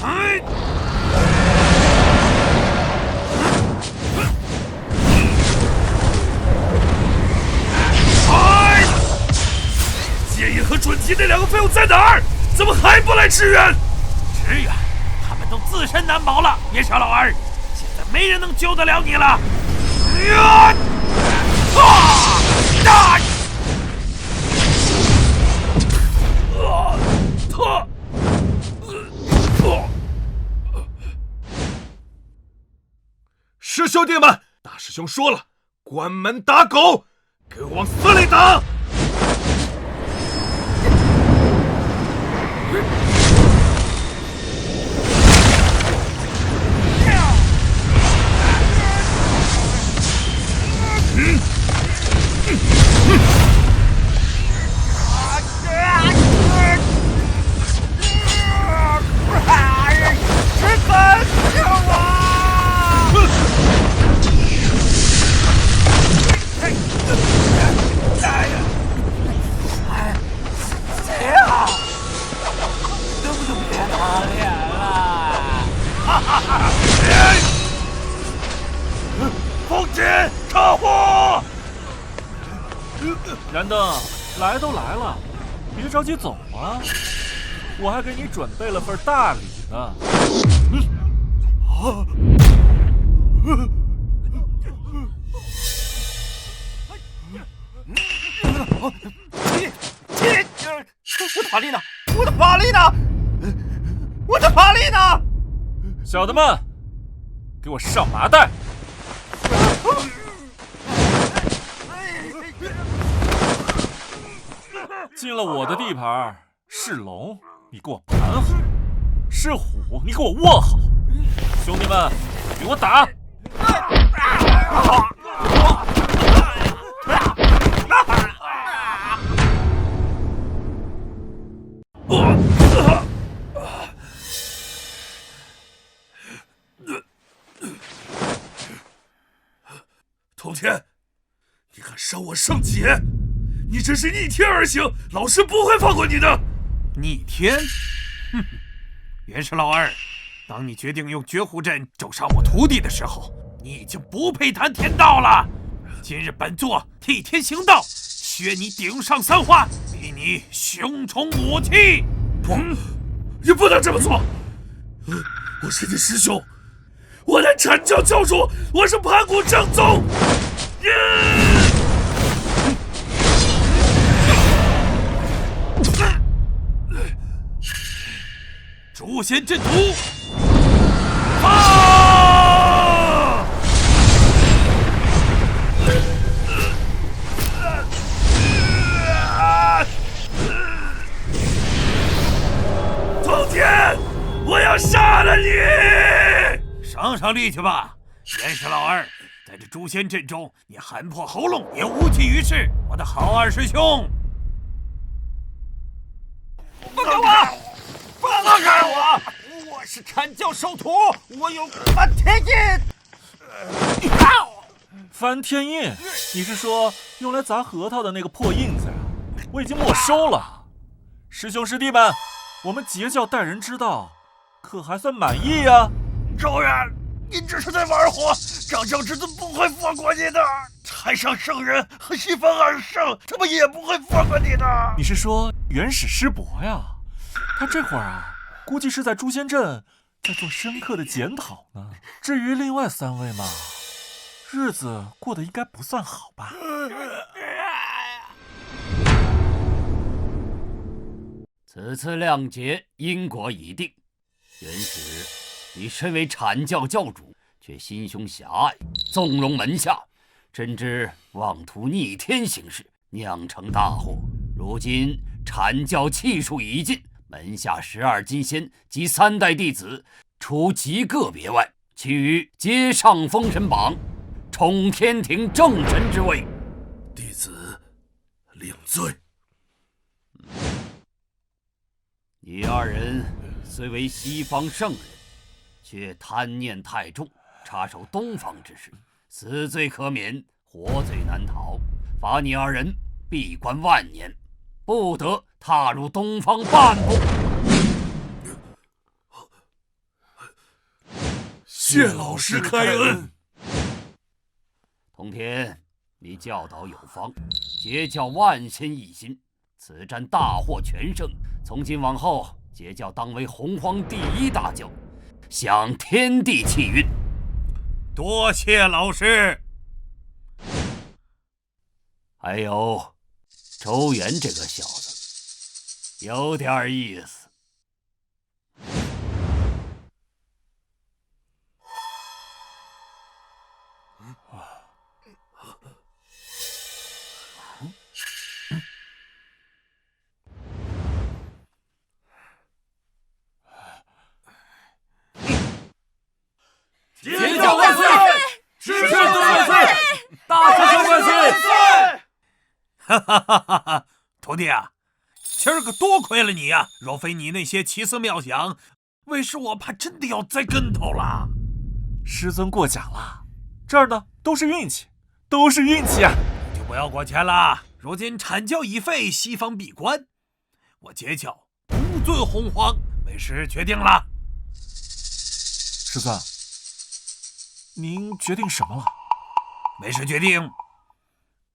哎！接引和准提那两个废物在哪儿？怎么还不来支援？支援？他们都自身难保了。别傻老二，现在没人能救得了你了。师兄弟们，大师兄说了，关门打狗，给我往死里打！风姐，撤火！燃灯，来都来了，别着急走啊！我还给你准备了份大礼呢。我的法力呢？我的法力呢？我的法力呢？小的们，给我上麻袋！进了我的地盘，是龙，你给我盘好；是虎，你给我卧好。兄弟们，给我打！通天，你敢伤我圣劫，你真是逆天而行，老师不会放过你的。逆天？哼！元始老二，当你决定用绝户阵咒杀我徒弟的时候，你已经不配谈天道了。今日本座替天行道，削你顶上三花，逼你胸中武器。不，你不能这么做！我是你师兄，我乃阐教教主，我是盘古正宗。诛仙阵图，通天，我要杀了你！上力气吧，元始老二，在这诛仙阵中，你喊破喉咙也无济于事。我的好二师兄，放开我！放开我！我是阐教授徒，我有翻天印。翻天印？你是说用来砸核桃的那个破印子呀？我已经没收了。师兄师弟们，我们截教待人之道，可还算满意呀？周远，你这是在玩火！掌教之尊不会放过你的。太上圣人和西方二圣，他们也不会放过你的。你是说元始师伯呀？他这会儿啊，估计是在诛仙阵在做深刻的检讨呢。至于另外三位嘛，日子过得应该不算好吧？此次谅解，因果已定。元始，你身为阐教教主，却心胸狭隘，纵容门下，真知妄图逆天行事，酿成大祸。如今阐教气数已尽，门下12金仙及3代弟子，除极个别外，其余皆上封神榜，充天庭正神之位。弟子领罪。你2人虽为西方圣人，却贪念太重，插手东方之事，死罪可免，活罪难逃。罚你2人闭关万年，不得踏入东方半步。谢老师开恩。通天，你教导有方，截教万仙一心，此战大获全胜。从今往后，截教当为洪荒第1大教，享天地气运。多谢老师。还有周元这个小子，有点意思。截教万岁！师尊万岁！大师兄万岁！哈哈哈哈哈！徒弟啊，今儿个多亏了你呀！若非你那些奇思妙想，为师我怕真的要栽跟头了。师尊过奖了，这儿呢都是运气，都是运气啊！就不要过谦了。如今阐教已废，西方闭关，我截教不尊洪荒，为师决定了。师尊，您决定什么了？为师决定，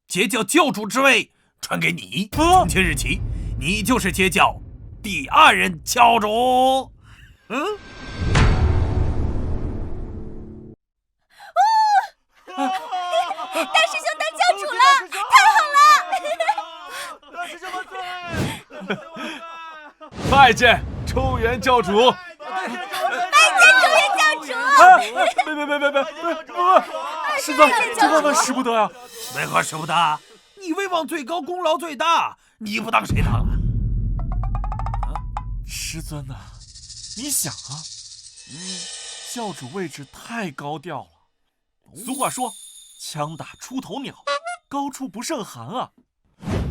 截教教主之位传给你。从今日起，你就是截教第2任教主。大师兄当教主了，太好了！大师兄万岁！拜见周元教主。拜见周元教主！别！师尊，这万万使不得啊！为何使不得？你威望最高，功劳最大，你不当谁当啊？师尊呐，你想啊，教主位置太高调了。俗话说，枪打出头鸟，高处不胜寒啊。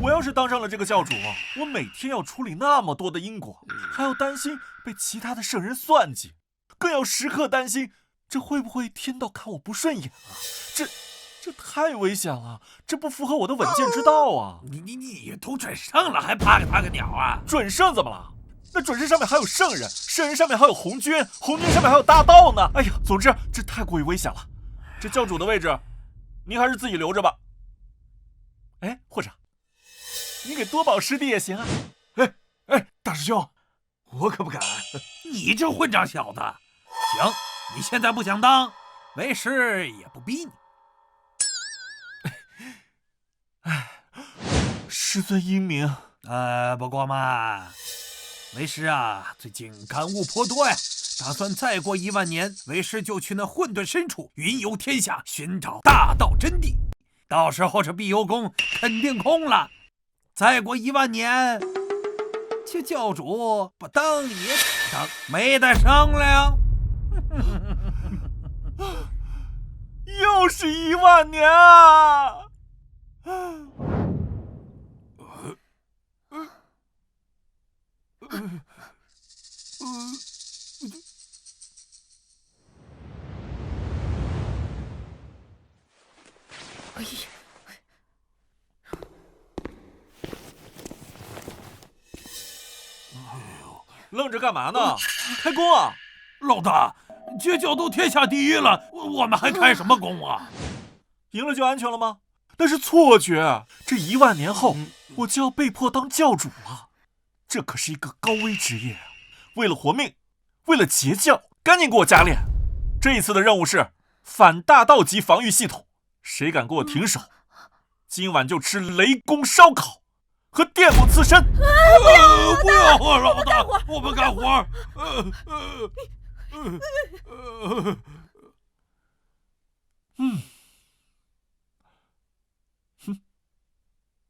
我要是当上了这个教主，我每天要处理那么多的因果，还要担心被其他的圣人算计，更要时刻担心这会不会天道看我不顺眼啊？这太危险了，这不符合我的稳健之道啊！你都准圣了，还怕个鸟啊？准圣怎么了？那准圣上面还有圣人，圣人上面还有红军，红军上面还有大道呢！哎呀，总之这太过于危险了。这教主的位置，您还是自己留着吧。哎，或者你给多宝师弟也行啊。哎，大师兄，我可不敢。你这混账小子！行，你现在不想当，为师也不逼你。师尊英明。不过嘛，为师啊，最近感悟颇多呀，打算再过1万年，为师就去那混沌深处云游天下，寻找大道真谛。到时候这碧游宫肯定空了。再过1万年，这教主不当也得当，没得商量。又是1万年啊！愣着干嘛呢？开工啊！老大，截教都天下第1了，我们还开什么工啊？赢了就安全了吗？那是错觉。这1万年后，我就要被迫当教主了。这可是一个高危职业啊！为了活命，为了截教，赶紧给我加练。这一次的任务是反大道级防御系统，谁敢给我停手，今晚就吃雷公烧烤和电木刺身。不要，老大，我不干活。嗯。